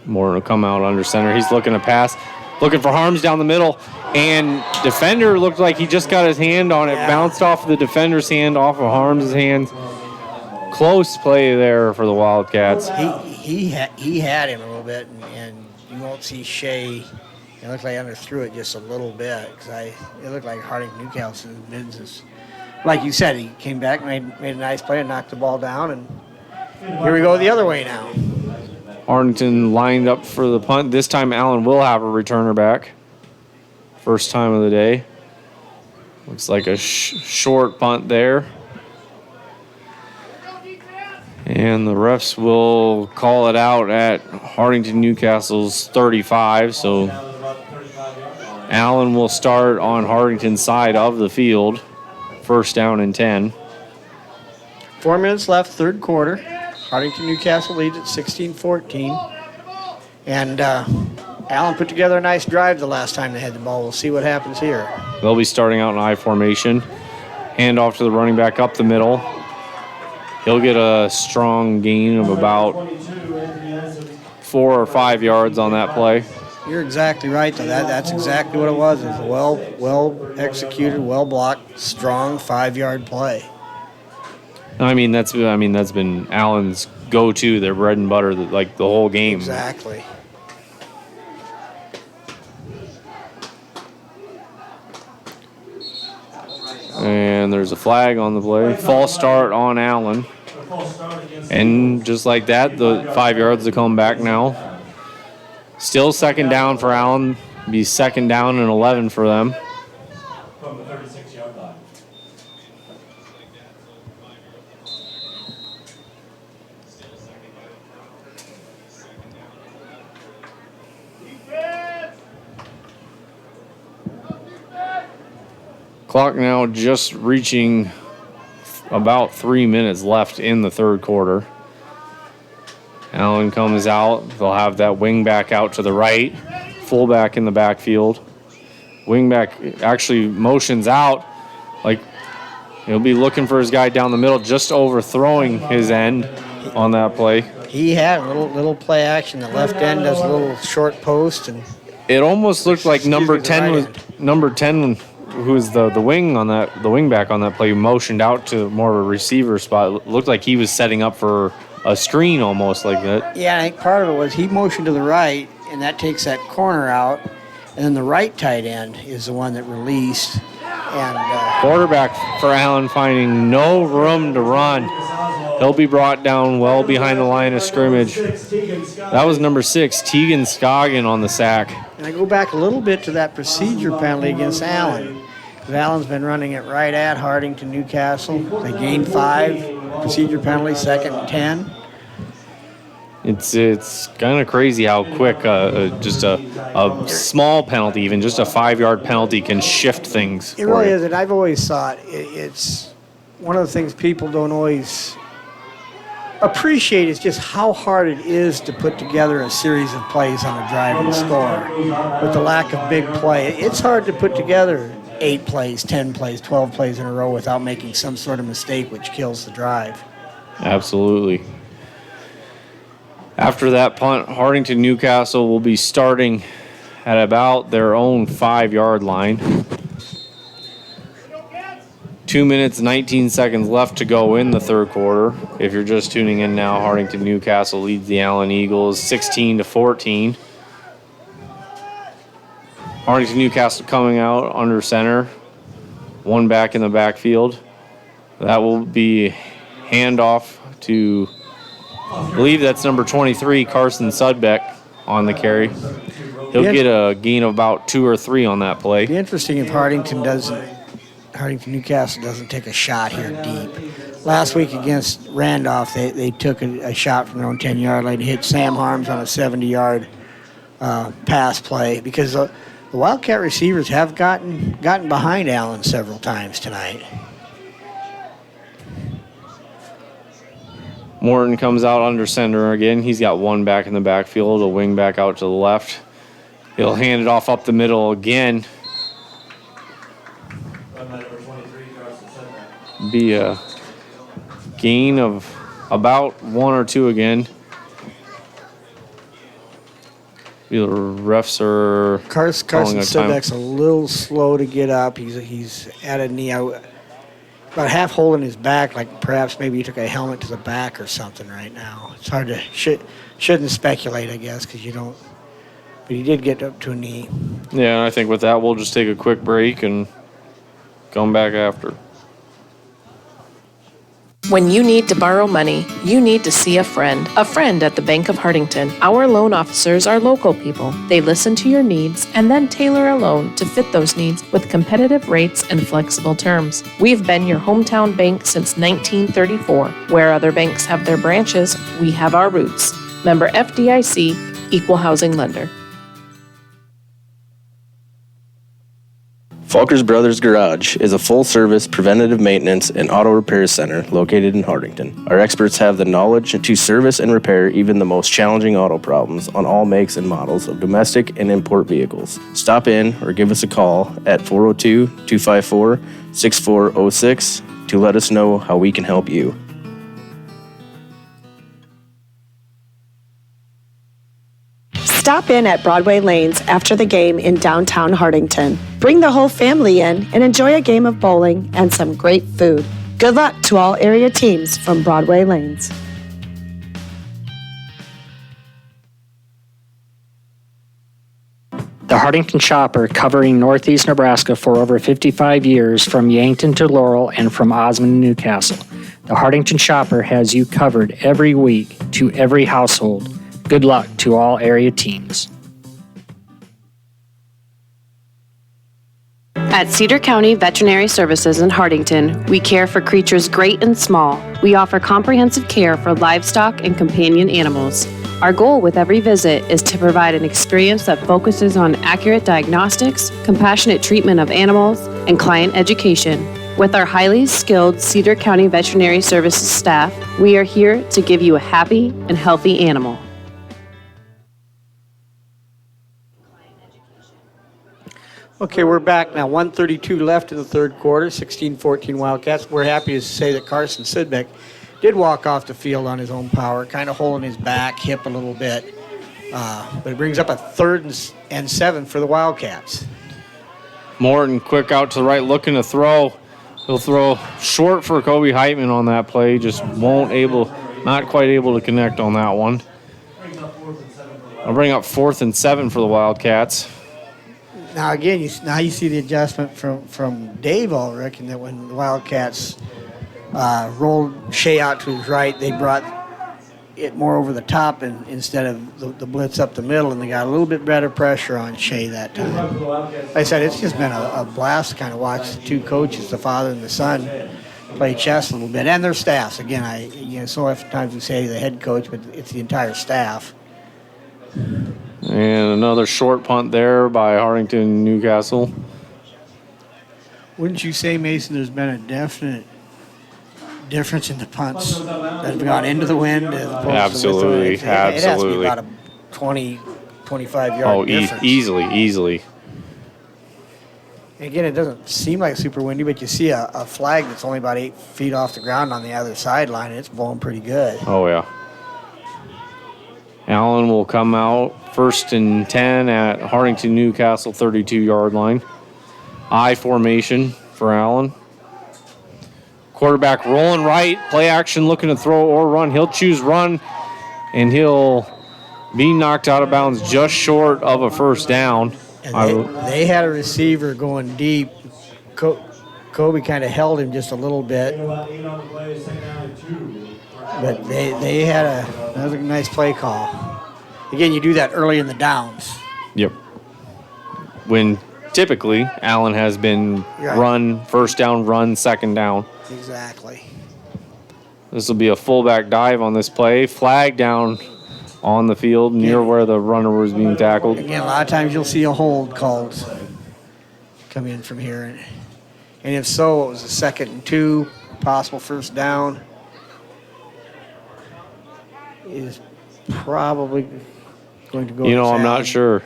H: Morton will come out under center. He's looking to pass, looking for Harms down the middle, and defender looked like he just got his hand on it.
G: Yeah.
H: Bounced off the defender's hand, off of Harms' hand. Close play there for the Wildcats.
G: He had him a little bit, and you won't see Shea. It looked like I underthrew it just a little bit because it looked like Hartington-Newcastle business. Like you said, he came back, made a nice play, and knocked the ball down, and here we go the other way now.
H: Arlington lined up for the punt. This time Allen will have a returner back. First time of the day. Looks like a short punt there. And the refs will call it out at Hartington-Newcastle's 35. So Allen will start on Hartington's side of the field. First down and 10.
G: 4 minutes left, third quarter. Hartington-Newcastle leads at 16-14. And Allen put together a nice drive the last time they had the ball. We'll see what happens here.
H: They'll be starting out in I formation. Hand off to the running back up the middle. He'll get a strong gain of about 4 or 5 yards on that play.
G: You're exactly right, though. That's exactly what it was. It was a well executed, well blocked, strong 5-yard play.
H: I mean, that's been Allen's go-to, their bread and butter, like the whole game.
G: Exactly.
H: And there's a flag on the play. False start on Allen. And just like that, the 5 yards to come back now. Still second down for Allen. Be second down and 11 for them.
I: From the 36-yard line.
H: Clock now just reaching about 3 minutes left in the third quarter. Allen comes out. They'll have that wing back out to the right. Fullback in the backfield. Wingback actually motions out. Like he'll be looking for his guy down the middle, just overthrowing his end on that play.
G: He had a little play action. The left end does a little short post, and
H: It almost looked like number 10 who's the wing on that, the wing back on that play, motioned out to more of a receiver spot. It looked like he was setting up for a screen almost like that.
G: yeah, I think part of it was he motioned to the right, and that takes that corner out, and then the right tight end is the one that released. And
H: Quarterback for Allen finding no room to run. He'll be brought down well behind the line of scrimmage. That was number 6, Tegan Scoggin on the sack.
G: I go back a little bit to that procedure penalty against Allen. Because Allen's been running it right at Hartington-Newcastle. They gained 5, procedure penalty, 2nd and 10.
H: It's kind of crazy how quick just a small penalty, even just a 5-yard penalty, can shift things.
G: It really is, and I've always thought it's one of the things people don't always appreciate is just how hard it is to put together a series of plays on a drive and score. With the lack of big play, it's hard to put together 8 plays, 10 plays, 12 plays in a row without making some sort of mistake which kills the drive.
H: Absolutely. After that punt, Hartington-Newcastle will be starting at about their own 5-yard line. 2 minutes, 19 seconds left to go in the third quarter. If you're just tuning in now, Hartington-Newcastle leads the Allen Eagles 16-14. Hartington-Newcastle coming out under center. One back in the backfield. That will be handoff to, I believe that's number 23, Carson Sudbeck on the carry. He'll get a gain of about 2 or 3 on that play.
G: It'd be interesting if Hartington-Newcastle doesn't take a shot here deep. Last week against Randolph, they took a shot from their own 10-yard line to hit Sam Harms on a 70-yard pass play because The Wildcat receivers have gotten behind Allen several times tonight.
H: Morton comes out under center again. He's got one back in the backfield, a wing back out to the left. He'll hand it off up the middle again. Be a gain of about 1 or 2 again. The refs are
G: Carson Sidbeck's a little slow to get up. He's at a knee out, about half holding his back, like perhaps maybe he took a helmet to the back or something right now. It's hard to shouldn't speculate, I guess, because you don't. But he did get up to a knee.
H: Yeah, and I think with that we'll just take a quick break and come back after.
F: When you need to borrow money, you need to see a friend at the Bank of Hartington. Our loan officers are local people. They listen to your needs and then tailor a loan to fit those needs with competitive rates and flexible terms. We've been your hometown bank since 1934. Where other banks have their branches, we have our roots. Member FDIC, Equal Housing Lender.
A: Falkers Brothers Garage is a full-service preventative maintenance and auto repair center located in Hartington. Our experts have the knowledge to service and repair even the most challenging auto problems on all makes and models of domestic and import vehicles. Stop in or give us a call at 402-254-6406 to let us know how we can help you.
B: Stop in at Broadway Lanes after the game in downtown Hartington. Bring the whole family in and enjoy a game of bowling and some great food. Good luck to all area teams from Broadway Lanes.
C: The Hartington Shopper, covering Northeast Nebraska for over 55 years, from Yankton to Laurel and from Osmond to Newcastle. The Hartington Shopper has you covered every week to every household. Good luck to all area teams.
D: At Cedar County Veterinary Services in Hartington, we care for creatures great and small. We offer comprehensive care for livestock and companion animals. Our goal with every visit is to provide an experience that focuses on accurate diagnostics, compassionate treatment of animals, and client education. With our highly skilled Cedar County Veterinary Services staff, we are here to give you a happy and healthy animal.
G: Okay, we're back now. 1:32 left in the third quarter, 16-14 Wildcats. We're happy to say that Carson Sidbeck did walk off the field on his own power, kind of holding his back, hip a little bit. But it brings up a 3rd and 7 for the Wildcats.
H: Morton quick out to the right, looking to throw. He'll throw short for Kobe Heitman on that play. Just not quite able to connect on that one. I'll bring up 4th and 7 for the Wildcats.
G: Now again, you see the adjustment from Dave Ulrich, and that when the Wildcats rolled Shea out to his right, they brought it more over the top and instead of the blitz up the middle, and they got a little bit better pressure on Shea that time. Like I said, it's just been a blast to kind of watch the two coaches, the father and the son, play chess a little bit, and their staffs. Again, so oftentimes we say the head coach, but it's the entire staff.
H: And another short punt there by Hartington-Newcastle.
G: Wouldn't you say, Mason, there's been a definite difference in the punts that have gone into the wind as opposed
H: Absolutely,
G: to absolutely. It has to be
H: absolutely.
G: about a 20, 25-yard difference.
H: Easily.
G: And again, it doesn't seem like super windy, but you see a flag that's only about 8 feet off the ground on the other sideline, and it's blowing pretty good.
H: Oh, yeah. Allen will come out 1st and 10 at Hartington-Newcastle 32-yard line. I formation for Allen. Quarterback rolling right, play action, looking to throw or run. He'll choose run, and he'll be knocked out of bounds just short of a 1st down.
G: And they had a receiver going deep. Kobe kind of held him just a little bit. But they had that was a nice play call. Again, you do that early in the downs.
H: Yep. When typically Allen has been run, 1st down, run, 2nd down.
G: Exactly.
H: This will be a fullback dive on this play. Flag down on the field near where the runner was being tackled.
G: Again, a lot of times you'll see a hold called come in from here. And if so, it was a 2nd and 2, possible first down. Is probably going to go.
H: You know, I'm
G: Allen.
H: not sure.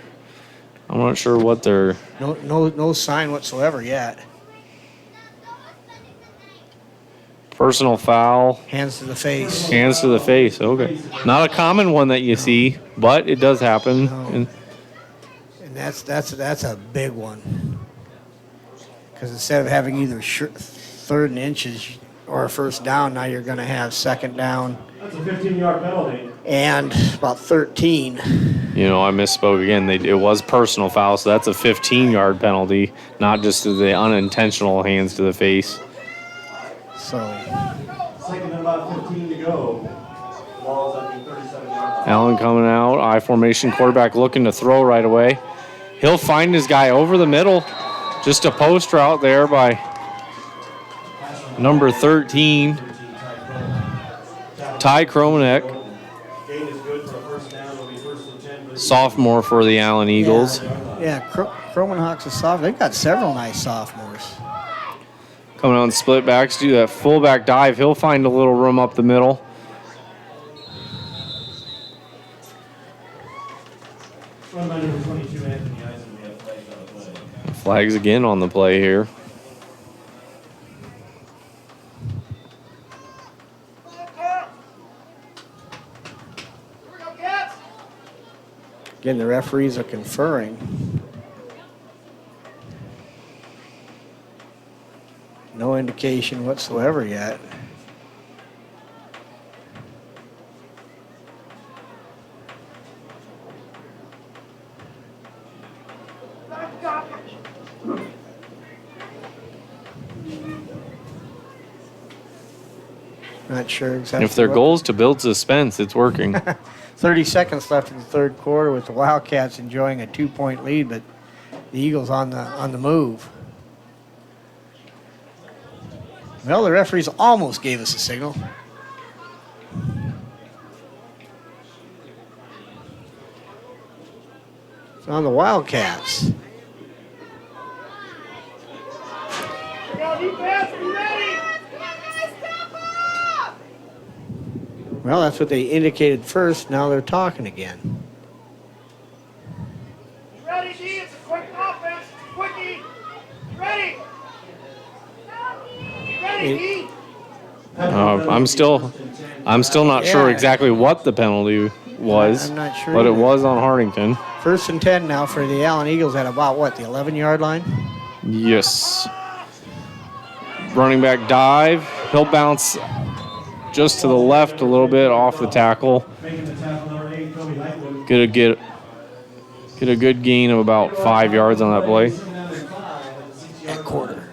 H: I'm not sure what they're.
G: No sign whatsoever yet.
H: Personal foul.
G: Hands to the face.
H: Hands to the face. Okay. Not a common one that you see, but it does happen.
G: And that's a big one. Because instead of having either 3rd and inches or a first down, now you're going to have 2nd down.
I: That's a 15-yard penalty.
G: And about 13.
H: You know, I misspoke again. It was personal foul, so that's a 15-yard penalty, not just the unintentional hands to the face.
G: So.
I: 2nd and about 15 to go. Ball's up to 37 yards.
H: Allen coming out, I formation, quarterback looking to throw right away. He'll find his guy over the middle. Just a post route there by number 13, Ty Kromanek.
I: Gain is good for a first down. It'll be 1st and 10.
H: Sophomore for the Allen Eagles.
G: Yeah, Cromanhawks is soft. They've got several nice sophomores.
H: Coming on split backs, do that fullback dive. He'll find a little room up the middle.
I: Run by number 22, Anthony Eisen. We have flags on the play.
H: Flags again on the play here.
G: Again, the referees are conferring. No indication whatsoever yet. Not sure exactly.
H: If their goal is to build suspense, it's working.
G: 30 seconds left in the 3rd quarter with the Wildcats enjoying a 2-point lead, but the Eagles on the move. Well, the referees almost gave us a signal. It's on the Wildcats. Well, that's what they indicated first. Now they're talking again.
J: Ready, D. It's a quick offense. Quickie. Ready. Ready, D.
H: I'm still not sure exactly what the penalty was,
G: I'm not sure
H: but it
G: either.
H: was on Hartington.
G: 1st and 10 now for the Allen Eagles at about what, the 11-yard line?
H: Yes. Running back dive. He'll bounce just to the left a little bit off the tackle.
I: Making the tackle, number 8, Kobe Lightwood.
H: Get a good gain of about 5 yards on that play.
G: At quarter.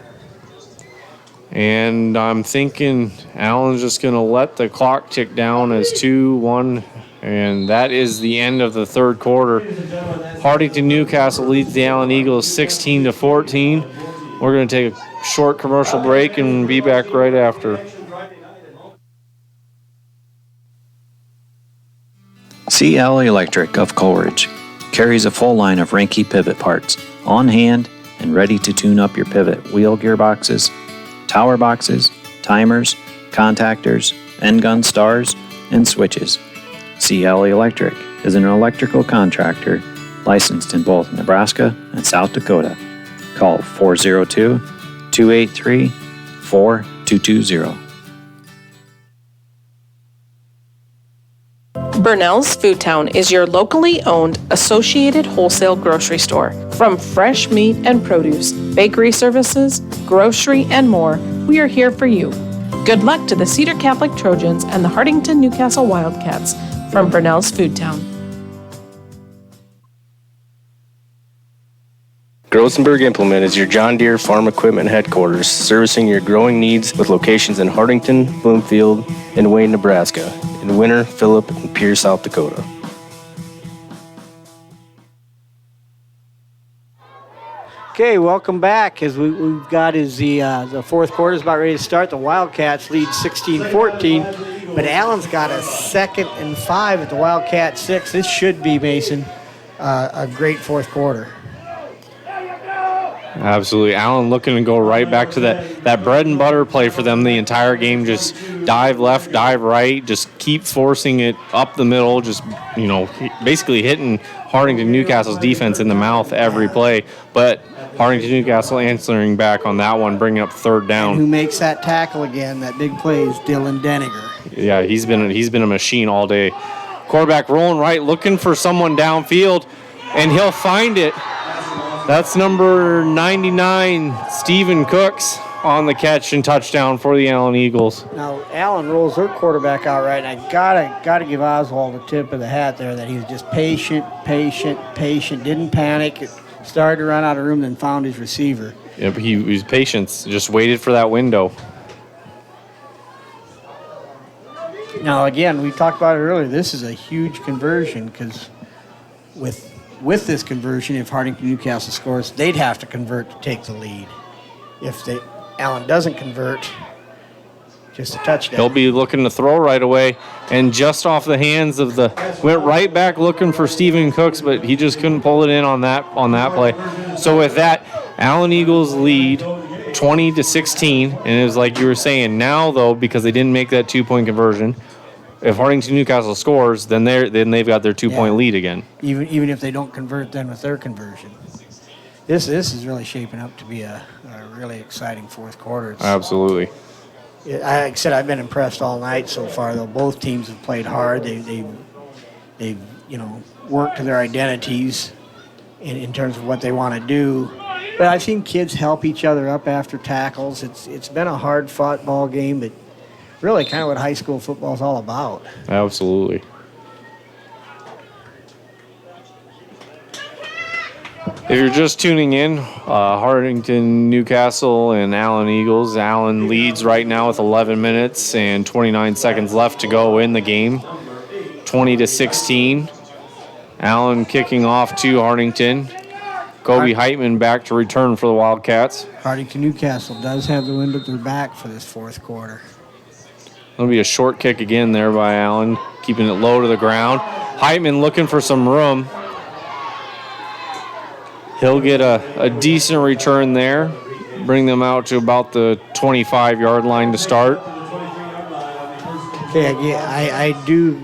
H: And I'm thinking Allen's just going to let the clock tick down as 2-1, and that is the end of the 3rd quarter. Hartington-Newcastle leads the Allen Eagles 16-14. We're going to take a short commercial break and be back right after.
E: CL Electric of Coleridge carries a full line of Ranke pivot parts on hand and ready to tune up your pivot wheel gearboxes, tower boxes, timers, contactors, end gun stars, and switches. CL Electric is an electrical contractor licensed in both Nebraska and South Dakota. Call 402-283-4220.
F: Burnell's Food Town is your locally owned associated wholesale grocery store. From fresh meat and produce, bakery services, grocery, and more, we are here for you. Good luck to the Cedar Catholic Trojans and the Hartington-Newcastle Wildcats from Burnell's Food Town.
A: Grosenberg Implement is your John Deere farm equipment headquarters, servicing your growing needs with locations in Hartington, Bloomfield, and Wayne, Nebraska, in Winter, Phillip, and Pierce, South Dakota.
G: Okay, welcome back. As we've got is the fourth quarter is about ready to start. The Wildcats lead 16-14, but Allen's got a 2nd and 5 at the Wildcat 6. This should be, Mason, a great fourth quarter.
H: Absolutely. Allen looking to go right back to that bread and butter play for them the entire game. Just dive left, dive right, just keep forcing it up the middle, just, basically hitting Hartington-Newcastle's defense in the mouth every play. But Hartington-Newcastle answering back on that one, bringing up 3rd down.
G: And who makes that tackle again, that big play, is Dylan Denninger.
H: Yeah, he's been a machine all day. Quarterback rolling right, looking for someone downfield, and he'll find it. That's number 99, Stephen Cooks, on the catch and touchdown for the Allen Eagles.
G: Now, Allen rolls their quarterback out right, and I gotta give Oswald a tip of the hat there that he was just patient, didn't panic, started to run out of room, then found his receiver.
H: Yep, he was patient, just waited for that window.
G: Now, again, we talked about it earlier. This is a huge conversion because with this conversion, if Hartington-Newcastle scores, they'd have to convert to take the lead. If Allen doesn't convert, just a touchdown.
H: He'll be looking to throw right away, and just off the hands of went right back looking for Stephen Cooks, but he just couldn't pull it in on that play. So with that, Allen Eagles lead 20-16, and it was like you were saying, now though, because they didn't make that 2-point conversion, if Hartington-Newcastle scores, then they've got their 2-point lead again.
G: Even if they don't convert then with their conversion. This is really shaping up to be a really exciting fourth quarter.
H: Absolutely.
G: Like I said, I've been impressed all night so far, though. Both teams have played hard. They've worked to their identities in terms of what they want to do. But I've seen kids help each other up after tackles. It's been a hard-fought ball game, but really kind of what high school football is all about.
H: Absolutely. If you're just tuning in, Hartington-Newcastle and Allen Eagles. Allen leads right now with 11 minutes and 29 seconds left to go in the game. 20-16. Allen kicking off to Hartington. Kobe Heitman back to return for the Wildcats.
G: Hartington-Newcastle does have the wind at their back for this fourth quarter.
H: It'll be a short kick again there by Allen, keeping it low to the ground. Heitman looking for some room. He'll get a decent return there, bring them out to about the 25-yard line to start.
G: Okay, I do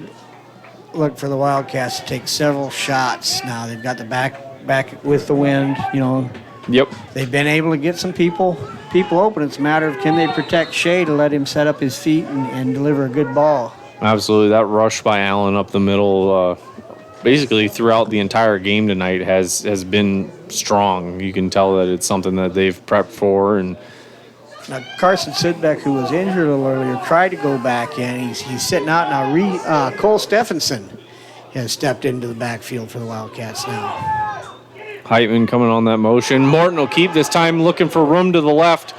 G: look for the Wildcats to take several shots now. They've got the back with the wind,
H: Yep.
G: They've been able to get some people open. It's a matter of can they protect Shea to let him set up his feet and deliver a good ball.
H: Absolutely. That rush by Allen up the middle, basically throughout the entire game tonight has been strong. You can tell that it's something that they've prepped for. And
G: now Carson Sidbeck, who was injured a little earlier, tried to go back in. He's sitting out now. Cole Stephenson has stepped into the backfield for the Wildcats now.
H: Heitman coming on that motion. Morton will keep this time looking for room to the left.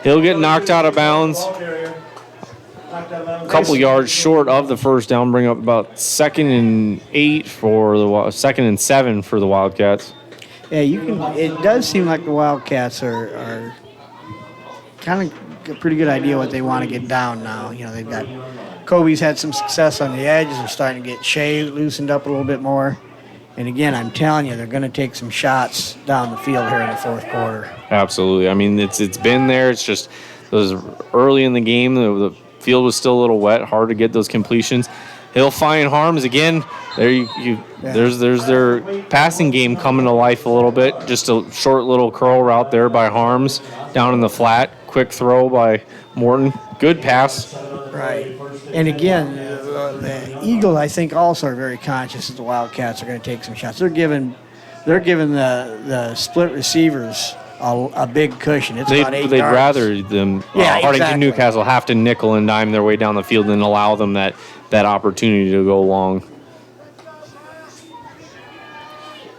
H: He'll get knocked out of bounds. A couple yards short of the first down, bring up about 2nd and 7 for the Wildcats.
G: Yeah, it does seem like the Wildcats are kind of a pretty good idea what they want to get down now. They've got Kobe's had some success on the edges. They're starting to get Shea loosened up a little bit more. And again, I'm telling you, they're going to take some shots down the field here in the fourth quarter.
H: Absolutely. I mean, it's been there. It's just those early in the game, the field was still a little wet, hard to get those completions. He'll find Harms again. There's their passing game coming to life a little bit. Just a short little curl route there by Harms down in the flat. Quick throw by Morton. Good pass.
G: Right. And again, the Eagles, I think, also are very conscious that the Wildcats are going to take some shots. They're giving the split receivers a big cushion. It's about 8 yards.
H: They'd rather them Hartington-Newcastle have to nickel and dime their way down the field than allow them that opportunity to go long.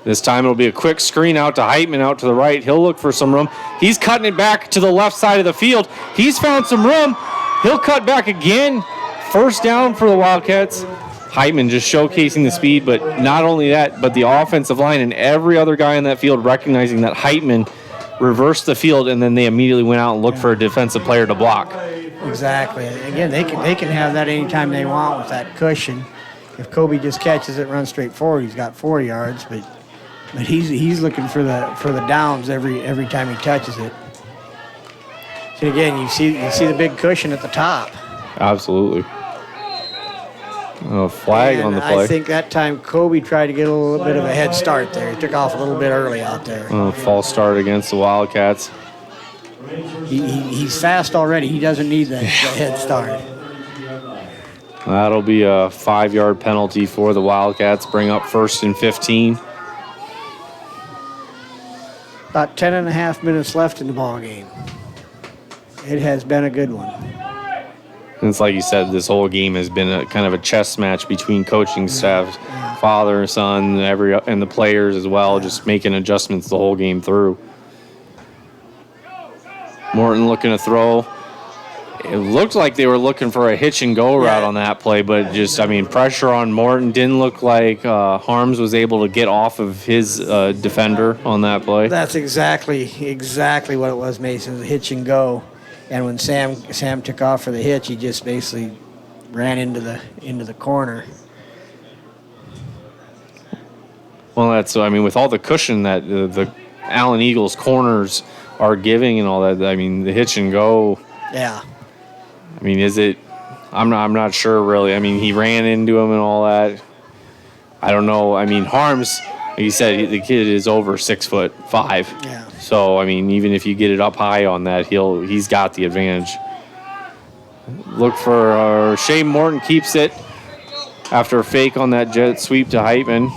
H: This time it'll be a quick screen out to Heitman out to the right. He'll look for some room. He's cutting it back to the left side of the field. He's found some room. He'll cut back again. First down for the Wildcats. Heitman just showcasing the speed, but not only that, but the offensive line and every other guy on that field recognizing that Heitman reversed the field, and then they immediately went out and looked for a defensive player to block.
G: Exactly. Again, they can have that anytime they want with that cushion. If Kobe just catches it and runs straight forward, he's got 4 yards, but he's looking for the downs every time he touches it. So again, you see the big cushion at the top.
H: Absolutely. A flag on the play.
G: I think that time Kobe tried to get a little bit of a head start there. He took off a little bit early out there.
H: False start against the Wildcats.
G: He's fast already. He doesn't need that head start.
H: That'll be a 5-yard penalty for the Wildcats. Bring up 1st and 15.
G: About 10 and a half minutes left in the ball game. It has been a good one.
H: And it's like you said, this whole game has been a kind of a chess match between coaching staff, father and son, and the players as well, just making adjustments the whole game through. Morton looking to throw. It looked like they were looking for a hitch and go route on that play, but just, pressure on Morton. Didn't look like Harms was able to get off of his defender on that play.
G: That's exactly what it was, Mason, the hitch and go. And when Sam took off for the hitch, he just basically ran into the corner.
H: Well, that's, with all the cushion that the Allen Eagles corners are giving and all that, the hitch and go.
G: Yeah.
H: Is it? I'm not sure really. He ran into him and all that. I don't know. Harms, like you said, the kid is over 6'5".
G: Yeah.
H: So even if you get it up high on that, he's got the advantage. Look for Shea Morton keeps it after a fake on that jet sweep to Heitman.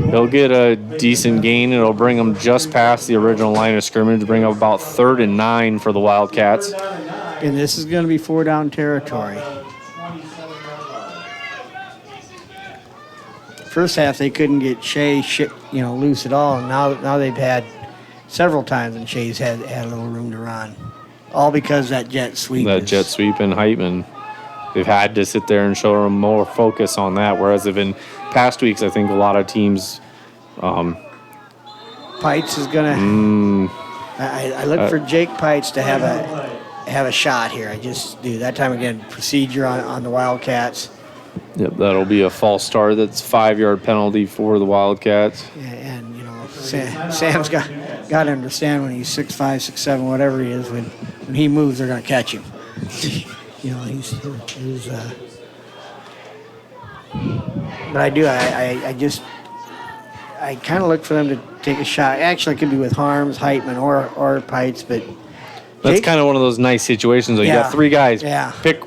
H: He'll get a decent gain. It'll bring him just past the original line of scrimmage, bring up about 3rd and 9 for the Wildcats.
G: And this is going to be 4-down territory. First half they couldn't get Shea, loose at all. And now they've had several times and Shea's had a little room to run, all because that jet sweep.
H: Jet sweep and Heitman, they've had to sit there and show them more focus on that. Whereas if in past weeks, I think a lot of teams.
G: Pites is gonna. I look for Jake Pites to have a shot here. I just do. That time again, procedure on the Wildcats.
H: Yep, that'll be a false start. That's 5-yard penalty for the Wildcats.
G: And Sam's got to understand when he's 6'5", 6'7", whatever he is, when he moves, they're going to catch him. But I do. I kind of look for them to take a shot. Actually, it could be with Harms, Heitman, or Pites, but.
H: That's kind of one of those nice situations. You got 3 guys.
G: Yeah.
H: Pick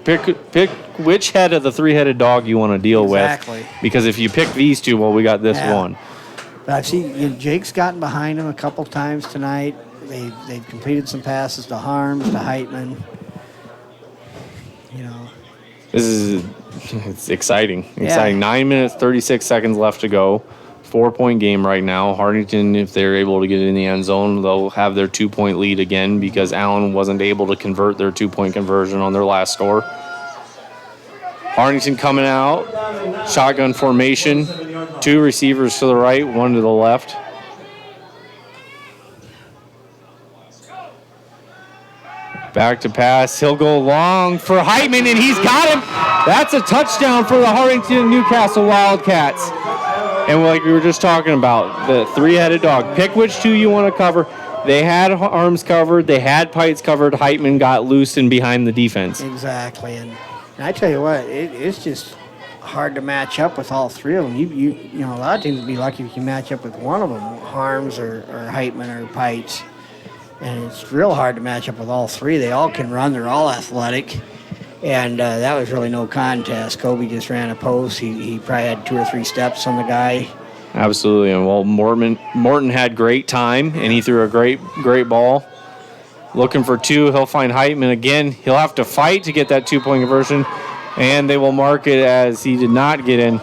H: which head of the 3-headed dog you want to deal with. Because if you pick these 2, well, we got this one.
G: But I've seen Jake's gotten behind him a couple times tonight. They've completed some passes to Harms, to Heitman.
H: It's exciting. Exciting. 9 minutes, 36 seconds left to go. 4-point game right now. Hartington, if they're able to get in the end zone, they'll have their 2-point lead again because Allen wasn't able to convert their 2-point conversion on their last score. Hartington coming out. Shotgun formation. 2 receivers to the right, 1 to the left. Back to pass. He'll go long for Heitman, and he's got him. That's a touchdown for the Hartington-Newcastle Wildcats. And like we were just talking about, the 3-headed dog. Pick which 2 you want to cover. They had Harms covered. They had Pites covered. Heitman got loose and behind the defense.
G: Exactly. And I tell you what, it's just hard to match up with all 3 of them. You know, a lot of teams would be lucky if you match up with one of them, Harms or Heitman or Pites. And it's real hard to match up with all 3. They all can run. They're all athletic. And that was really no contest. Kobe just ran a post. He probably had 2 or 3 steps on the guy.
H: Absolutely. And well, Morton had great time, and he threw a great ball. Looking for 2. He'll find Heitman again. He'll have to fight to get that 2-point conversion, and they will mark it as he did not get in.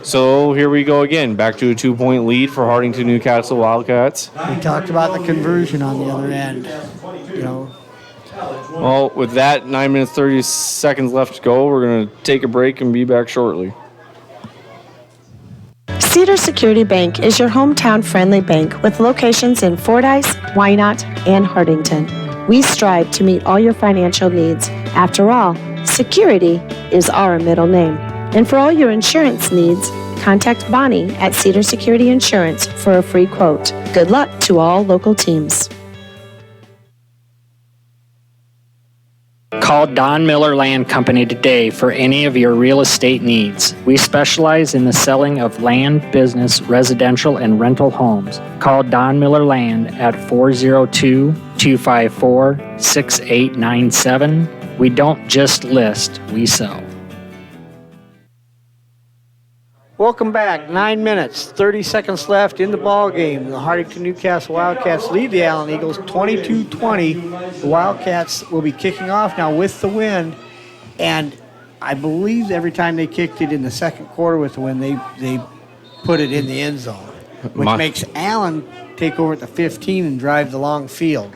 H: So here we go again. Back to a 2-point lead for Hartington-Newcastle Wildcats.
G: We talked about the conversion on the other end.
H: Well, with that, 9 minutes, 30 seconds left to go, we're going to take a break and be back shortly.
B: Cedar Security Bank is your hometown friendly bank with locations in Fordyce, Wynot, and Hartington. We strive to meet all your financial needs. After all, security is our middle name. And for all your insurance needs, contact Bonnie at Cedar Security Insurance for a free quote. Good luck to all local teams.
C: Call Don Miller Land Company today for any of your real estate needs. We specialize in the selling of land, business, residential, and rental homes. Call Don Miller Land at 402-254-6897. We don't just list, we sell.
G: Welcome back. 9 minutes, 30 seconds left in the ball game. The Hartington-Newcastle Wildcats lead the Allen Eagles 22-20. The Wildcats will be kicking off now with the wind, and I believe every time they kicked it in the second quarter with the wind, they put it in the end zone, which makes Allen take over at the 15 and drive the long field.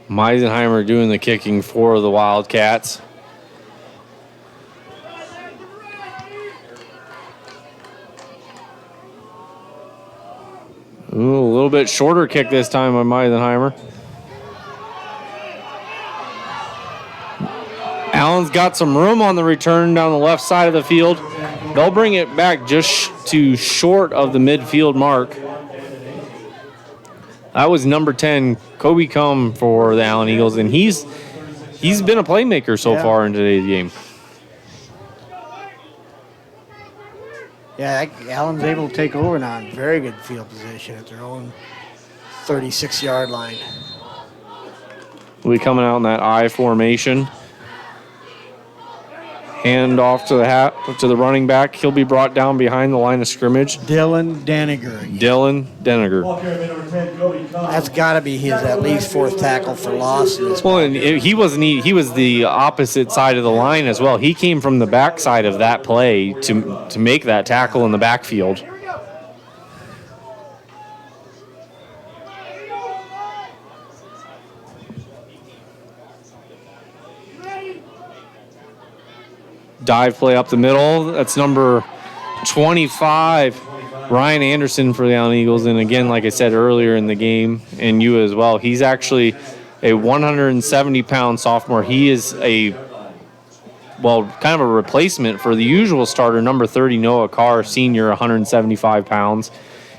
H: Meisenheimer doing the kicking for the Wildcats. Ooh, a little bit shorter kick this time by Meisenheimer. Allen's got some room on the return down the left side of the field. They'll bring it back just to short of the midfield mark. That was number 10, Kobe Cum for the Allen Eagles, and he's been a playmaker so far in today's game.
G: Yeah, Allen's able to take over now in very good field position at their own 36-yard line.
H: We'll be coming out in that I formation. Hand off to the running back. He'll be brought down behind the line of scrimmage.
G: Dylan Deniger. That's got to be his at least fourth tackle for loss in this.
H: Well, and he was the opposite side of the line as well. He came from the backside of that play to make that tackle in the backfield. Dive play up the middle. That's number 25, Ryan Anderson for the Allen Eagles. And again, like I said earlier in the game, and you as well, he's actually a 170-pound sophomore. He is kind of a replacement for the usual starter, number 30, Noah Carr, senior, 175 pounds.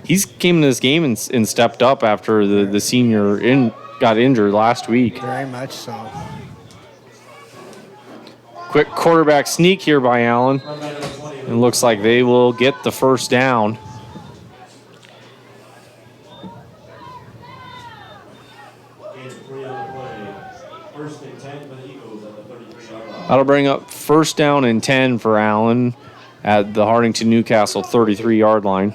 H: He's came to this game and stepped up after the senior got injured last week.
G: Very much so.
H: Quick quarterback sneak here by Allen. It looks like they will get the first down. That'll bring up first down and 10 for Allen at the Hartington-Newcastle 33-yard line.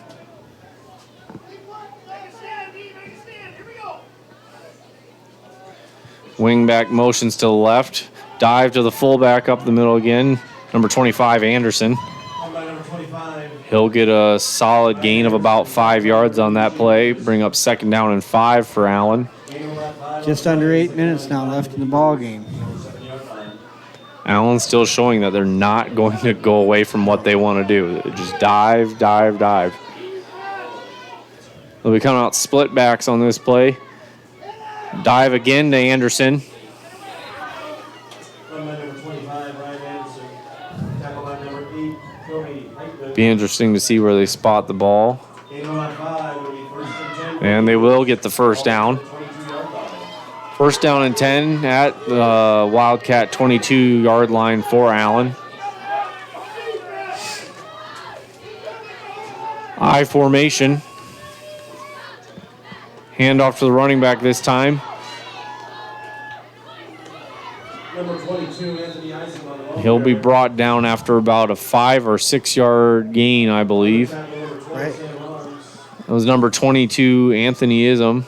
H: Wingback motions to the left. Dive to the fullback up the middle again. Number 25, Anderson. He'll get a solid gain of about 5 yards on that play. Bring up second down and 5 for Allen.
G: Just under 8 minutes now left in the ball game.
H: Allen's still showing that they're not going to go away from what they want to do. Just dive, dive, dive. They'll be coming out split backs on this play. Dive again to Anderson. Be interesting to see where they spot the ball. And they will get the first down. First down and 10 at the Wildcat 22-yard line for Allen. I formation. Hand off to the running back this time. He'll be brought down after about a 5 or 6 yard gain, I believe.
G: Right.
H: That was number 22, Anthony Ism.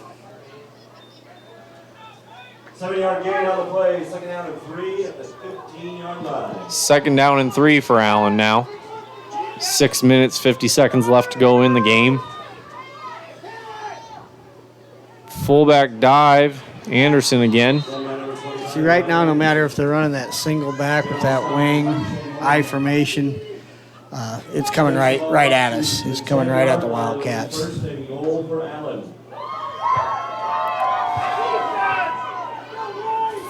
I: 7-yard gain on the play. Second down and 3 at the 15-yard line.
H: Second down and 3 for Allen now. 6 minutes, 50 seconds left to go in the game. Fullback dive Anderson again.
G: See, right now, no matter if they're running that single back with that wing, I formation, it's coming right at us. It's coming right at the Wildcats.
I: First and goal for Allen.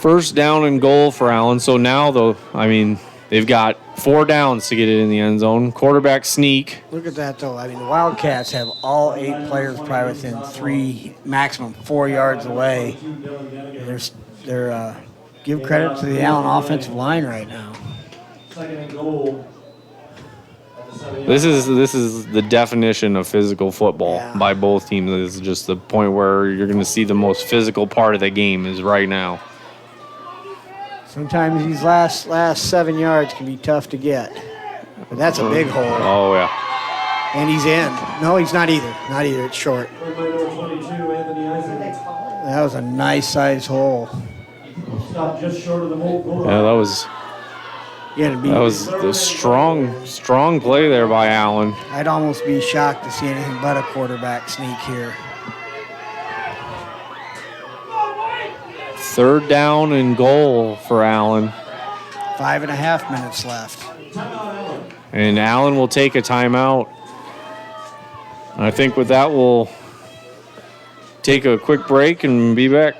H: First down and goal for Allen. So now, though, I mean, they've got 4 downs to get it in the end zone. Quarterback sneak.
G: Look at that, though. I mean, the Wildcats have all 8 players probably within 3, maximum 4 yards away. They're give credit to the Allen offensive line right now.
I: Second and goal.
H: This is the definition of physical football by both teams. This is just the point where you're going to see the most physical part of the game is right now.
G: Sometimes these last 7 yards can be tough to get. But that's a big hole.
H: Oh, yeah.
G: And he's in. No, he's not either. Not either. It's short. That was a nice size hole.
I: Stopped just short of the goal.
H: Yeah, that was the strong play there by Allen.
G: I'd almost be shocked to see anything but a quarterback sneak here.
H: 3rd down and goal for Allen.
G: 5.5 minutes left.
H: And Allen will take a timeout. I think with that, we'll take a quick break and be back.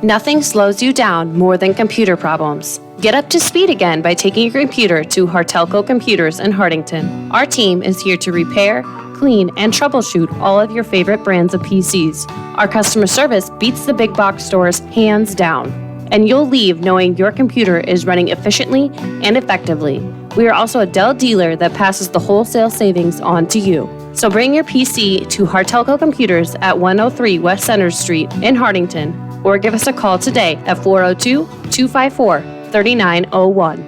D: Nothing slows you down more than computer problems. Get up to speed again by taking your computer to Hartelco Computers in Hartington. Our team is here to repair, clean, and troubleshoot all of your favorite brands of PCs. Our customer service beats the big box stores hands down, and you'll leave knowing your computer is running efficiently and effectively. We are also a Dell dealer that passes the wholesale savings on to you. So bring your PC to Hartelco Computers at 103 West Center Street in Hartington, or give us a call today at 402-254-3901.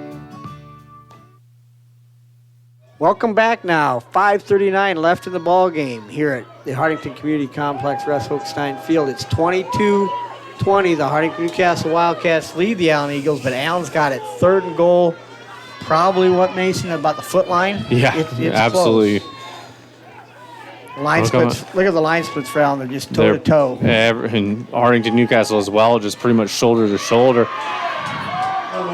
G: Welcome back now. 5:39 left in the ball game here at the Hartington Community Complex, Russ Hochstein Field. It's 22-20. The Hartington-Newcastle Wildcats lead the Allen Eagles, but Allen's got it 3rd and goal. Probably what, Mason, about the foot line?
H: Yeah,
G: it's
H: absolutely.
G: Close. Line splits. Look at the line splits for Allen. They're just toe to toe.
H: And Hartington-Newcastle as well, just pretty much shoulder to shoulder.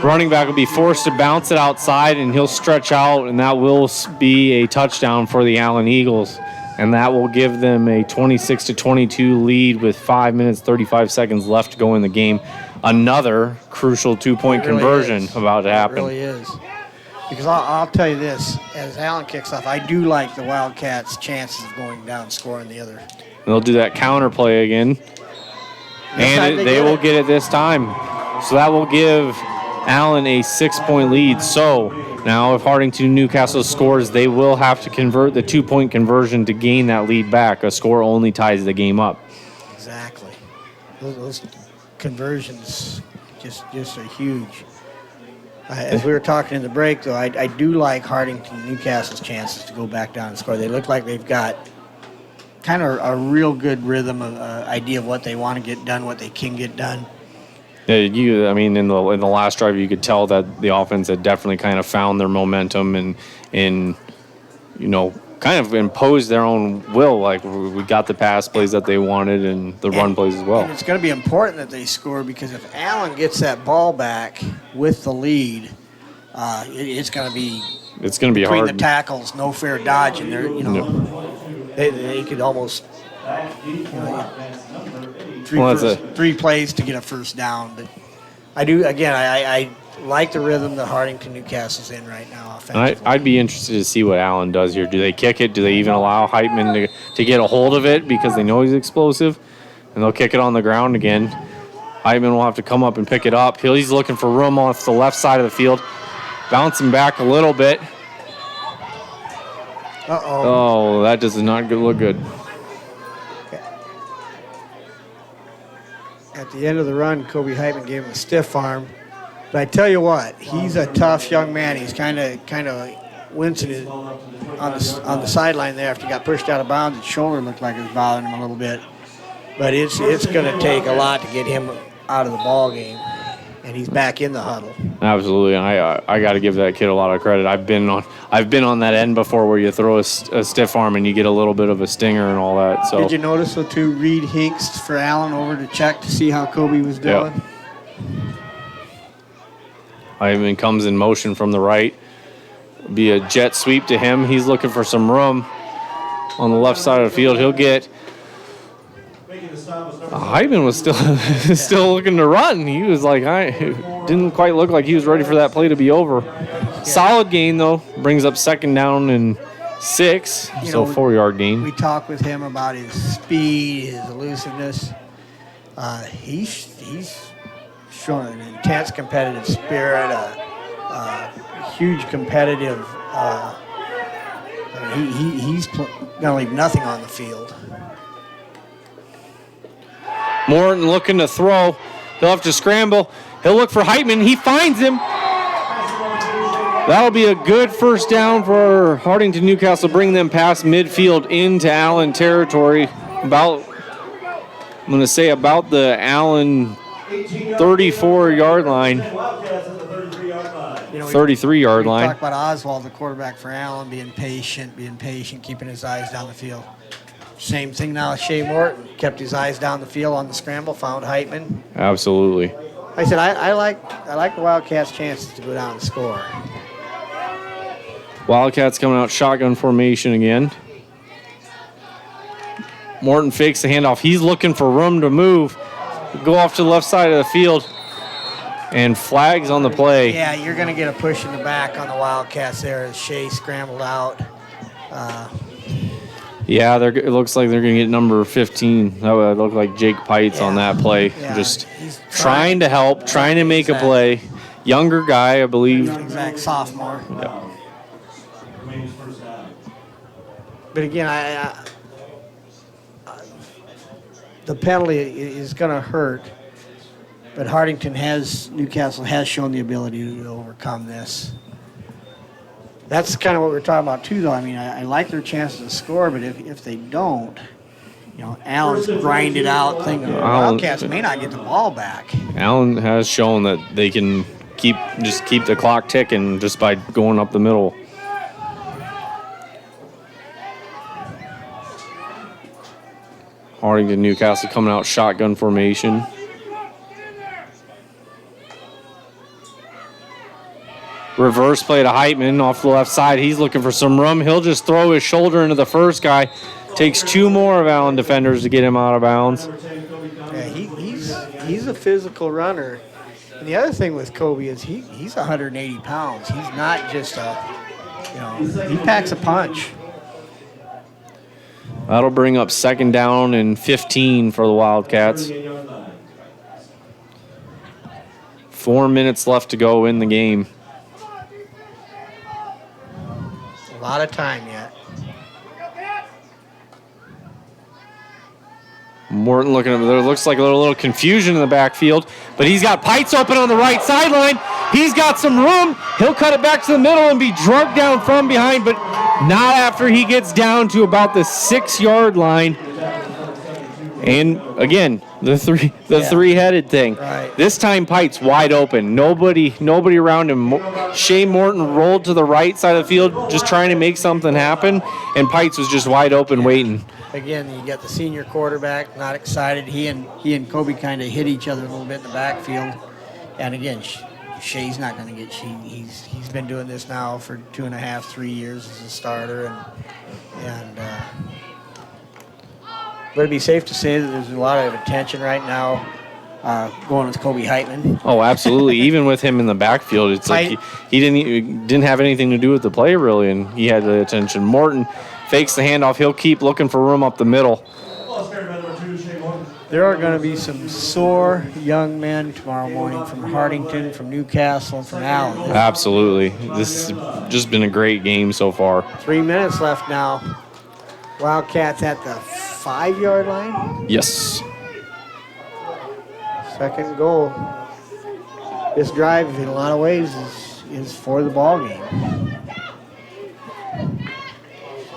H: Running back will be forced to bounce it outside, and he'll stretch out, and that will be a touchdown for the Allen Eagles. And that will give them a 26-22 lead with 5 minutes, 35 seconds left to go in the game. Another crucial 2-point conversion about to happen.
G: It really is. Because I'll tell you this, as Allen kicks off, I do like the Wildcats' chances of going down and scoring the other.
H: And they'll do that counter play again. And they will get it this time. So that will give Allen a 6-point lead. So now if Hartington-Newcastle scores, they will have to convert the 2-point conversion to gain that lead back. A score only ties the game up.
G: Exactly. Those conversions just are huge. As we were talking in the break, though, I do like Hartington-Newcastle's chances to go back down and score. They look like they've got kind of a real good rhythm, idea of what they want to get done, what they can get done.
H: Yeah, in the last drive, you could tell that the offense had definitely kind of found their momentum and kind of imposed their own will. Like, we got the pass plays that they wanted and the run plays as well.
G: And it's going to be important that they score, because if Allen gets that ball back with the lead, it's going to be
H: between
G: hard.
H: The
G: tackles, no fair dodge, and they could almost three plays to get a first down. But I like the rhythm that Hartington-Newcastle's in right now offensively.
H: I'd be interested to see what Allen does here. Do they kick it? Do they even allow Heitman to get a hold of it because they know he's explosive? And they'll kick it on the ground again. Heitman will have to come up and pick it up. He's looking for room off the left side of the field. Bouncing back a little bit.
G: Uh-oh.
H: Oh, that does not look good.
G: At the end of the run, Kobe Heitman gave him a stiff arm. But I tell you what, he's a tough young man. He's kind of wincing on the sideline there after he got pushed out of bounds. His shoulder looked like it was bothering him a little bit. But it's going to take a lot to get him out of the ball game, and he's back in the huddle.
H: Absolutely. I got to give that kid a lot of credit. I've been on that end before where you throw a stiff arm and you get a little bit of a stinger and all that. So
G: Did you notice the two Reed Hinks for Allen over to check to see how Kobe was doing?
H: Yep. Hyman comes in motion from the right. Be a jet sweep to him. He's looking for some room on the left side of the field. He'll get. Hyman was still looking to run. He was like, didn't quite look like he was ready for that play to be over. Yeah. Solid gain though. Brings up 2nd down and 6. So 4-yard gain.
G: We talked with him about his speed, his elusiveness. He's showing an intense competitive spirit, a huge competitive. He's gonna leave nothing on the field.
H: Morton looking to throw. He'll have to scramble. He'll look for Heitman. He finds him. That'll be a good first down for Hartington-Newcastle. Bring them past midfield into Allen territory. I'm going to say about the Allen 34-yard line. 33-yard line.
G: Talk about Oswald, the quarterback for Allen, being patient, keeping his eyes down the field. Same thing now with Shea Morton. Kept his eyes down the field on the scramble, found Heitman.
H: Absolutely.
G: I said I like the Wildcats' chances to go down and score.
H: Wildcats coming out shotgun formation again. Morton fakes the handoff. He's looking for room to move. Go off to the left side of the field. And flags on the play.
G: Yeah, you're going to get a push in the back on the Wildcats there as Shea scrambled out.
H: Yeah, it looks like they're going to get number 15. That would look like Jake Pites on that play. Yeah, just trying to help, trying to make a play. Younger guy, I believe.
G: Exact sophomore.
H: Yeah.
G: But again, the penalty is going to hurt. But Newcastle has shown the ability to overcome this. That's kind of what we're talking about too, though. I mean, I like their chances to score, but if they don't, Allen's grinded out thing. Wildcats may not get the ball back.
H: Allen has shown that they can keep the clock ticking just by going up the middle. Hartington-Newcastle coming out shotgun formation. Reverse play to Heitman off the left side. He's looking for some room. He'll just throw his shoulder into the first guy. Takes 2 more of Allen defenders to get him out of bounds.
G: Yeah, he's a physical runner. And the other thing with Kobe is he's 180 pounds. He's not just he packs a punch.
H: That'll bring up 2nd down and 15 for the Wildcats. 4 minutes left to go in the game.
G: A lot of time yet.
H: Morton looking over there. Looks like a little confusion in the backfield, but he's got Pites open on the right sideline. He's got some room. He'll cut it back to the middle and be drugged down from behind, but not after he gets down to about the 6-yard line. And again, the three-headed thing.
G: Right.
H: This time Pites wide open. Nobody around him. Shea Morton rolled to the right side of the field just trying to make something happen, and Pites was just wide open waiting.
G: Again, you got the senior quarterback, not excited. He and Kobe kind of hit each other a little bit in the backfield. And again, Shea's not going to get he's been doing this now for 2.5, 3 years as a starter, and but it'd be safe to say that there's a lot of attention right now going with Kobe Heitman.
H: Oh, absolutely. Even with him in the backfield, it's like he didn't have anything to do with the play really, and he had the attention. Morton fakes the handoff. He'll keep looking for room up the middle.
G: There are going to be some sore young men tomorrow morning from Hartington, from Newcastle, and from Allen.
H: Absolutely. This has just been a great game so far.
G: 3 minutes left now. Wildcats at the 5-yard line.
H: Yes.
G: Second goal. This drive, in a lot of ways, is for the ball game.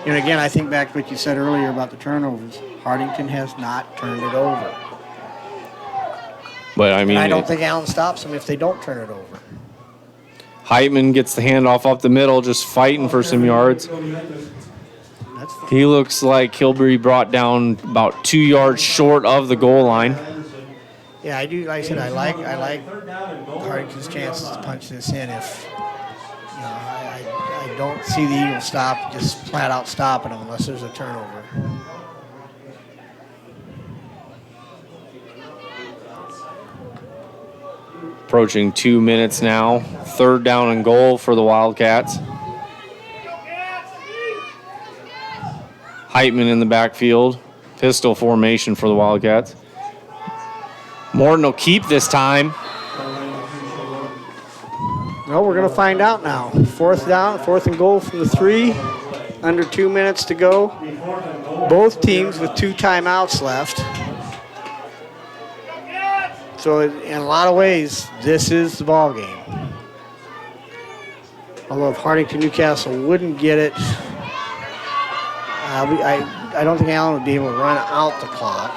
G: And again, I think back to what you said earlier about the turnovers. Hartington has not turned it over.
H: But I mean,
G: and I don't think Allen stops them if they don't turn it over.
H: Heitman gets the handoff up the middle, just fighting for some yards. He looks like he'll be brought down about 2 yards short of the goal line.
G: Yeah, I do. Like I said, I like Hartington's chances to punch this in. If I don't see the Eagles just flat out stopping them unless there's a turnover.
H: Approaching 2 minutes now. 3rd down and goal for the Wildcats. Heitman in the backfield. Pistol formation for the Wildcats. Morton will keep this time.
G: No, we're going to find out now. 4th down, 4th and goal from the 3. Under 2 minutes to go. Both teams with 2 timeouts left. So in a lot of ways, this is the ball game. Although if Hartington-Newcastle wouldn't get it, I don't think Allen would be able to run out the clock.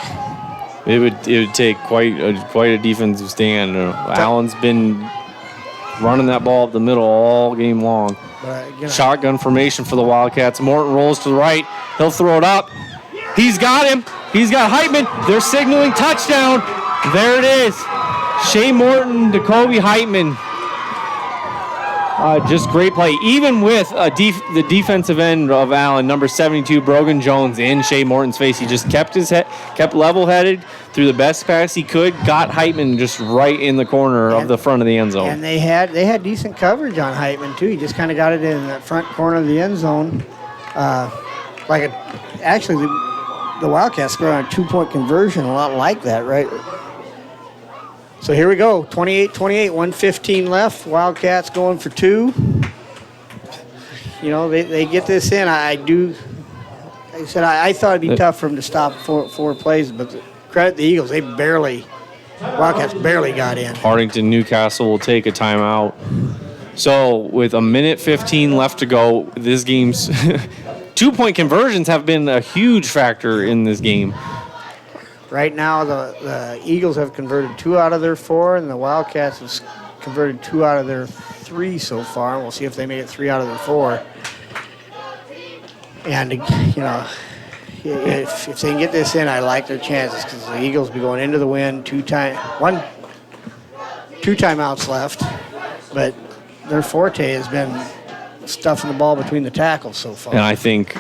H: It would take quite a defensive stand. Allen's been running that ball up the middle all game long. Shotgun formation for the Wildcats. Morton rolls to the right. He'll throw it up. He's got him. He's got Heitman. They're signaling touchdown. There it is. Shea Morton, Jacoby Heitman. Just great play. Even with the defensive end of Allen, number 72, Brogan Jones, in Shea Morton's face, he just kept level-headed, threw the best pass he could, got Heitman just right in the corner of the front of the end zone.
G: And they had decent coverage on Heitman too. He just kind of got it in that front corner of the end zone. Actually, the Wildcats scored on a 2-point conversion, a lot like that, right? So here we go, 28-28, 1:15 left. Wildcats going for 2. They get this in. I said I thought it'd be tough for them to stop 4 plays, but credit the Eagles. Wildcats barely got in.
H: Hartington-Newcastle will take a timeout. So with 1:15 left to go, this game's 2-point conversions have been a huge factor in this game.
G: Right now, the Eagles have converted 2 out of their 4, and the Wildcats have converted 2 out of their 3 so far. And we'll see if they make it 3 out of their 4. And, if they can get this in, I like their chances because the Eagles will be going into the win. 2 timeouts left, but their forte has been stuffing the ball between the tackles so far.
H: And I think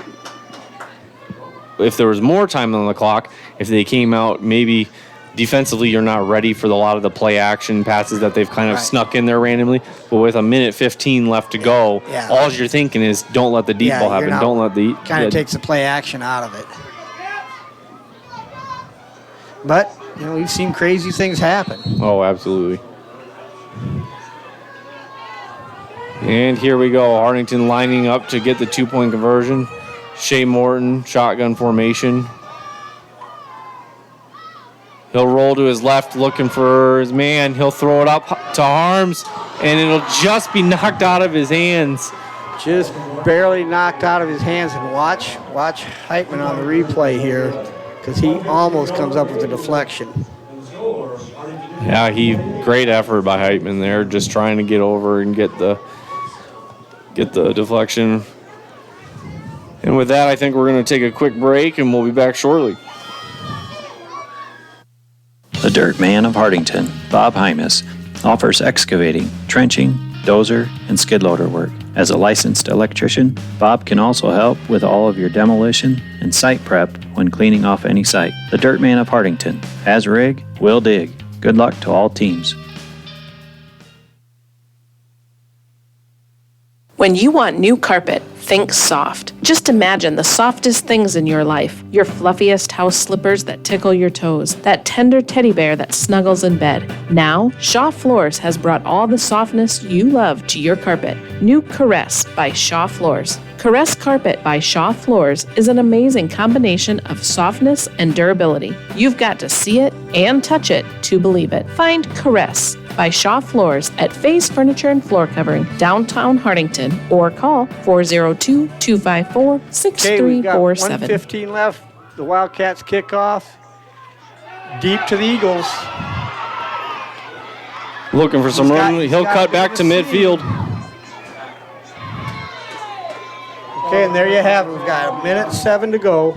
H: if there was more time on the clock, if they came out maybe defensively, you're not ready for a lot of the play action passes that they've kind of snuck in there randomly. But with 1:15 left to go, all you're thinking is don't let the deep ball happen. Don't let the
G: kind of takes the play action out of it. But we've seen crazy things happen.
H: Oh, absolutely. And here we go. Hartington lining up to get the 2-point conversion. Shea Morton, shotgun formation. He'll roll to his left looking for his man. He'll throw it up to Harms, and it'll just be knocked out of his hands.
G: Just barely knocked out of his hands. And watch Heitman on the replay here because he almost comes up with a deflection.
H: Yeah, great effort by Heitman there, just trying to get over and get the deflection. And with that, I think we're going to take a quick break, and we'll be back shortly.
E: The Dirt Man of Hartington, Bob Hymas, offers excavating, trenching, dozer, and skid loader work. As a licensed electrician, Bob can also help with all of your demolition and site prep when cleaning off any site. The Dirt Man of Hartington has rig, will dig. Good luck to all teams.
F: When you want new carpet, think soft. Just imagine the softest things in your life. Your fluffiest house slippers that tickle your toes. That tender teddy bear that snuggles in bed. Now, Shaw Floors has brought all the softness you love to your carpet. New Caress by Shaw Floors. Caress Carpet by Shaw Floors is an amazing combination of softness and durability. You've got to see it and touch it to believe it. Find Caress by Shaw Floors at Faze Furniture and Floor Covering, downtown Hartington, or call 402-254-6347.
G: Okay, we've got 1:15 left. The Wildcats kick off. Deep to the Eagles.
H: Looking for some room. He'll cut back to midfield.
G: Okay, and there you have it. We've got 1:07 to go.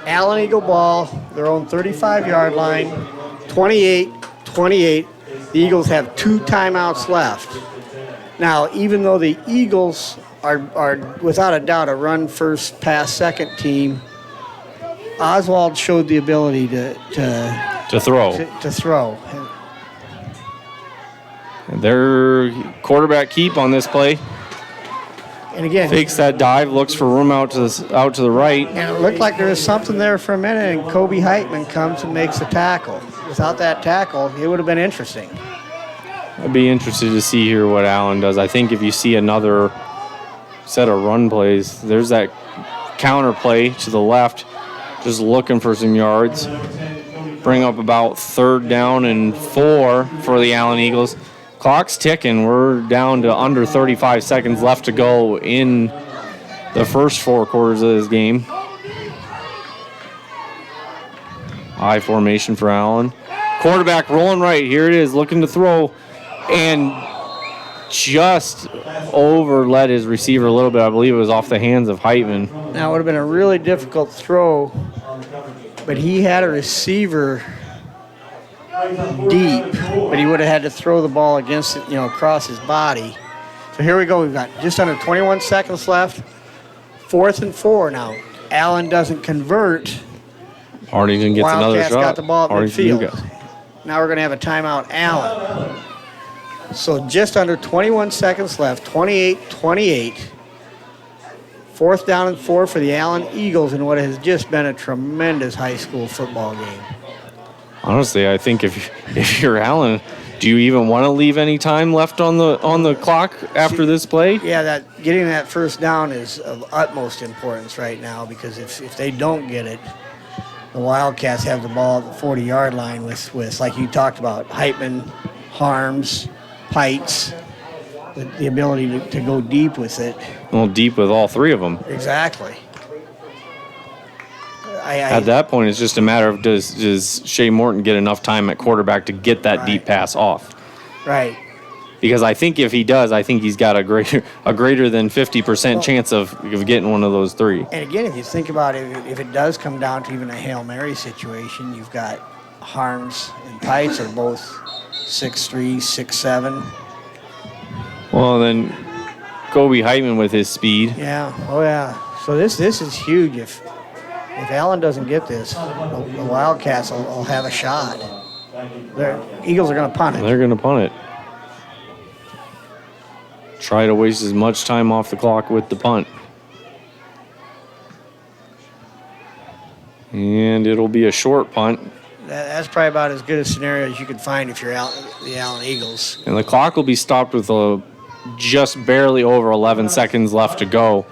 G: Allen Eagle ball, their own 35-yard line, 28-28. The Eagles have 2 timeouts left. Now, even though the Eagles are without a doubt a run first, pass second team, Oswald showed the ability to throw.
H: Their quarterback keep on this play.
G: And again,
H: Fakes that dive, looks for room out to the right.
G: and it looked like there was something there for a minute, and Kobe Heitman comes and makes a tackle. Without that tackle, it would have been interesting.
H: I'd be interested to see here what Allen does. I think if you see another set of run plays, there's that counter play to the left, just looking for some yards. Bring up about 3rd down and 4 for the Allen Eagles. Clock's ticking. We're down to under 35 seconds left to go in the first 4 quarters of this game. I formation for Allen. Quarterback rolling right. Here it is, looking to throw. And just overlet his receiver a little bit. I believe it was off the hands of Heitman.
G: Now, it would have been a really difficult throw, but he had a receiver deep, but he would have had to throw the ball against it, across his body. So here we go. We've got just under 21 seconds left. 4th and 4 now. Allen doesn't convert.
H: Hartington gets another
G: Wildcats
H: shot.
G: got the ball at
H: Hartington
G: midfield.
H: Newcastle.
G: Now we're going to have a timeout, Allen. So just under 21 seconds left, 28-28. 4th down and 4 for the Allen Eagles in what has just been a tremendous high school football game.
H: Honestly, I think if you're Allen, do you even want to leave any time left on the clock after this play?
G: Yeah, getting that 1st down is of utmost importance right now, because if they don't get it, the Wildcats have the ball at the 40-yard line with like you talked about, Heitman, Harms, Pites, the ability to go deep with it.
H: Well, deep with all 3 of them.
G: Exactly.
H: At that point, it's just a matter of does Shea Morton get enough time at quarterback to get that deep pass off?
G: Right.
H: Because I think if he does, I think he's got a greater than 50% chance of getting one of those 3.
G: And again, if you think about it, if it does come down to even a Hail Mary situation, you've got Harms and Pites are both 6'3", 6'7".
H: Well, then Kobe Heitman with his speed.
G: Yeah. Oh, yeah. So this is huge. If Allen doesn't get this, the Wildcats will have a shot. The Eagles are going to punt it.
H: They're going to punt it. Try to waste as much time off the clock with the punt. And it'll be a short punt.
G: That's probably about as good a scenario as you could find if you're the Allen Eagles.
H: And the clock will be stopped with just barely over 11 seconds left to go.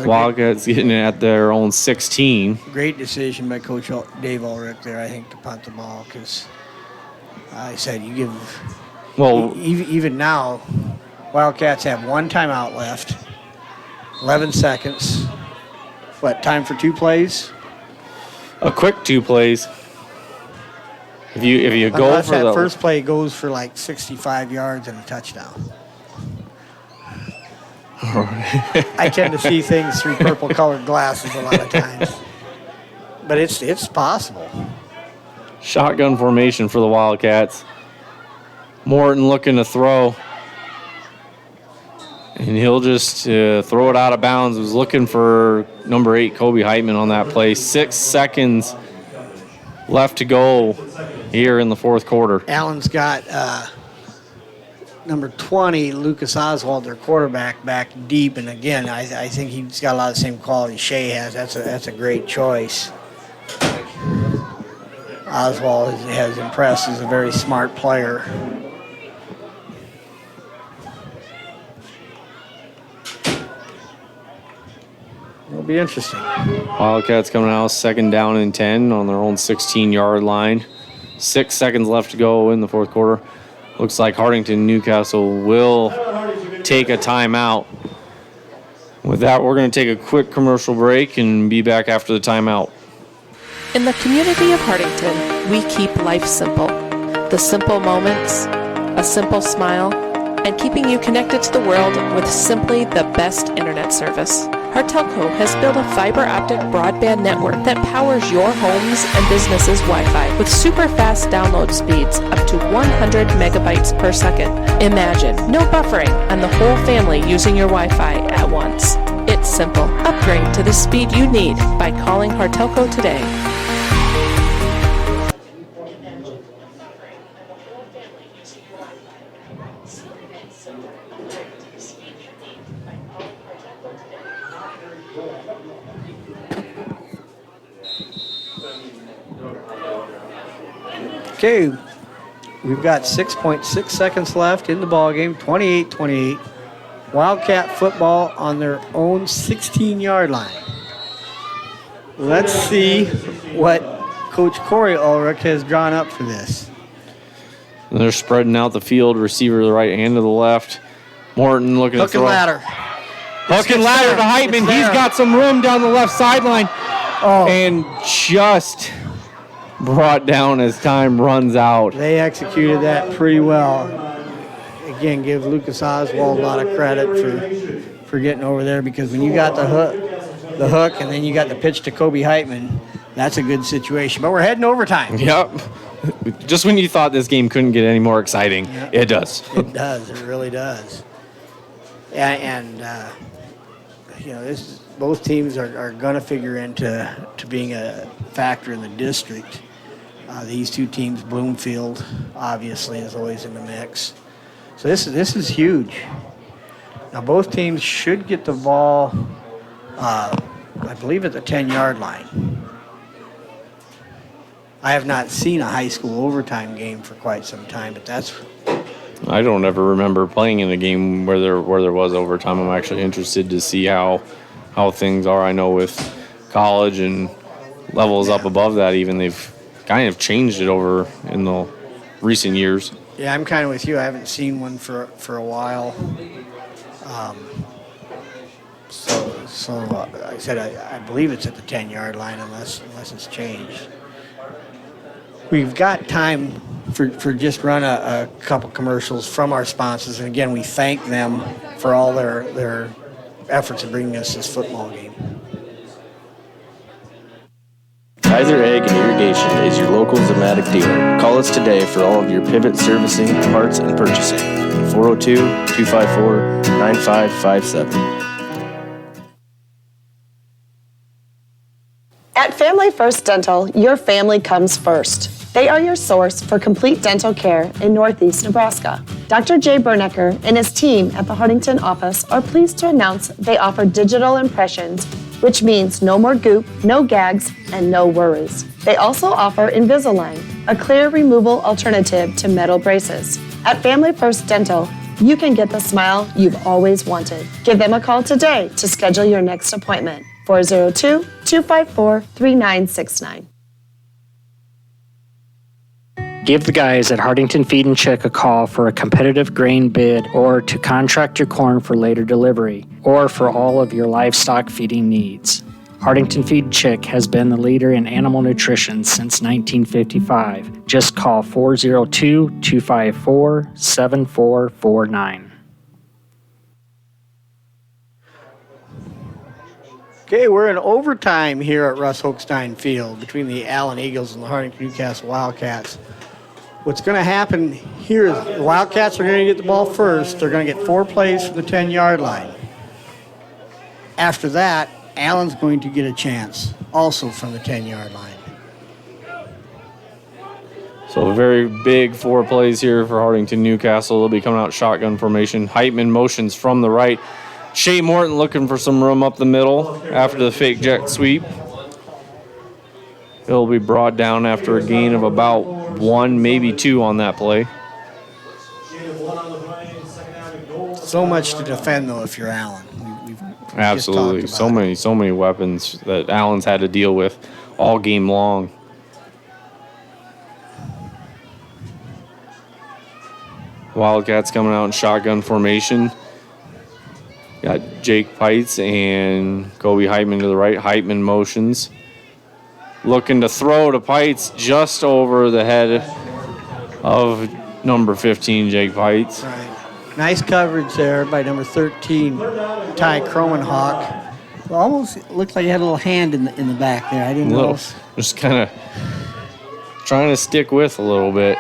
H: Wildcats getting it at their own 16.
G: Great decision by Coach Dave Ulrich there, I think, to punt the ball, because I said you give. Well, even now, Wildcats have 1 timeout left, 11 seconds. What, time for 2 plays?
H: A quick 2 plays. If you go
G: Unless
H: for
G: that
H: the
G: first play goes for like 65 yards and a touchdown. I tend to see things through purple-colored glasses a lot of times, but it's possible.
H: shotgun formation for the Wildcats. Morton looking to throw. And he'll just throw it out of bounds. Was looking for number 8, Kobe Heitman, on that play. 6 seconds left to go here in the fourth quarter.
G: Allen's got number 20, Lucas Oswald, their quarterback, back deep. And again, I think he's got a lot of the same quality Shea has. That's a great choice. Oswald has impressed as a very smart player. It'll be interesting.
H: Wildcats coming out 2nd down and 10 on their own 16-yard line. 6 seconds left to go in the fourth quarter. Looks like Hartington-Newcastle will take a timeout. With that, we're going to take a quick commercial break and be back after the timeout.
F: In the community of Hartington, we keep life simple. The simple moments, a simple smile, and keeping you connected to the world with simply the best internet service. Hartelco has built a fiber optic broadband network that powers your homes and businesses' Wi-Fi with super fast download speeds up to 100 megabytes per second. Imagine no buffering and the whole family using your Wi-Fi at once. It's simple. Upgrade to the speed you need by calling Hartelco today.
G: Okay, we've got 6.6 seconds left in the ball game, 28-28. Wildcat football on their own 16-yard line. Let's see what Coach Corey Ulrich has drawn up for this.
H: And they're spreading out the field, receiver to the right and to the left. Morton looking
G: Hook
H: to
G: and
H: throw.
G: ladder.
H: Hook and ladder to Heitman. He's got some room down the left sideline. And just brought down as time runs out.
G: They executed that pretty well. Again, give Lucas Oswald a lot of credit for getting over there, because when you got the hook and then you got the pitch to Kobe Heitman, that's a good situation. But we're heading overtime.
H: Yep. Just when you thought this game couldn't get any more exciting, it does.
G: It does. It really does. And both teams are going to figure into being a factor in the district. These two teams, Bloomfield, obviously, is always in the mix. So this is huge. Now both teams should get the ball, I believe, at the 10-yard line. I have not seen a high school overtime game for quite some time, but that's.
H: I don't ever remember playing in a game where there was overtime. I'm actually interested to see how things are. I know with college and levels up above that, even they've kind of changed it over in the recent years.
G: Yeah, I'm kind of with you. I haven't seen one for a while. So like I said, I believe it's at the 10-yard line unless it's changed. We've got time for just run a couple commercials from our sponsors, and again, we thank them for all their efforts in bringing us this football game.
A: Kaiser Egg and Irrigation is your local Zematic dealer. Call us today for all of your pivot servicing, parts, and purchasing. 402-254-9557.
B: At Family First Dental, your family comes first. They are your source for complete dental care in Northeast Nebraska. Dr. Jay Bernecker and his team at the Hartington office are pleased to announce they offer digital impressions, which means no more goop, no gags, and no worries. They also offer Invisalign, a clear removal alternative to metal braces. At Family First Dental, you can get the smile you've always wanted. Give them a call today to schedule your next appointment. 402-254-3969.
C: Give the guys at Hartington Feed and Chick a call for a competitive grain bid, or to contract your corn for later delivery, or for all of your livestock feeding needs. Hartington Feed and Chick has been the leader in animal nutrition since 1955. Just call 402-254-7449.
G: Okay, we're in overtime here at Russ Hochstein Field between the Allen Eagles and the Hartington-Newcastle Wildcats. What's going to happen here is the Wildcats are going to get the ball first. They're going to get 4 plays from the 10-yard line. After that, Allen's going to get a chance also from the 10-yard line.
H: So a very big 4 plays here for Hartington-Newcastle. They'll be coming out shotgun formation. Heitman motions from the right. Shea Morton looking for some room up the middle after the fake jet sweep. He'll be brought down after a gain of about 1, maybe 2 on that play.
G: So much to defend, though, if you're Allen. We've
H: Absolutely.
G: just talked about
H: So many weapons that Allen's had to deal with all game long. Wildcats coming out in shotgun formation. Got Jake Pites and Kobe Heitman to the right. Heitman motions. Looking to throw to Pites just over the head of number 15, Jake Pites.
G: Right. Nice coverage there by number 13, Ty Cromenhawk. Almost looked like he had a little hand in the back there. I didn't know.
H: Just kind of trying to stick with a little bit.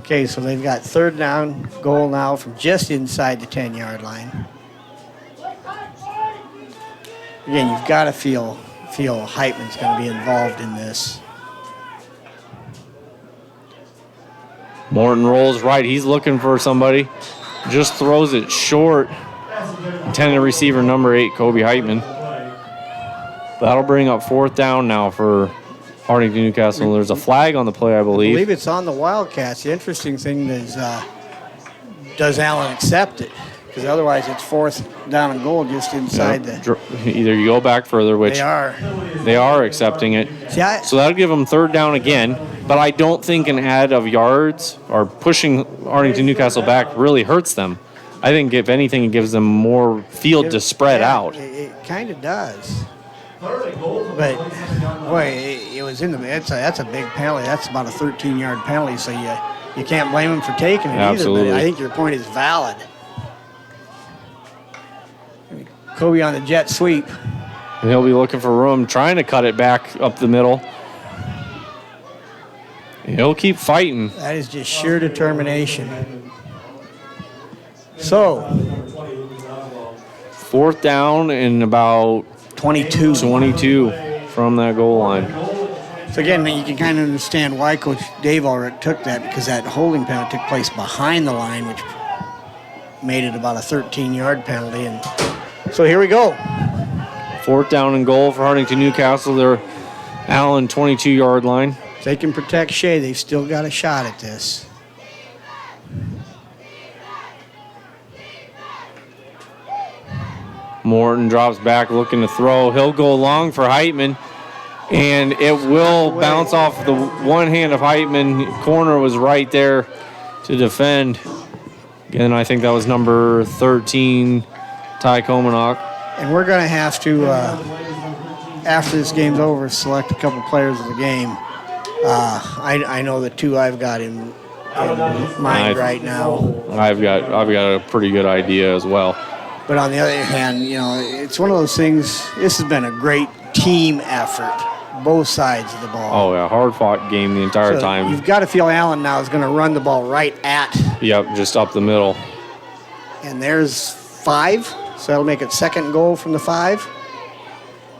G: Okay, so they've got third down goal now from just inside the 10-yard line. Again, you've got to feel Heitman's going to be involved in this.
H: Morton rolls right. He's looking for somebody. Just throws it short. Intended receiver number 8, Kobe Heitman. That'll bring up fourth down now for Hartington-Newcastle. There's a flag on the play, I
G: I
H: believe.
G: believe it's on the Wildcats. The interesting thing is, does Allen accept it? Because otherwise it's fourth down and goal just inside the...
H: Either you go back further, which they are accepting it. So that'll give them third down again. But I don't think an add of yards or pushing Hartington-Newcastle back really hurts them. I think if anything, it gives them more field to spread out.
G: It kind of does. But, boy, it was in the... That's a big penalty. That's about a 13-yard penalty, so you can't blame him for taking it
H: Absolutely.
G: either. But I think your point is valid. Kobe on the jet sweep.
H: And he'll be looking for room, trying to cut it back up the middle. He'll keep fighting.
G: That is just sheer determination. So,
H: fourth down and about
G: 22
H: from that goal line.
G: So again, you can kind of understand why Coach Dave already took that, because that holding penalty took place behind the line, which made it about a 13-yard penalty. And so here we go.
H: Fourth down and goal for Hartington-Newcastle. They're Allen 22-yard line.
G: If they can protect Shea, they've still got a shot at this.
H: Morton drops back looking to throw. He'll go long for Heitman, and it will bounce off the one hand of Heitman. Corner was right there to defend. Again, I think that was number 13, Ty Komenhawk.
G: And we're going to have to, after this game's over, select a couple players of the game. I know the two I've got in mind right now.
H: I've got a pretty good idea as well.
G: But on the other hand, it's one of those things. This has been a great team effort, both sides of the ball.
H: Oh, yeah, hard-fought game the entire time.
G: You've got to feel Allen now is going to run the ball right at.
H: Yep, just up the middle.
G: And there's 5, so that'll make it second goal from the 5.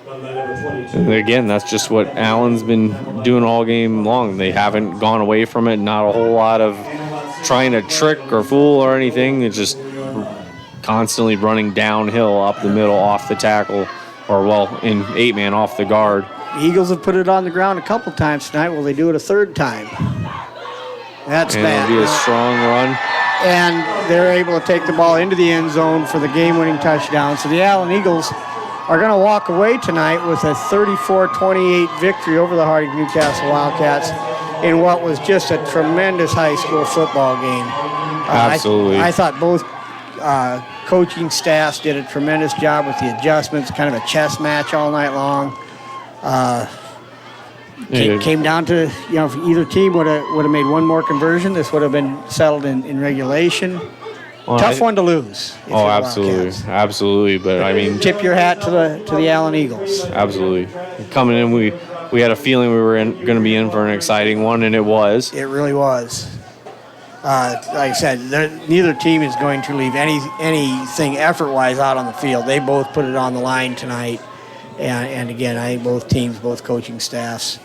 H: And again, that's just what Allen's been doing all game long. They haven't gone away from it. Not a whole lot of trying to trick or fool or anything. It's just constantly running downhill up the middle off the tackle, or, in 8-man off the guard.
G: The Eagles have put it on the ground a couple times tonight. Will they do it a third time? That's bad.
H: It'll be a strong run.
G: And they're able to take the ball into the end zone for the game-winning touchdown. So the Allen Eagles are going to walk away tonight with a 34-28 victory over the Hartington-Newcastle Wildcats in what was just a tremendous high school football game.
H: Absolutely.
G: I thought both coaching staffs did a tremendous job with the adjustments, kind of a chess match all night long. Came down to, if either team would have made one more conversion, this would have been settled in regulation.
H: Well,
G: Tough one to lose.
H: Oh, absolutely. Absolutely. But, I mean,
G: tip your hat to the Allen Eagles.
H: Absolutely. Coming in, we had a feeling we were going to be in for an exciting one, and it was.
G: It really was. Like I said, neither team is going to leave anything effort-wise out on the field. They both put it on the line tonight. And again, I think both teams, both coaching staffs,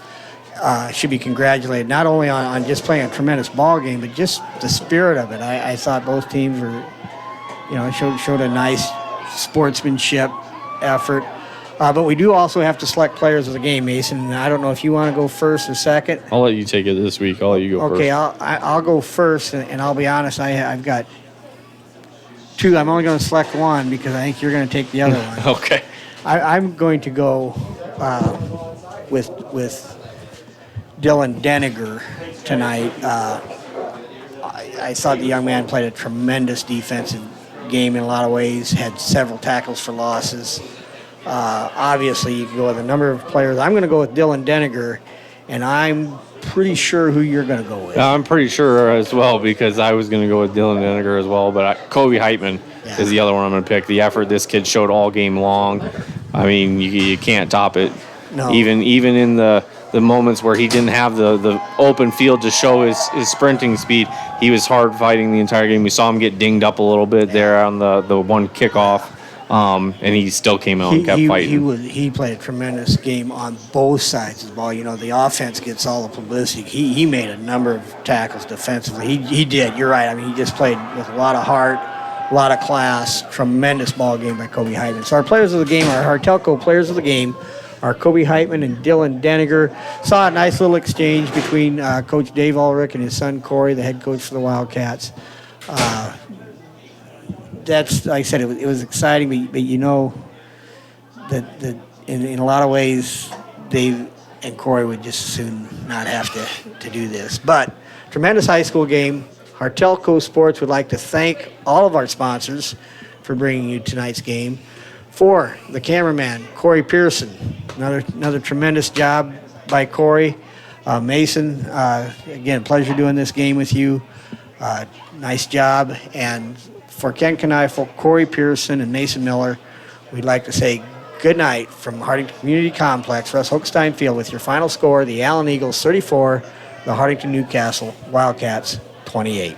G: should be congratulated, not only on just playing a tremendous ball game, but just the spirit of it. I thought both teams were, showed a nice sportsmanship effort. But we do also have to select players of the game, Mason. I don't know if you want to go first or second.
H: I'll let you take it this week. I'll let you go first.
G: Okay, I'll go first, and I'll be honest, I've got 2. I'm only going to select one because I think you're going to take the other one.
H: Okay.
G: I'm going to go with Dylan Deniger tonight. I thought the young man played a tremendous defensive game in a lot of ways, had several tackles for losses. Obviously, you can go with a number of players. I'm going to go with Dylan Deniger, and I'm pretty sure who you're going to go with.
H: I'm pretty sure as well because I was going to go with Dylan Dennegar as well, but Kobe Heitman is the other one I'm going to pick. The effort this kid showed all game long, I mean, you can't top it.
G: No.
H: Even in the moments where he didn't have the open field to show his sprinting speed, he was hard fighting the entire game. We saw him get dinged up a little bit there on the one kickoff, and he still came out and kept fighting.
G: He played a tremendous game on both sides of the ball. You know, the offense gets all the publicity. He made a number of tackles defensively. He did. You're right. I mean, he just played with a lot of heart, a lot of class. Tremendous ball game by Kobe Heitman. So our players of the game, our Hartelco players of the game, are Kobe Heitman and Dylan Dennegar. Saw a nice little exchange between Coach Dave Ulrich and his son Corey, the head coach for the Wildcats. That's, like I said, it was exciting, but you know that in a lot of ways, Dave and Corey would just as soon not have to do this. But tremendous high school game. Hartelco Sports would like to thank all of our sponsors for bringing you tonight's game. For the cameraman, Corey Pearson, another tremendous job by Corey. Mason, again, pleasure doing this game with you. Nice job. And for Ken Kneifel, Corey Pearson, and Mason Miller, we'd like to say good night from Hartington Community Complex, Russ Hochstein Field, with your final score, the Allen Eagles 34, the Hartington-Newcastle Wildcats 28.